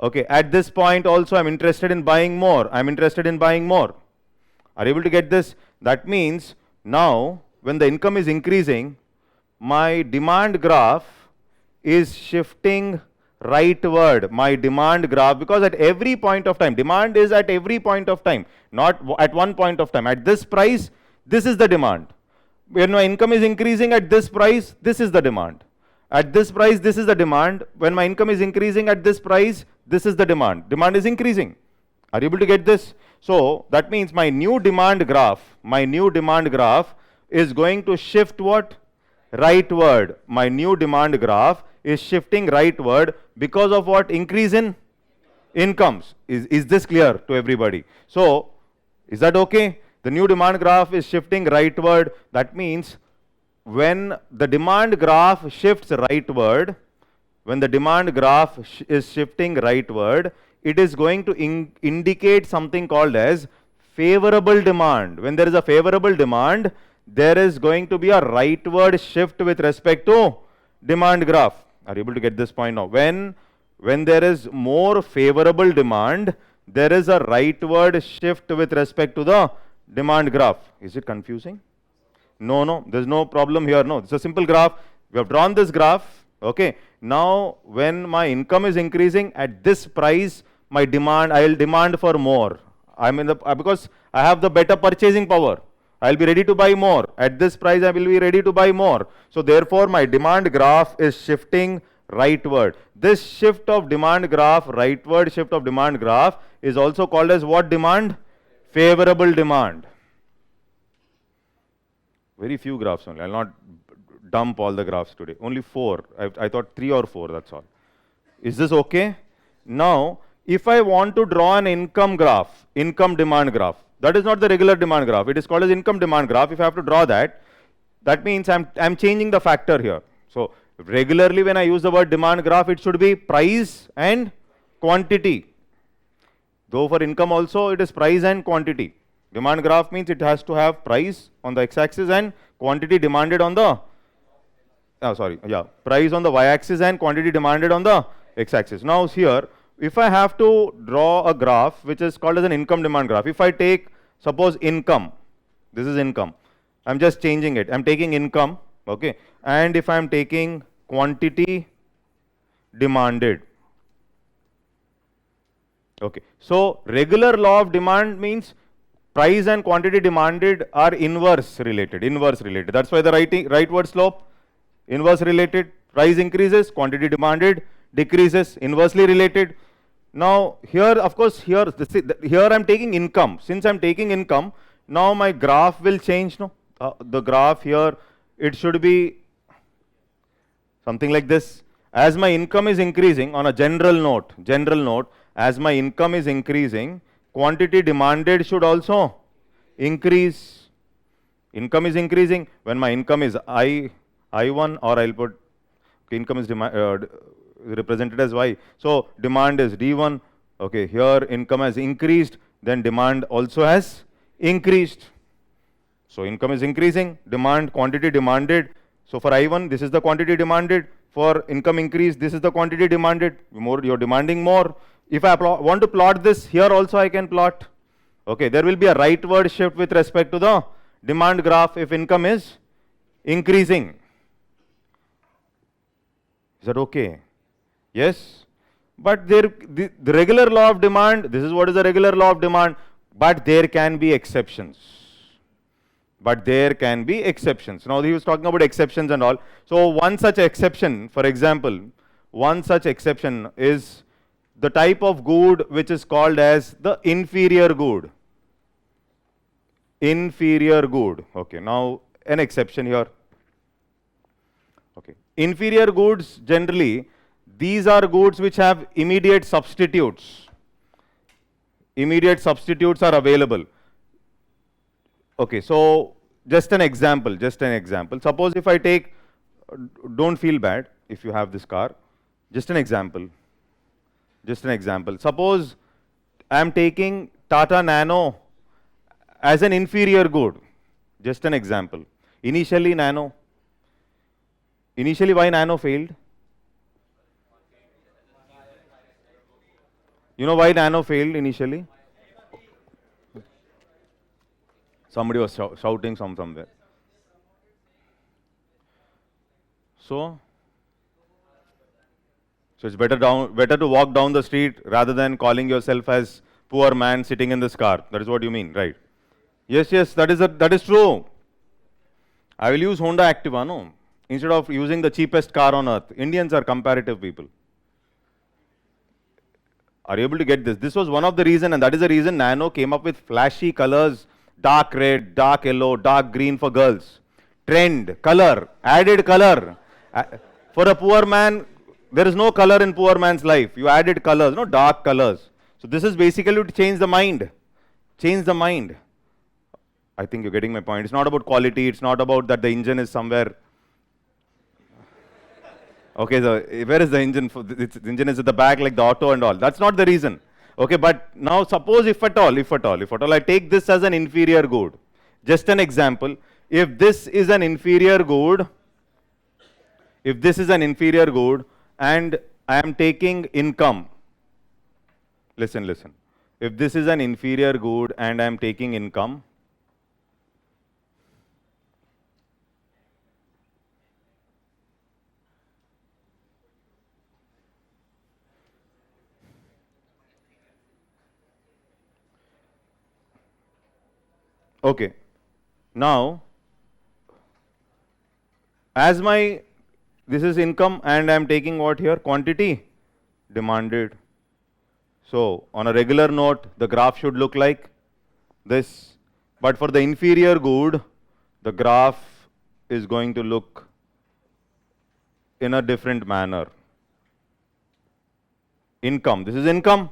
Okay, at this point also, I'm interested in buying more. I'm interested in buying more. Are you able to get this? That means now, when the income is increasing, my demand graph is shifting rightward. My demand graph, because at every point of time, demand is at every point of time, not at one point of time. At this price, this is the demand. When my income is increasing at this price, this is the demand. At this price, this is the demand. When my income is increasing at this price, this is the demand. Demand is increasing. Are you able to get this? So that means my new demand graph is going to shift what? Rightward. My new demand graph is shifting rightward because of what? Increase in incomes. Is this clear to everybody? So, is that okay? The new demand graph is shifting rightward. That means when the demand graph shifts rightward, when the demand graph is shifting rightward, it is going to indicate something called as favorable demand. When there is a favorable demand, there is going to be a rightward shift with respect to demand graph. Are you able to get this point now? When there is more favorable demand, there is a rightward shift with respect to the demand graph. Is it confusing? No, there's no problem here. No, it's a simple graph. We have drawn this graph. Okay. Now, when my income is increasing at this price, my demand, I will demand for more. Because I have the better purchasing power. I'll be ready to buy more. At this price, I will be ready to buy more. So therefore, my demand graph is shifting rightward. This shift of demand graph, rightward shift of demand graph, is also called as what demand? Favorable demand. Very few graphs only. I'll not dump all the graphs today. Only 4. I thought 3 or 4, that's all. Is this okay? Now, if I want to draw an income graph, income demand graph, that is not the regular demand graph. It is called as income demand graph. If I have to draw that, that means I'm changing the factor here. So regularly when I use the word demand graph, it should be price and quantity. Though for income also, it is price and quantity. Demand graph means it has to have price on the x-axis and quantity demanded on the, price on the y-axis and quantity demanded on the x-axis. Now here, if I have to draw a graph which is called as an income demand graph, if I take, suppose income, this is income, I'm just changing it, I'm taking income, okay, and if I'm taking quantity demanded, okay, so regular law of demand means price and quantity demanded are inverse related, that's why the rightward slope, inverse related, price increases, quantity demanded decreases, inversely related. Now here, of course, here I'm taking income. Since I'm taking income, now my graph will change. No, the graph here, it should be something like this. As my income is increasing, on a general note, as my income is increasing, quantity demanded should also increase. Income is increasing. When my income is I1, or I'll put income is represented as Y. So demand is D1. Okay, here income has increased, then demand also has increased. So income is increasing, demand, quantity demanded. So for I1, this is the quantity demanded. for income increase, this is the quantity demanded, you're demanding more. If I want to plot this, here also I can plot. Okay, there will be a rightward shift with respect to the demand graph if income is increasing. Is that okay? Yes? But the regular law of demand, this is what is the regular law of demand, but there can be exceptions. But there can be exceptions. Now he was talking about exceptions and all. So one such exception, for example, one such exception is the type of good which is called as the inferior good. Inferior good. Okay, now an exception here. Okay, inferior goods generally, these are goods which have immediate substitutes. Immediate substitutes are available. Okay, so just an example, Suppose if I take, don't feel bad if you have this car, just an example. Suppose I am taking Tata Nano as an inferior good, just an example. Initially why Nano failed? You know why Nano failed initially? Somebody was shouting somewhere. So it's better to walk down the street rather than calling yourself as poor man sitting in this car. That is what you mean, right? Yes, that is true. I will use Honda Activa, no? Instead of using the cheapest car on earth. Indians are comparative people. Are you able to get this? This was one of the reasons, and that is the reason Nano came up with flashy colors, dark red, dark yellow, dark green for girls. Trend, color, added color. For a poor man, there is no color in poor man's life. You added colors, no dark colors. So this is basically to change the mind. Change the mind. I think you're getting my point. It's not about quality. It's not about that the engine is somewhere. Okay, so where is the engine? The engine is at the back like the auto and all. That's not the reason. Okay, but now suppose if at all, I take this as an inferior good. Just an example. If this is an inferior good, and I am taking income. Listen. If this is an inferior good and I am taking income, okay, now as this is income and I am taking what here? Quantity demanded. So on a regular note, the graph should look like this. But for the inferior good, the graph is going to look in a different manner. Income. This is income.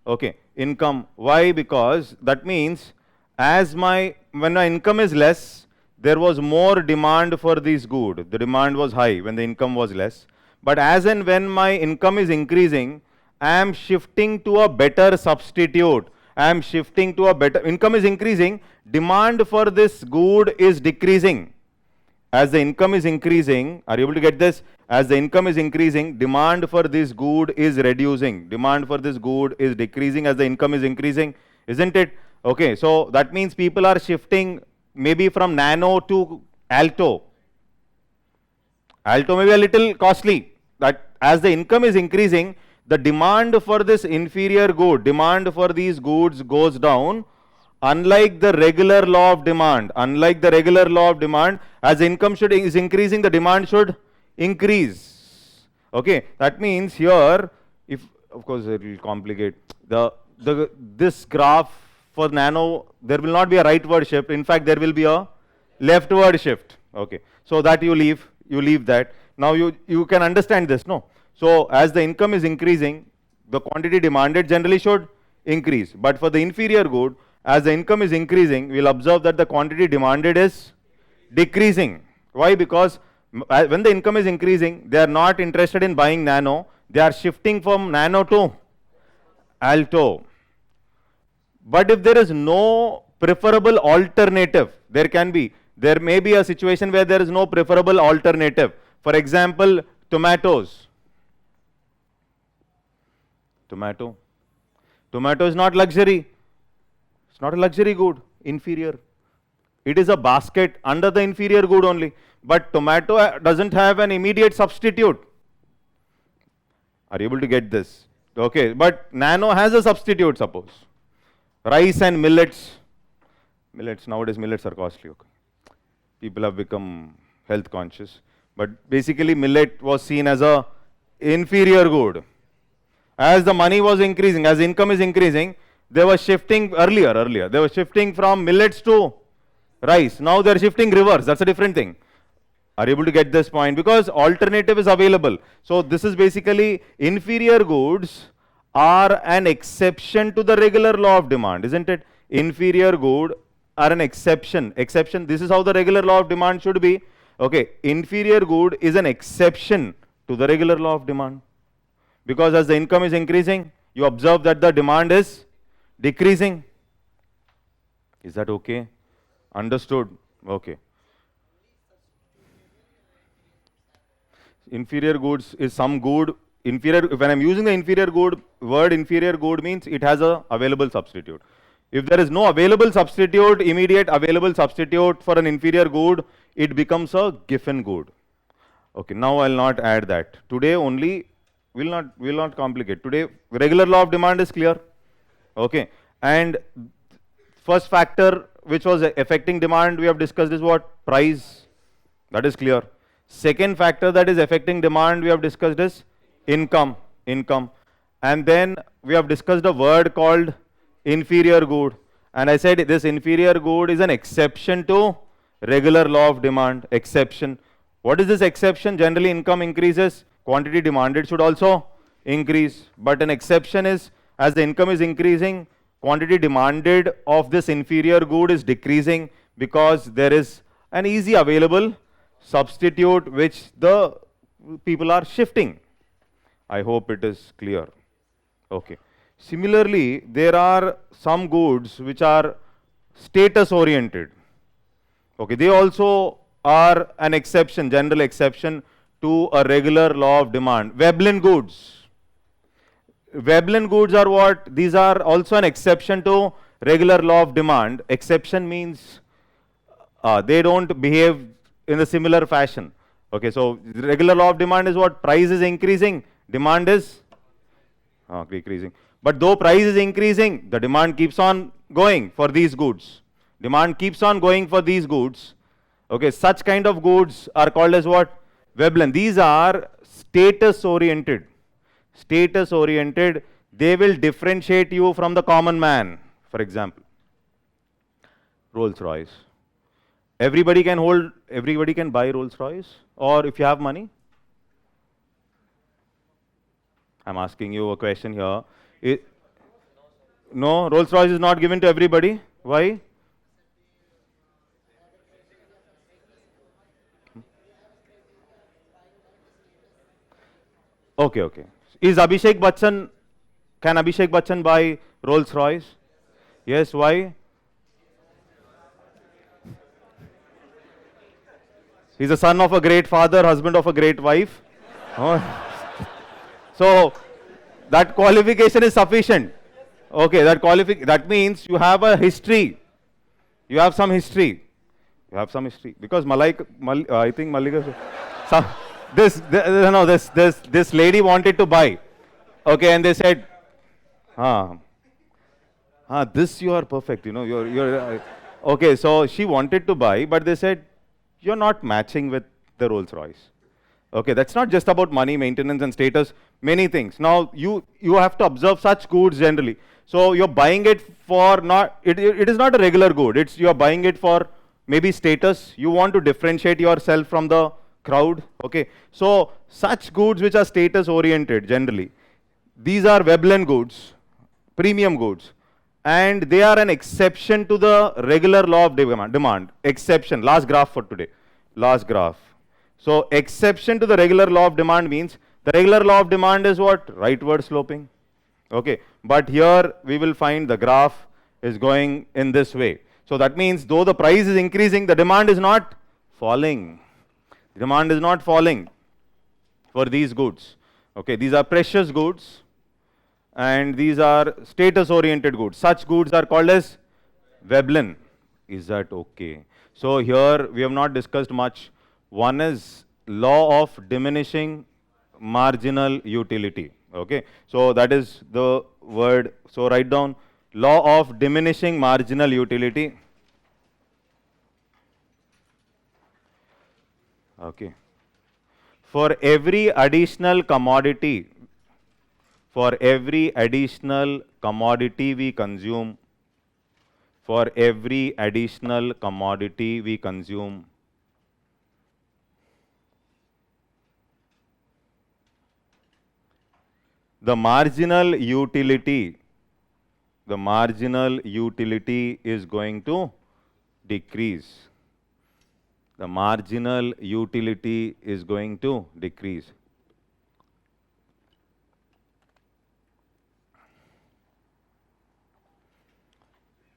Okay, income. Why? Because that means when my income is less, there was more demand for this good. The demand was high when the income was less. But as and when my income is increasing, I am shifting to a better substitute. Income is increasing, demand for this good is decreasing. As the income is increasing, are you able to get this? As the income is increasing, demand for this good is reducing. Demand for this good is decreasing as the income is increasing, isn't it? Okay, so that means people are shifting maybe from Nano to Alto. Alto may be a little costly. That as the income is increasing, the demand for this inferior good, demand for these goods goes down. Unlike the regular law of demand, as the income is increasing, the demand should increase. Okay, that means here, of course it will complicate this graph for Nano, there will not be a rightward shift. In fact, there will be a leftward shift. Okay, so that you leave that. Now you can understand this, no? So as the income is increasing, the quantity demanded generally should increase. But for the inferior good, as the income is increasing, we will observe that the quantity demanded is decreasing. Why? Because when the income is increasing, they are not interested in buying Nano. They are shifting from Nano to Alto. But if there is no preferable alternative, there may be a situation where there is no preferable alternative. For example, Tomatoes. Tomato. Tomato is not luxury. It's not a luxury good, inferior. It is a basket under the inferior good only. But tomato doesn't have an immediate substitute. Are you able to get this? Okay, but nano has a substitute, suppose. Rice and millets. Millets, nowadays millets are costly. Okay. People have become health conscious. But basically millet was seen as a inferior good. As the money was increasing, as income is increasing, they were shifting earlier, they were shifting from millets to rice. Now they are shifting reverse. That's a different thing. Are you able to get this point? Because alternative is available. So this is basically inferior goods are an exception to the regular law of demand, isn't it? Inferior good are an exception. Exception, this is how the regular law of demand should be. Okay, inferior good is an exception to the regular law of demand. Because as the income is increasing, you observe that the demand is decreasing. Is that okay? Understood? Okay. Inferior goods is some good. Inferior, when I'm using the inferior good, word inferior good means it has a available substitute. If there is no available substitute, immediate available substitute for an inferior good, it becomes a given good. Okay, now I'll not add that. Today only, we'll not complicate. Today, regular law of demand is clear. Okay, and first factor which was affecting demand we have discussed is what? Price. That is clear. Second factor that is affecting demand we have discussed is income. And then we have discussed a word called inferior good. And I said this inferior good is an exception to regular law of demand. Exception. What is this exception? Generally income increases, quantity demanded should also increase. But an exception is as the income is increasing, quantity demanded of this inferior good is decreasing because there is an easy available substitute which the people are shifting. I hope it is clear. Okay. Similarly, there are some goods which are status oriented. Okay, they also are an exception, general exception to a regular law of demand. Veblen goods. Veblen goods are what? These are also an exception to regular law of demand. Exception means they don't behave in a similar fashion. Okay, so regular law of demand is what? Price is increasing, demand is decreasing. But though price is increasing, the demand keeps on going for these goods. Demand keeps on going for these goods. Okay, such kind of goods are called as what? Veblen. These are status oriented. Status oriented, they will differentiate you from the common man. For example, Rolls Royce. Everybody can buy Rolls Royce, or if you have money. I'm asking you a question here. No, Rolls Royce is not given to everybody. Why? Okay. Is Abhishek Bachchan, can Abhishek Bachchan buy Rolls Royce? Yes, why? He's the son of a great father, husband of a great wife. Oh. So, that qualification is sufficient. Okay, that means you have a history. You have some history. Because I think Mallika, this lady wanted to buy. Okay, and they said, this you are perfect, you're okay, so she wanted to buy, but they said, you're not matching with the Rolls Royce. Okay, that's not just about money, maintenance and status, many things. Now, you have to observe such goods generally. So, you're buying it for it is not a regular good, you're buying it for maybe status, you want to differentiate yourself from the crowd. Okay, so such goods which are status oriented generally, these are Veblen goods, premium goods, and they are an exception to the regular law of demand. Exception, last graph for today, last graph. So exception to the regular law of demand means the regular law of demand is what? Rightward sloping. Okay, but here we will find the graph is going in this way. So that means though the price is increasing, the demand is not falling. Demand is not falling. for these goods. Okay, these are precious goods and these are status oriented goods. Such goods are called as Veblen. Is that okay? So here we have not discussed much. One is law of diminishing marginal utility. Okay, so that is the word. So write down law of diminishing marginal utility. Okay. For every additional commodity we consume, for every additional commodity we consume, the marginal utility is going to decrease. The marginal utility is going to decrease.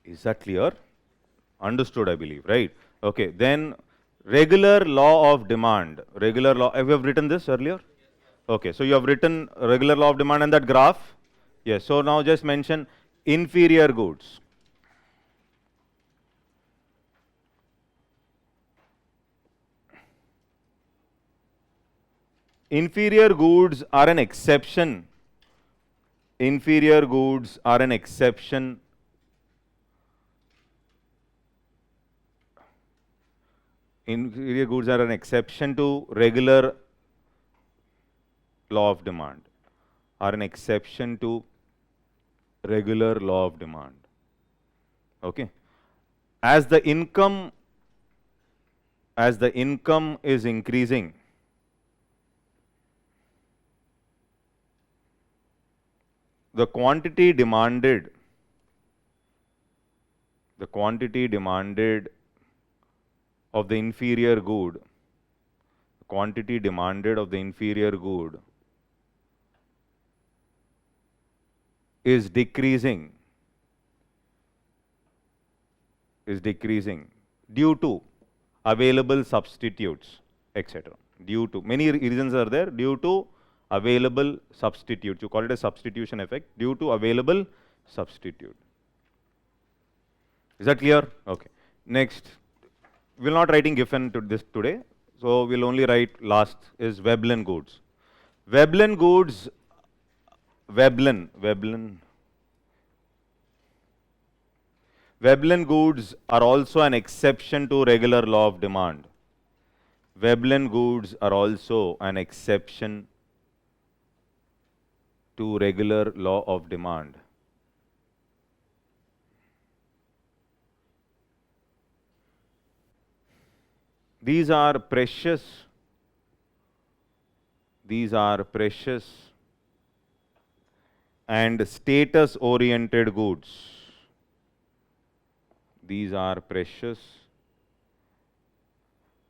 Is that clear? Understood, I believe, right? Okay, then regular law of demand. Regular law, have you have written this earlier? Okay, so you have written regular law of demand and that graph? Yes, so now just mention inferior goods. Inferior goods are an exception. Inferior goods are an exception. Inferior goods are an exception to regular law of demand. Are an exception to regular law of demand. Okay. As the income is increasing, the quantity demanded of the inferior good, is decreasing due to available substitutes, etc. Due to many reasons are there, due to available substitutes. You call it a substitution effect, due to available substitute. Is that clear? Okay. Next, we're not writing Giffen to this today, so we'll only write last is Veblen goods. Veblen goods, Veblen goods are also an exception to regular law of demand. Veblen goods are also an exception to regular law of demand. These are precious and status oriented goods. These are precious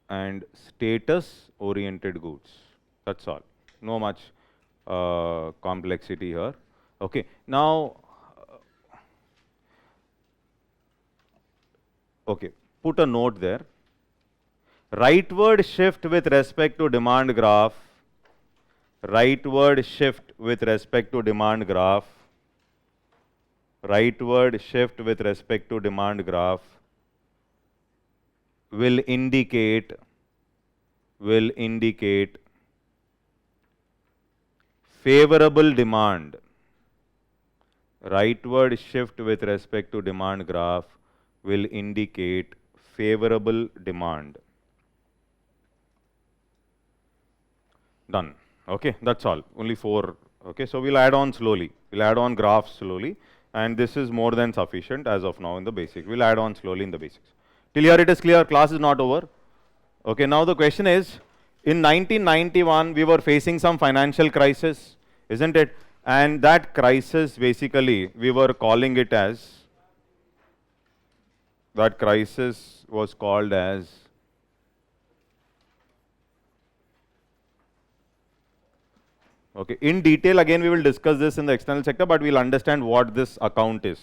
and status oriented goods. That's all. No much complexity here. Okay. Now, okay, put a note there. Rightward shift with respect to demand graph. Rightward shift with respect to demand graph. Rightward shift with respect to demand graph will indicate favorable demand. Rightward shift with respect to demand graph will indicate favorable demand. Done. Okay, that's all. Only 4. Okay, so we'll add on slowly. We'll add on graphs slowly, and this is more than sufficient as of now in the basic. We'll add on slowly in the basics. Till here it is clear. Class is not over. Okay, now the question is, in 1991 we were facing some financial crisis, isn't it? And that crisis, basically we were calling it as, that crisis was called as okay. In detail, again, we will discuss this in the external sector, but we'll understand what this account is.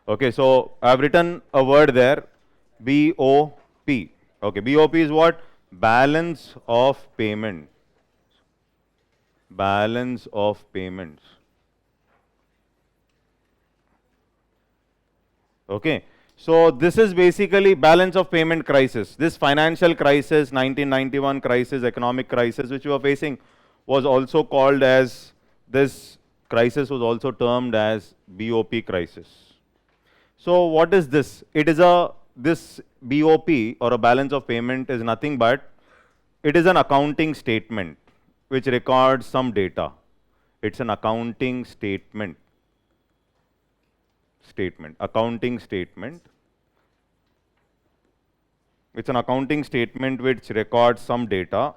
Okay, so I have written a word there, BOP. Okay, BOP is what? Balance of payment. balance of payments. Okay, so this is basically balance of payment crisis. This financial crisis, 1991 crisis, economic crisis, which we were facing, was also called as, this crisis was also termed as BOP crisis. So what is this? It is this BOP, or a balance of payment, is nothing but, it is an accounting statement which records some data. It's an accounting statement. Accounting statement. It's an accounting statement which records some data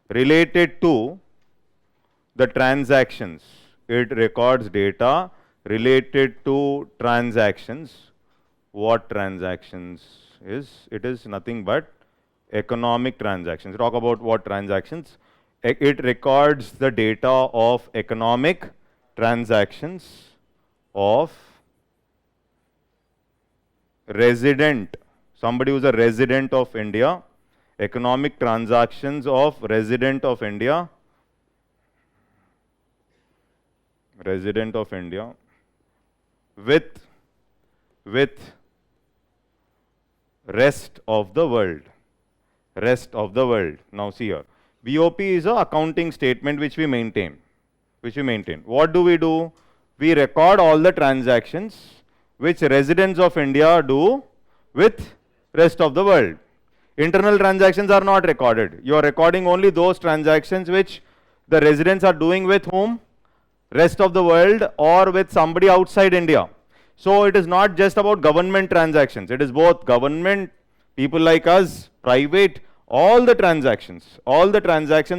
related to the transactions. It records data related to transactions. What transactions is? It is nothing but economic transactions. Talk about what transactions. It records the data of economic transactions of resident, somebody who's a resident of India, economic transactions of resident of India, with rest of the world. Now see here, BOP is a accounting statement which we maintain. What do? We record all the transactions which residents of India do with rest of the world. Internal transactions are not recorded. You are recording only those transactions which the residents are doing with whom? Rest of the world, or with somebody outside India. So it is not just about government transactions. It is both government, people like us, private, all the transactions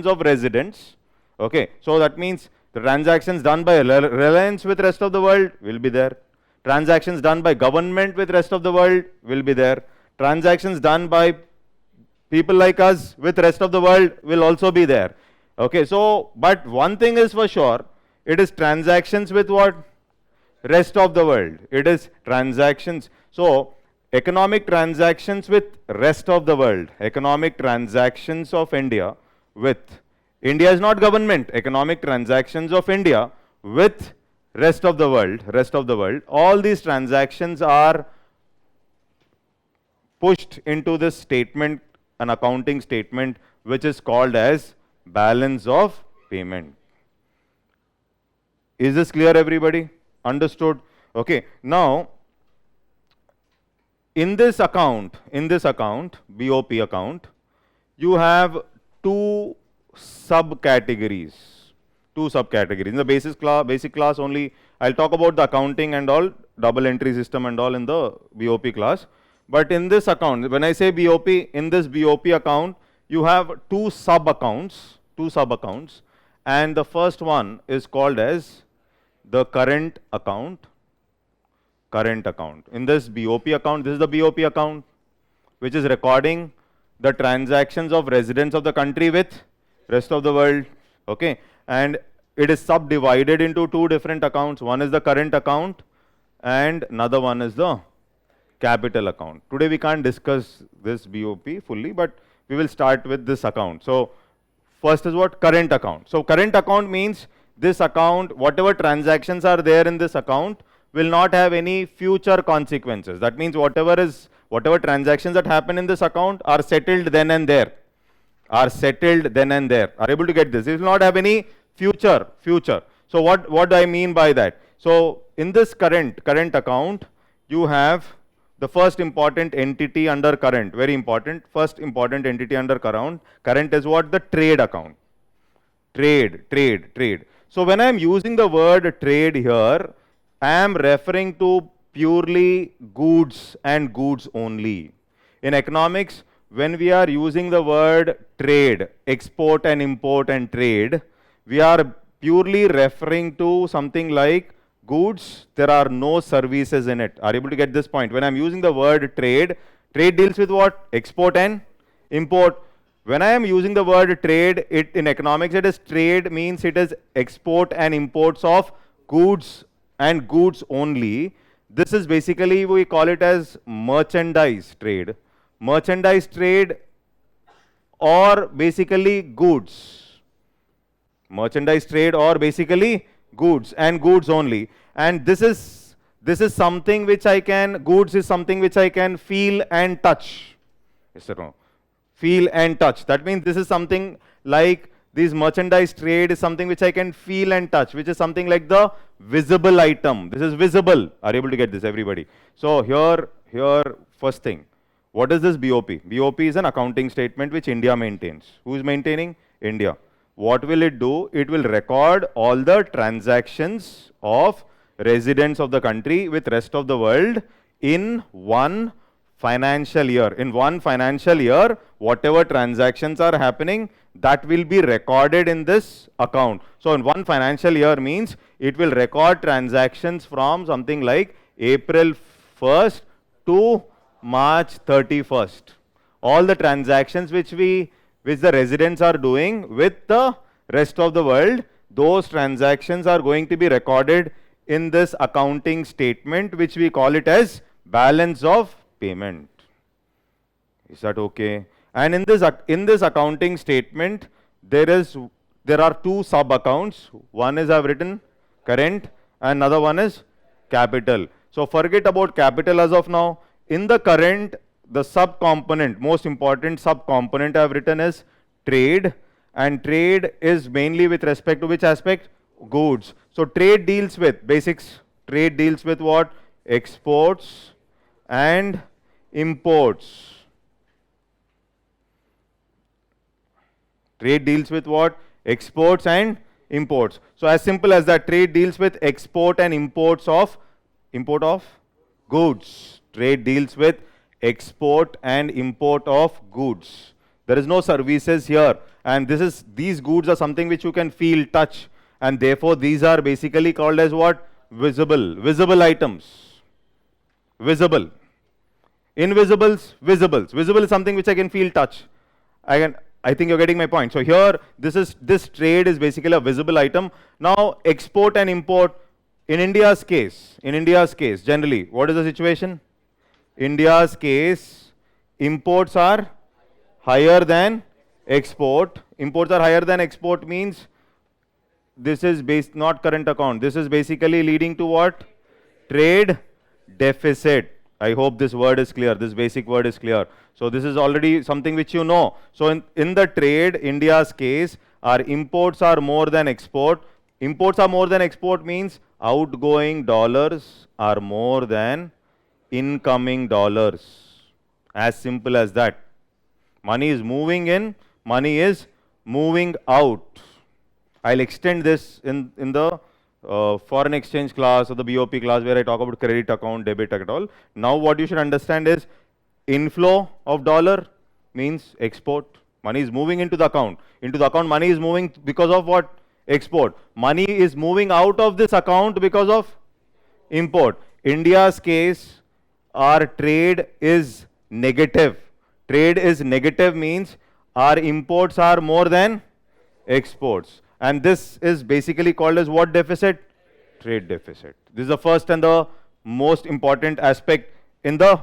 of residents. Okay, so that means the transactions done by Reliance with rest of the world will be there. Transactions done by government with rest of the world will be there. Transactions done by people like us with rest of the world will also be there. Okay, so, but one thing is for sure, it is transactions with what? Rest of the world. It is transactions. So, economic transactions with rest of the world. Economic transactions of India with, India is not government. Economic transactions of India with rest of the world. All these transactions are pushed into this statement, an accounting statement, which is called as balance of payment. Is this clear, everybody? Understood? Okay. Now, in this account, BOP account, you have two subcategories. In the basic class only, I'll talk about the accounting and all, double entry system and all in the BOP class. But in this account, when I say BOP, in this BOP account, you have two sub accounts, and the first one is called as the current account. In this BOP account, this is the BOP account, which is recording the transactions of residents of the country with rest of the world. Okay, and it is subdivided into two different accounts. One is the current account and another one is the capital account. Today we can't discuss this BOP fully, but we will start with this account. So first is what? Current account. So current account means this account, whatever transactions are there in this account will not have any future consequences. That means whatever transactions that happen in this account are settled then and there. Are able to get this. It will not have any future. So what do I mean by that? So in this current account, you have the first important entity under current, very important, first important entity under current is what? The trade account. Trade. So when I am using the word trade here, I am referring to purely goods and goods only. In economics, when we are using the word trade, export and import and trade, we are purely referring to something like goods. There are no services in it. Are you able to get this point? When I'm using the word trade deals with what? Export and import. When I am using the word trade, in economics, it is trade means it is export and imports of goods and goods only. This is basically, we call it as merchandise trade. Merchandise trade, or basically goods. Merchandise trade, or basically goods and goods only. And this is something which I can, goods is something which I can feel and touch. Yes or no? Feel and touch. That means this is something like this merchandise trade is something which I can feel and touch, which is something like the visible item. This is visible. Are you able to get this, everybody? So here, first thing, what is this BOP? BOP is an accounting statement which India maintains. Who is maintaining? India. What will it do? It will record all the transactions of residents of the country with rest of the world in one financial year. In one financial year, whatever transactions are happening, that will be recorded in this account. So in one financial year means it will record transactions from something like April 1st to March 31st. All the transactions which the residents are doing with the rest of the world, those transactions are going to be recorded in this accounting statement, which we call it as balance of payment. Is that okay? And in this accounting statement, there are two sub accounts. One is I've written current, and another one is capital. So forget about capital as of now. In the current, the sub component, most important sub component I've written is trade, and trade is mainly with respect to which aspect? Goods. So trade deals with basics. Trade deals with what? Exports and imports. Trade deals with what? Exports and imports. So as simple as that, trade deals with export and imports of goods. Trade deals with export and import of goods. There is no services here, and these goods are something which you can feel, touch, and therefore these are basically called as what? Visible items. Visible. Invisibles, visibles. Visible is something which I can feel, touch. I think you're getting my point. So here, this trade is basically a visible item. Now, export and import, in India's case, generally, what is the situation? India's case, imports are higher than export. Imports are higher than export means this is not current account. This is basically leading to what? Trade deficit. I hope this word is clear. This basic word is clear. So this is already something which you know. So in the trade, India's case, our imports are more than export. Imports are more than export means outgoing dollars are more than incoming dollars. As simple as that. Money is moving in, money is moving out. I'll extend this in the foreign exchange class or the BOP class where I talk about credit account, debit account, all. Now what you should understand is inflow of dollar means export. Money is moving into the account. Into the account, money is moving because of what? Export. Money is moving out of this account because of import. India's case, our trade is negative. Trade is negative means our imports are more than exports. And this is basically called as what deficit? Trade deficit. This is the first and the most important aspect in the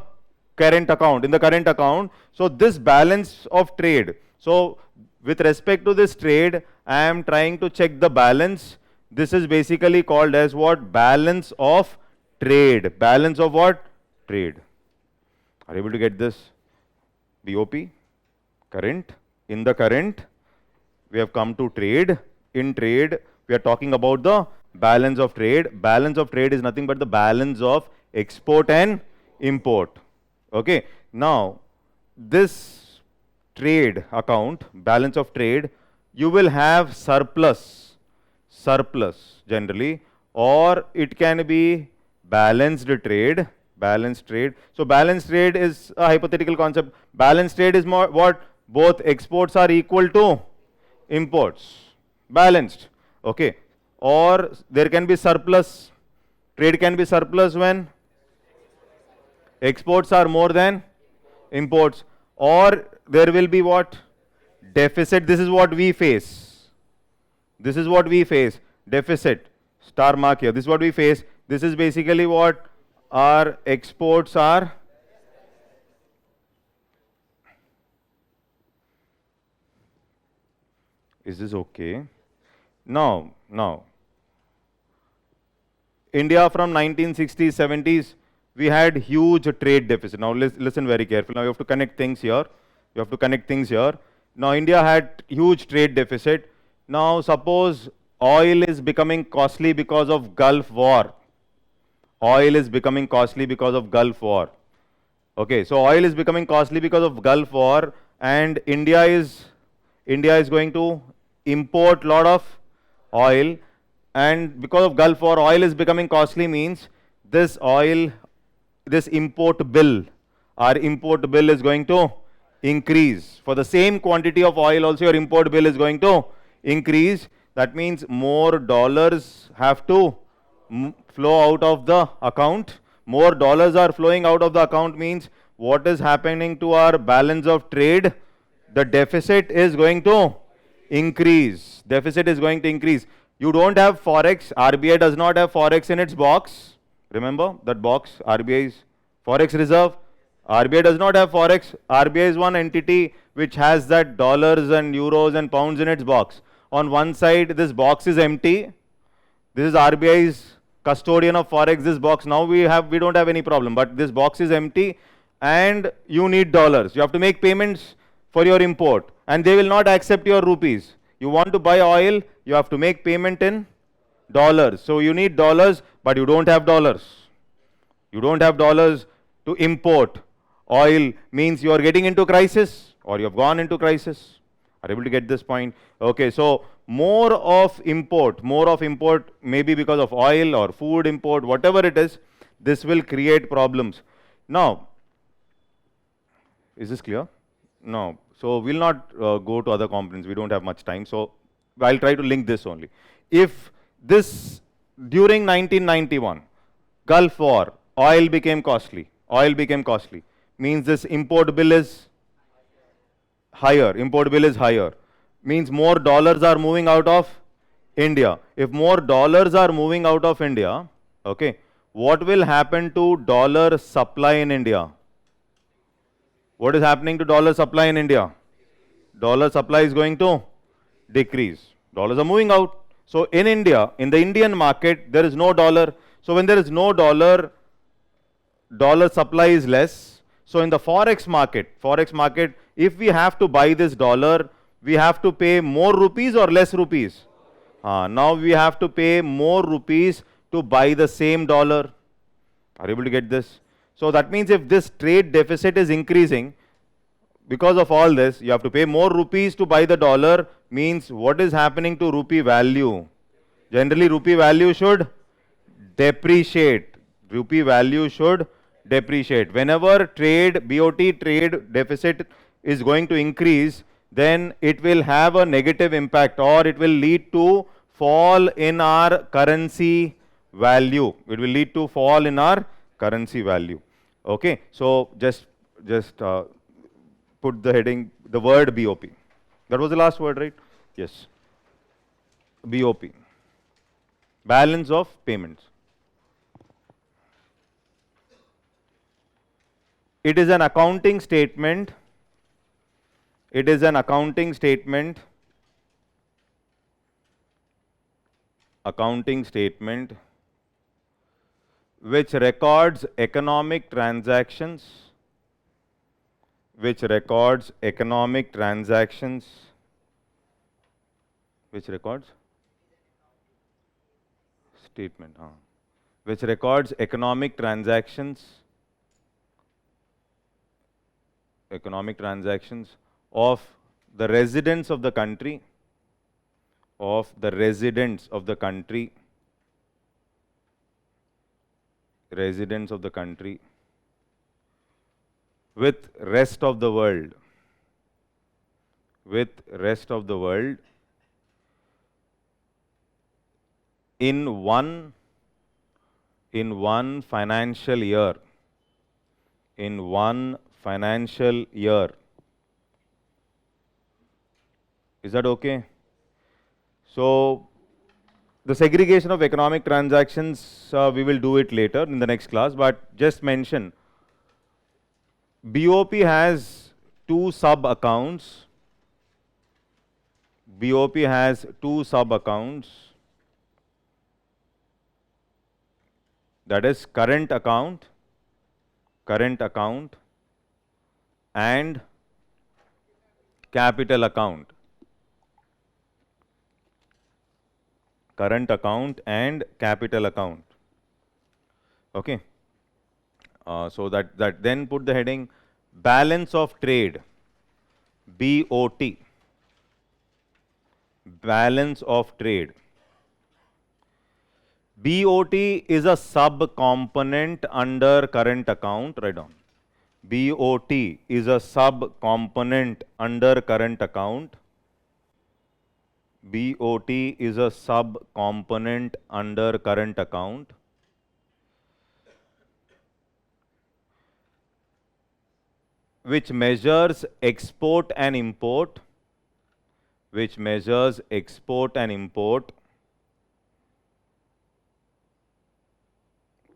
current account. So this balance of trade. So with respect to this trade, I am trying to check the balance. This is basically called as what? Balance of trade. Balance of what? Trade. Are you able to get this? BOP, current. In the current, we have come to trade. In trade, we are talking about the balance of trade. Balance of trade is nothing but the balance of export and import. Okay. Now, this trade account, balance of trade, you will have surplus generally, or it can be balanced trade. Balanced trade. So balanced trade is a hypothetical concept. Balanced trade is more what? Both exports are equal to imports. Balanced. Okay. Or there can be surplus. Trade can be surplus when exports are more than imports. Or there will be what? Deficit. This is what we face. This is what we face. Deficit. Star mark here. This is what we face. This is basically what? Our exports are Is this okay? Now, India from 1960s, 70s, we had huge trade deficit. Now listen very carefully. Now you have to connect things here. You have to connect things here. Now India had huge trade deficit. Now suppose oil is becoming costly because of Gulf War. Oil is becoming costly because of Gulf War. Okay, so oil is becoming costly because of Gulf War, and India is going to import lot of oil, and because of Gulf War, oil is becoming costly means this oil, this import bill, our import bill is going to increase. For the same quantity of oil also your import bill is going to increase. That means more dollars have to flow out of the account. More dollars are flowing out of the account means what is happening to our balance of trade? The deficit is going to increase. Deficit is going to increase. You don't have forex. RBI does not have forex in its box. Remember that box, RBI's forex reserve. RBI does not have forex. RBI is one entity which has that dollars and euros and pounds in its box. On one side, this box is empty. This is RBI's custodian of forex, this box. Now we don't have any problem, but this box is empty and you need dollars. You have to make payments for your import and they will not accept your rupees. You want to buy oil, you have to make payment in dollars. So you need dollars, but you don't have dollars. You don't have dollars to import oil, means you are getting into crisis or you have gone into crisis. Are you able to get this point? Okay, so more of import, maybe because of oil or food import, whatever it is, this will create problems. Now, is this clear? No. So we'll not go to other components. We don't have much time. So I'll try to link this only. If this, during 1991, Gulf War, oil became costly, means this import bill is higher, means more dollars are moving out of India. If more dollars are moving out of India, okay, what will happen to dollar supply in India? What is happening to dollar supply in India? Dollar supply is going to decrease. Dollars are moving out. So in India, in the Indian market, there is no dollar. So when there is no dollar, dollar supply is less. So in the forex market, if we have to buy this dollar, we have to pay more rupees or less rupees? Now we have to pay more rupees to buy the same dollar. Are you able to get this? So that means if this trade deficit is increasing, because of all this, you have to pay more rupees to buy the dollar, means what is happening to rupee value? Generally, rupee value should depreciate. Rupee value should depreciate. Whenever trade, BOT trade deficit is going to increase, then it will have a negative impact or it will lead to fall in our currency value. It will lead to fall in our currency value. Okay, so just put the heading, the word BOP. That was the last word, right? Yes. BOP. Balance of payments. It is an accounting statement. It is an accounting statement. Which records economic transactions. Which records economic transactions. Which records? Statement. Which records economic transactions. Economic transactions of the residents of the country. Of the residents of the country. Residents of the country. With rest of the world. With rest of the world. In one financial year. In one financial year. Is that okay? So the segregation of economic transactions, we will do it later in the next class, but just mention BOP has two sub accounts. BOP has two sub accounts, that is current account and capital account. Current account and capital account. Okay. So that then put the heading balance of trade, BOT. Balance of trade. BOT is a sub-component under current account. Write down. BOT is a sub-component under current account. BOT is a sub-component under current account. Which measures export and import. Which measures export and import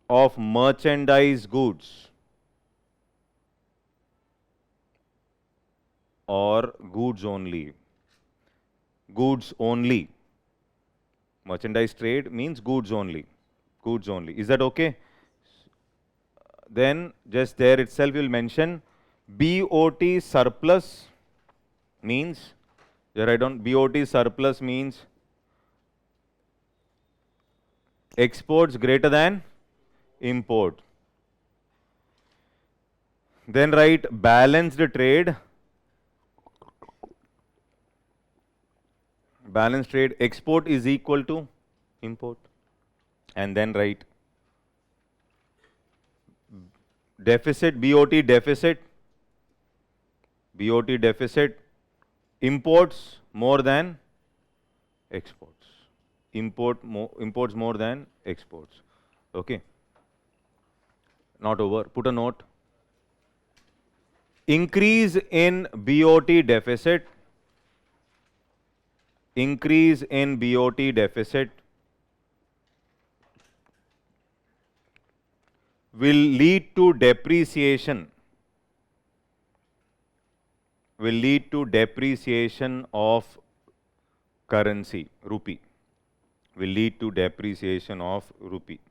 of merchandise goods or goods only. Goods only. Merchandise trade means goods only. Goods only. Is that okay? Then just there itself you will mention BOT surplus means, write down BOT surplus means exports greater than import. Then write balanced trade. Balanced trade, export is equal to import. And then write deficit, BOT deficit. BOT deficit, imports more than exports. Imports more than exports. Okay. Not over. Put a note. Increase in BOT deficit. Increase in BOT deficit will lead to depreciation. Will lead to depreciation of currency, rupee. Will lead to depreciation of rupee.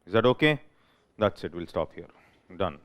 Is that okay? That's it. We'll stop here. Done.